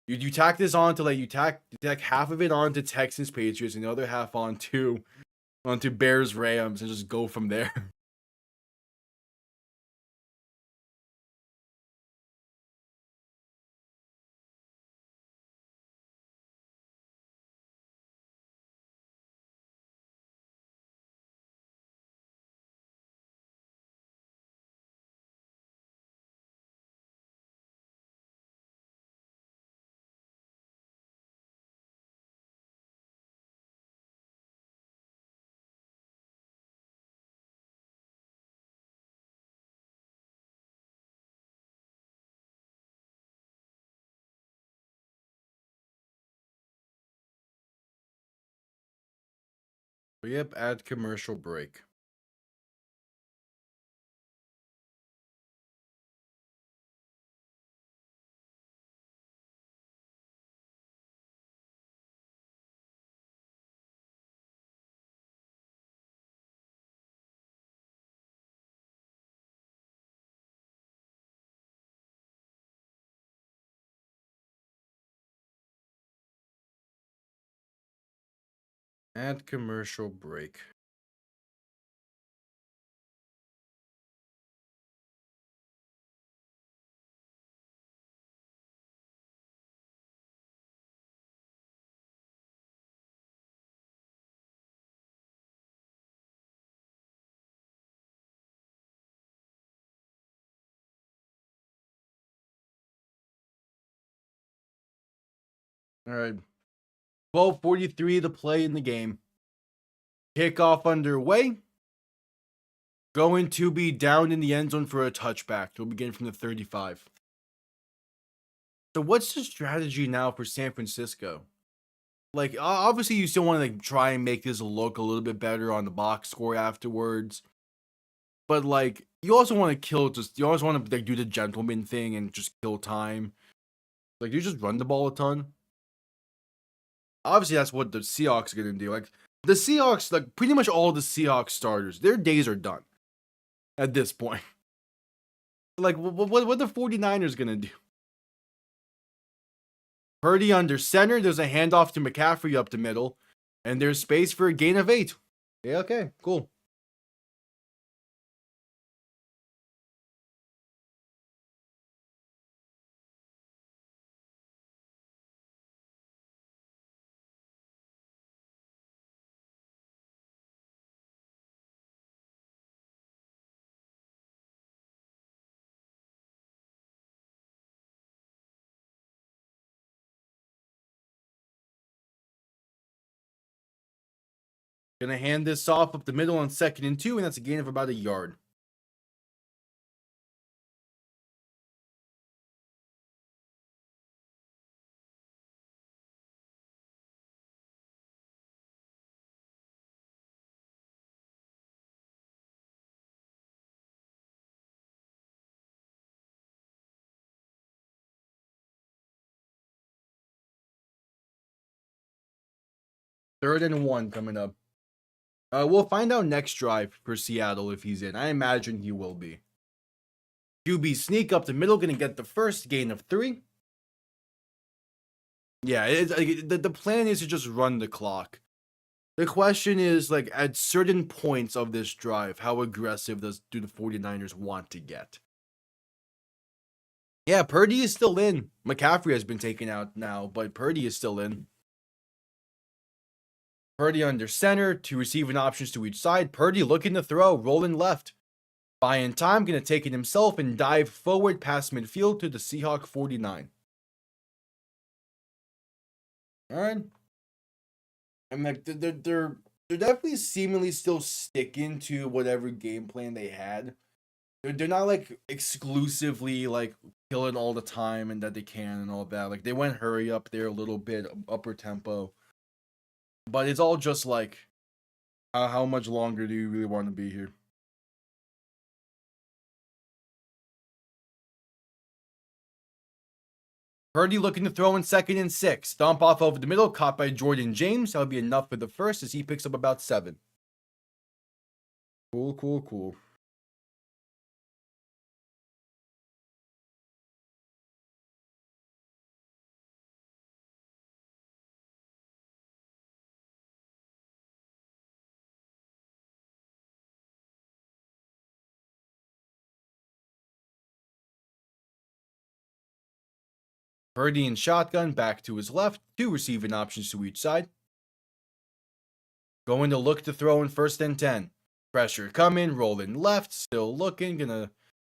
You tack this on to you tack half of it on to Texans Patriots and the other half onto Bears Rams and just go from there. But yep, add commercial break. At commercial break. All right. 12:43 to play in the game. Kickoff underway. Going to be down in the end zone for a touchback. We'll begin from the 35. So what's the strategy now for San Francisco? Like, obviously you still want to like try and make this look a little bit better on the box score afterwards. But like, you also want to you always want to like do the gentleman thing and just kill time. Like, you just run the ball a ton. Obviously, that's what the Seahawks are gonna do. Like, the Seahawks, like pretty much all the Seahawks starters, their days are done at this point. Like, what the 49ers gonna do? Purdy under center. There's a handoff to McCaffrey up the middle, and there's space for a gain of 8. Yeah, okay, cool. Gonna hand this off up the middle on 2nd and 2, and that's a gain of about a yard. Third and 1 coming up. We'll find out next drive for Seattle if he's in. I imagine he will be. QB sneak up the middle, gonna get the first gain of 3. Yeah, the plan is to just run the clock. The question is, like, at certain points of this drive, how aggressive do the 49ers want to get? Yeah, Purdy is still in. McCaffrey has been taken out now, but Purdy is still in. Purdy under center, 2 receiving options to each side. Purdy looking to throw, rolling left. Buying time, going to take it himself and dive forward past midfield to the Seahawk 49. All right. I'm like, they're definitely seemingly still sticking to whatever game plan they had. They're not like exclusively like killing all the time and that they can and all that. Like, they went hurry up there a little bit, upper tempo. But it's all just like, how much longer do you really want to be here? Purdy looking to throw in 2nd and 6. Stomp off over the middle, caught by Jordan James. That'll be enough for the first as he picks up about 7. Cool. 'Purdy in shotgun, back to his left. 2 receiving options to each side. Going to look to throw in 1st and 10. Pressure coming, rolling left, still looking. Gonna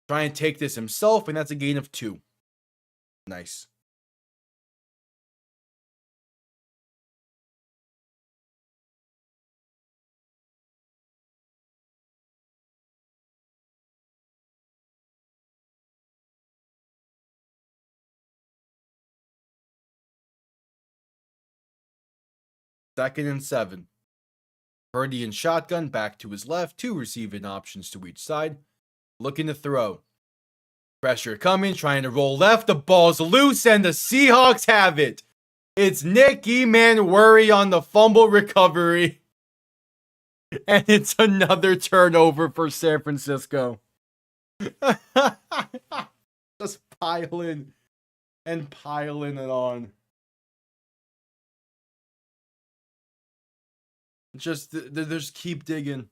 try and take this himself, and that's a gain of 2. Nice. Second and 7. Purdy in shotgun, back to his left. 2 receiving options to each side. Looking to throw. Pressure coming, trying to roll left. The ball's loose, and the Seahawks have it. It's Nick Emanworry on the fumble recovery. And it's another turnover for San Francisco. Just piling it on. Just just keep digging.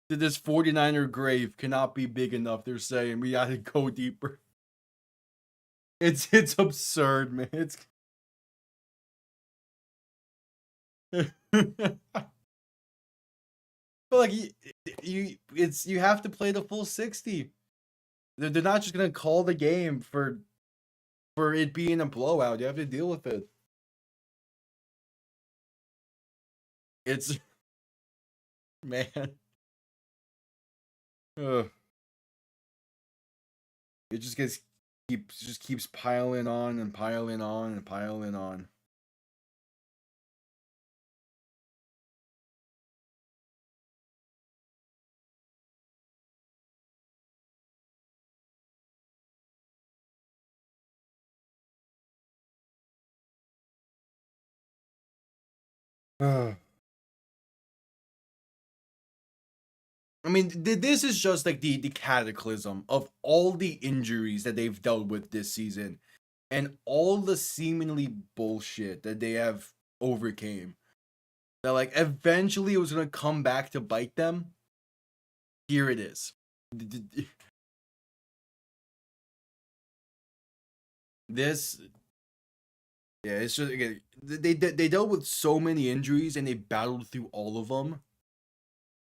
This 49er grave cannot be big enough. They're saying we gotta go deeper. It's absurd, man. It's but like you have to play the full 60. They're not just gonna call the game for it being a blowout. You have to deal with it. It's man. Ugh. It keeps piling on and piling on and piling on. Ugh. I mean, this is just like the cataclysm of all the injuries that they've dealt with this season and all the seemingly bullshit that they have overcame. That like eventually it was gonna come back to bite them. Here it is. This, yeah, it's just again they dealt with so many injuries and they battled through all of them.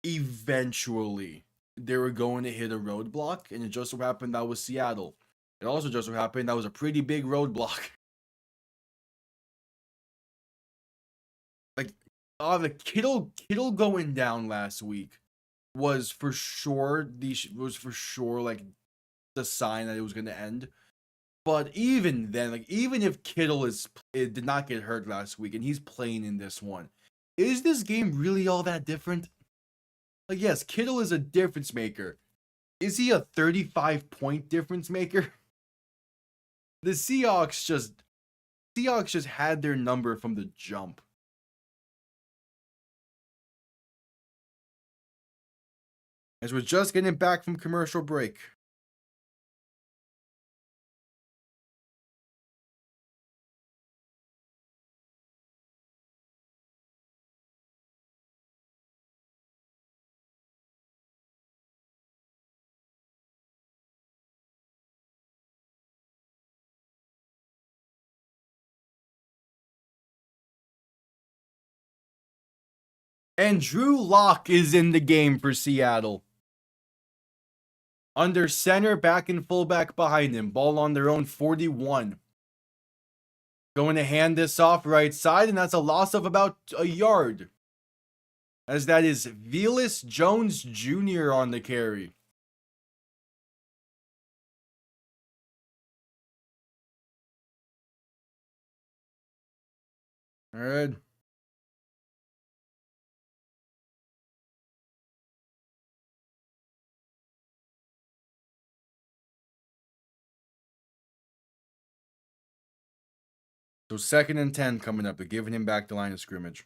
Eventually, they were going to hit a roadblock, and it just so happened that was Seattle. It also just so happened that was a pretty big roadblock. Like, the Kittle going down last week was for sure like the sign that it was going to end. But even then, like even if it did not get hurt last week and he's playing in this one, is this game really all that different? Like, yes, Kittle is a difference maker. Is he a 35-point difference maker? The Seahawks just had their number from the jump. As we're just getting back from commercial break. And Drew Lock is in the game for Seattle. Under center, back and fullback behind him. Ball on their own 41. Going to hand this off right side, and that's a loss of about a yard. As that is Velus Jones Jr. on the carry. All right. So 2nd and 10 coming up. They're giving him back the line of scrimmage.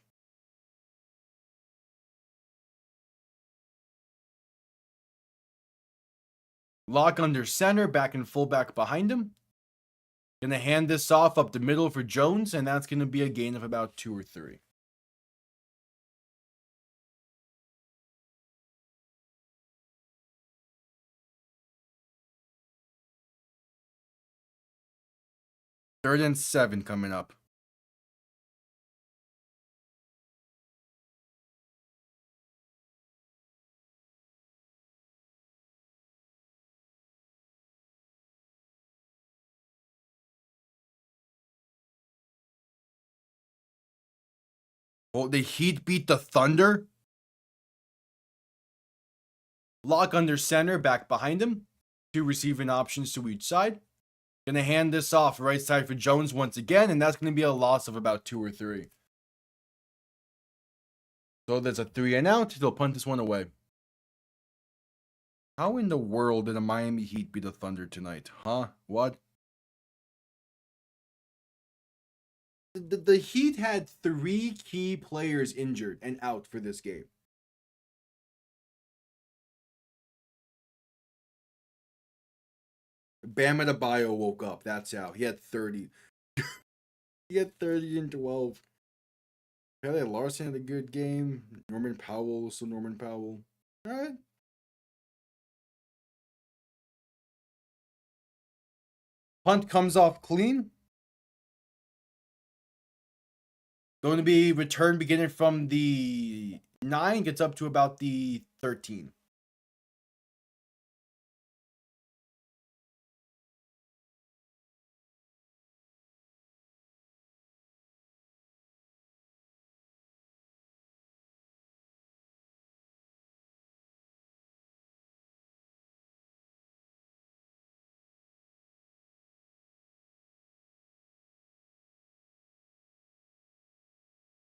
Lock under center, back and fullback behind him. Gonna hand this off up the middle for Jones, and that's gonna be a gain of about 2 or 3. Third and 7 coming up. Oh, the Heat beat the Thunder. Lock under center, back behind him. 2 receiving options to each side. Gonna hand this off right side for Jones once again, and that's gonna be a loss of about 2 or 3. So there's a 3 and out. They'll punt this one away. How in the world did the Miami Heat beat the Thunder tonight? Huh? What? The Heat had 3 key players injured and out for this game. Bam Adebayo woke up. That's how. He had 30. He had 30 and 12. Pele Larson had a good game. Norman Powell, so Norman Powell. All right. Punt comes off clean. Going to be return beginning from the 9, gets up to about the 13.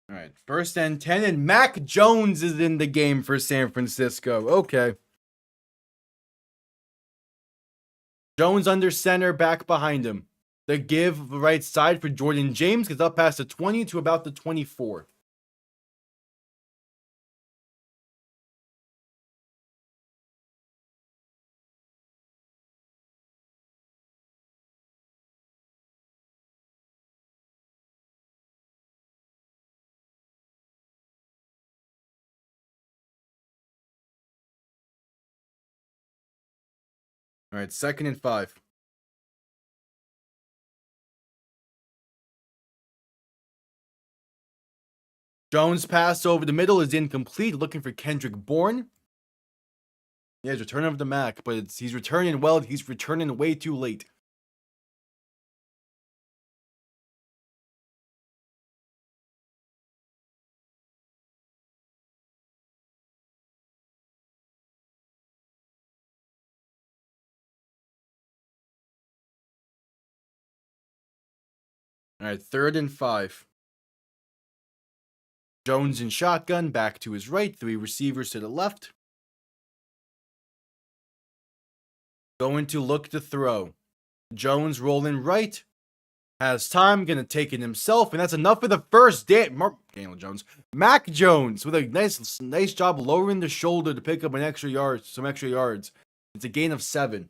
All right, 1st and 10, and Mac Jones is in the game for San Francisco. Okay. Jones under center, back behind him. The give right side for Jordan James gets up past the 20 to about the 24. All right, 2nd and 5. Jones pass over the middle is incomplete. Looking for Kendrick Bourne. Yeah, he's returning of the Mac, but he's returning well. He's returning way too late. All right, 3rd and 5. Jones in shotgun, back to his right. 3 receivers to the left. Going to look to throw. Jones rolling right. Has time, gonna take it himself, and that's enough for the first Daniel Jones. Mac Jones with a nice job lowering the shoulder to pick up some extra yards. It's a gain of 7.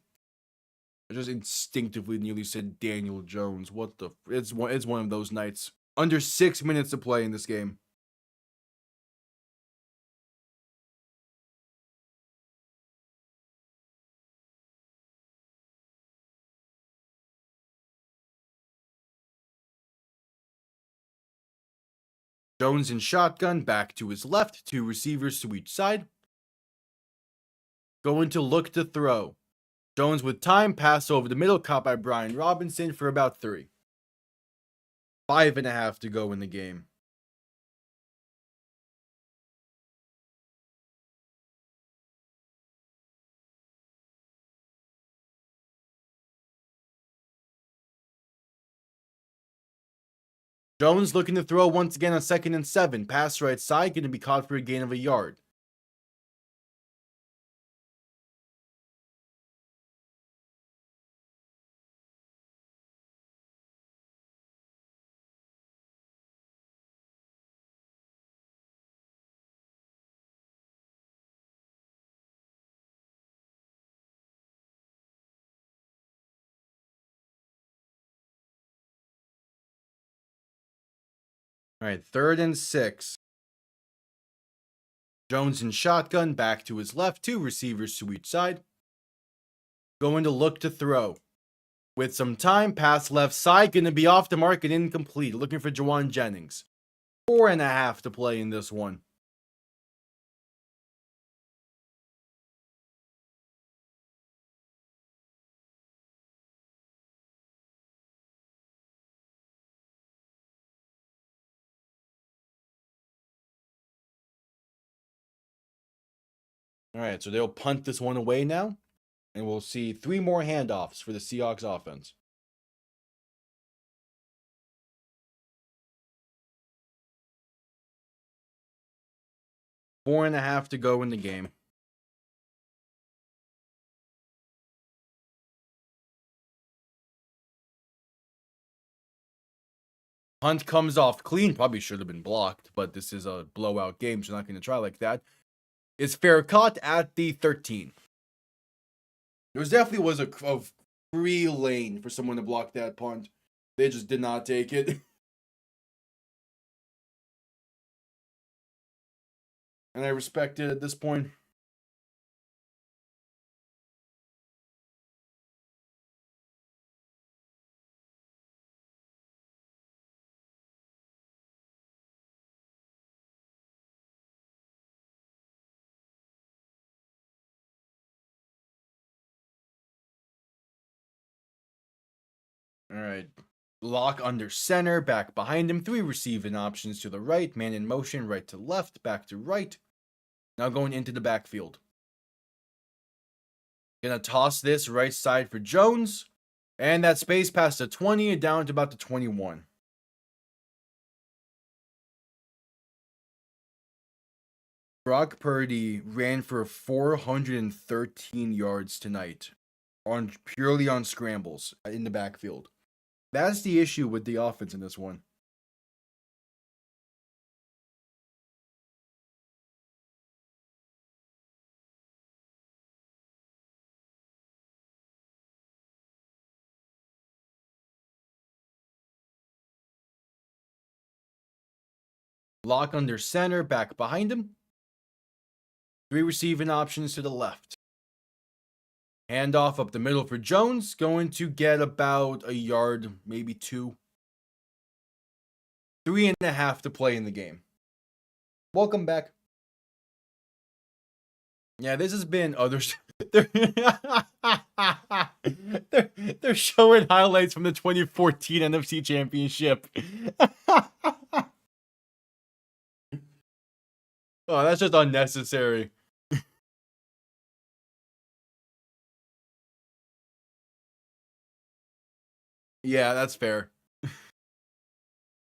I just instinctively nearly said Daniel Jones. What the? It's one of those nights. Under 6 minutes to play in this game. Jones in shotgun, back to his left. 2 receivers to each side. Going to look to throw. Jones with time, pass over the middle, caught by Brian Robinson for about 3. 5.5 to go in the game. Jones looking to throw once again on 2nd and 7. Pass right side, going to be caught for a gain of a yard. All right, 3rd and 6. Jones in shotgun, back to his left. 2 receivers to each side. Going to look to throw. With some time, pass left side, going to be off the mark and incomplete. Looking for Jawan Jennings. 4.5 to play in this one. All right, so they'll punt this one away now. And we'll see 3 more handoffs for the Seahawks offense. Four and a half to go in the game. Punt comes off clean. Probably should have been blocked, but this is a blowout game, so not going to try like that. It's fair caught at the 13. There definitely was a free lane for someone to block that punt. They just did not take it. and I respect it at this point. All right. Lock under center, back behind him. 3 receiving options to the right. Man in motion, right to left, back to right. Now going into the backfield. Gonna toss this right side for Jones. And that space past the 20 and down to about the 21. Brock Purdy ran for 413 yards tonight on purely on scrambles in the backfield. That's the issue with the offense in this one. Lock under center, back behind him. 3 receiving options to the left. Handoff up the middle for Jones. Going to get about a yard, maybe 2. 3.5 to play in the game. Welcome back. Yeah, this has been others. They're showing highlights from the 2014 NFC Championship. Oh, that's just unnecessary. Yeah, that's fair.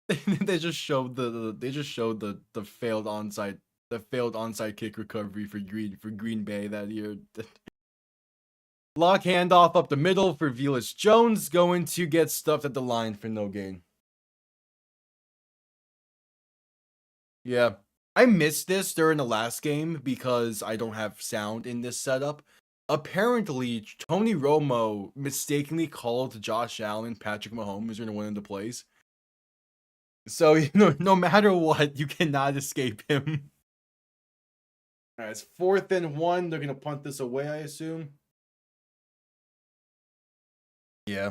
They just showed the failed onside kick recovery for Green Bay that year. Lock handoff up the middle for Velus Jones, going to get stuffed at the line for no gain. Yeah. I missed this during the last game because I don't have sound in this setup. Apparently, Tony Romo mistakenly called Josh Allen Patrick Mahomes during one of the plays. So, no matter what, you cannot escape him. All right, it's 4th and 1. They're going to punt this away, I assume. Yeah.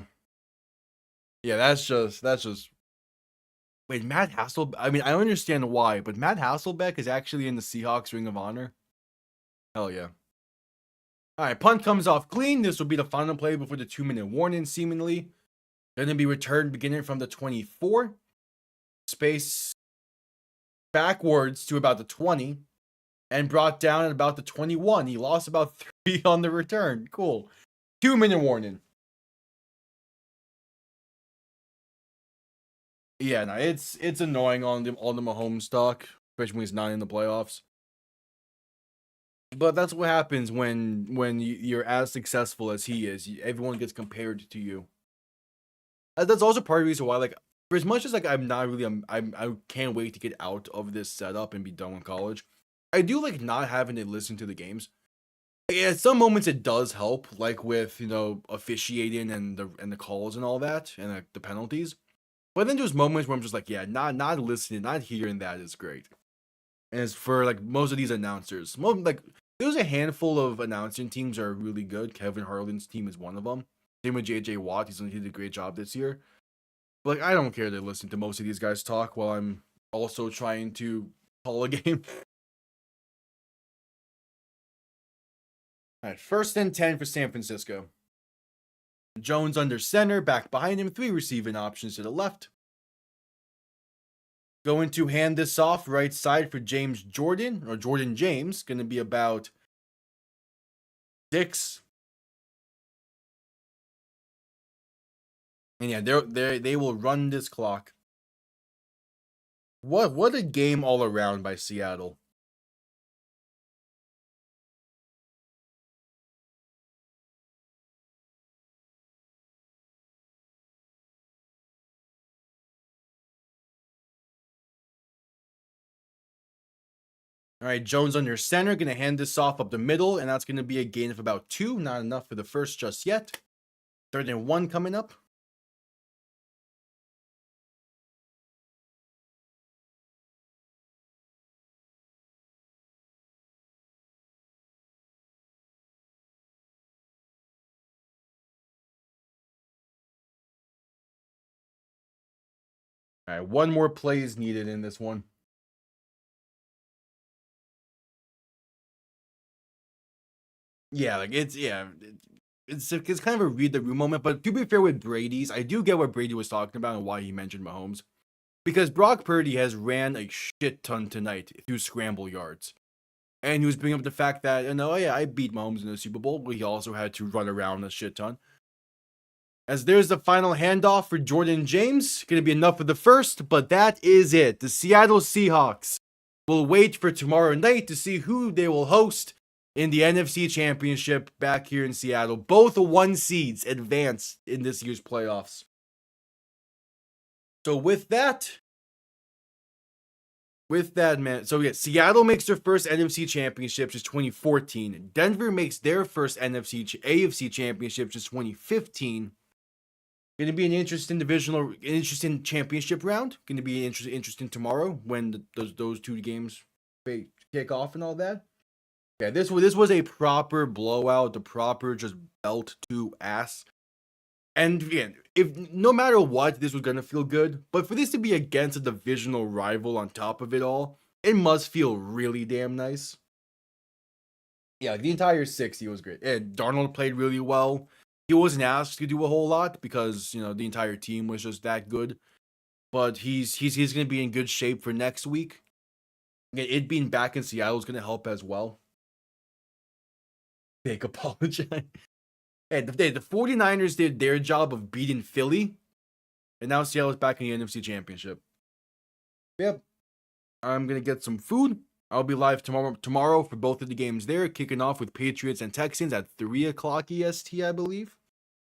Yeah, that's just Wait, Matt Hasselbeck? I mean, I don't understand why, but Matt Hasselbeck is actually in the Seahawks Ring of Honor. Hell yeah. All right, punt comes off clean. This will be the final play before the 2-minute warning, seemingly. Going to be returned beginning from the 24. Space backwards to about the 20. And brought down at about the 21. He lost about 3 on the return. Cool. 2-minute warning. Yeah, no, it's annoying on the Mahomes stock, especially when he's not in the playoffs. But that's what happens when you're as successful as he is. Everyone gets compared to you. That's also part of the reason why, like, for as much as like I'm not really I can't wait to get out of this setup and be done with college. I do like not having to listen to the games. At some moments it does help, like with officiating and the calls and all that, and like, the penalties. But then there's moments where I'm just like, yeah, not listening, not hearing that is great. And it's for like most of these announcers. Like there's a handful of announcing teams that are really good. Kevin Harlan's team is one of them. Same with JJ Watt. He did a great job this year. But like I don't care to listen to most of these guys talk while I'm also trying to call a game. All right, 1st and 10 for San Francisco. Jones under center, back behind him, 3 receiving options to the left. Going to hand this off right side for James Jordan, or Jordan James. Going to be about 6. And yeah, they will run this clock. What a game all around by Seattle. All right, Jones under center, going to hand this off up the middle, and that's going to be a gain of about 2. Not enough for the first just yet. 3rd and 1 coming up. All right, one more play is needed in this one. Yeah, like it's kind of a read the room moment. But to be fair with Brady's, I do get what Brady was talking about and why he mentioned Mahomes, because Brock Purdy has ran a shit ton tonight through scramble yards. And he was bringing up the fact that, yeah, I beat Mahomes in the Super Bowl, but he also had to run around a shit ton. As there's the final handoff for Jordan James. Going to be enough of the first, but that is it. The Seattle Seahawks will wait for tomorrow night to see who they will host in the NFC Championship back here in Seattle. Both 1 seeds advance in this year's playoffs. So with that, man. So yeah, Seattle makes their first NFC championship since 2014. Denver makes their first AFC championship since 2015. Going to be an interesting championship round. Going to be interesting tomorrow when those 2 games kick off and all that. Yeah, this was a proper blowout, the proper just belt to ass. And again, if no matter what, this was gonna feel good. But for this to be against a divisional rival on top of it all, it must feel really damn nice. Yeah, the entire 60 was great. And Darnold played really well. He wasn't asked to do a whole lot because the entire team was just that good. But he's gonna be in good shape for next week. It being back in Seattle is gonna help as well. Big apologize. And the 49ers did their job of beating Philly, and now Seattle's back in the NFC Championship. Yep. I'm going to get some food. I'll be live tomorrow for both of the games there, kicking off with Patriots and Texans at 3 o'clock EST, I believe.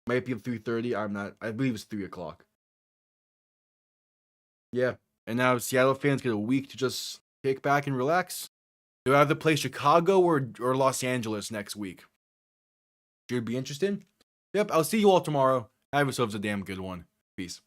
Might be 3:30. I believe it's 3 o'clock. Yeah. And now Seattle fans get a week to just kick back and relax. They'll either play Chicago or Los Angeles next week. Should be interesting. Yep, I'll see you all tomorrow. Have yourselves a damn good one. Peace.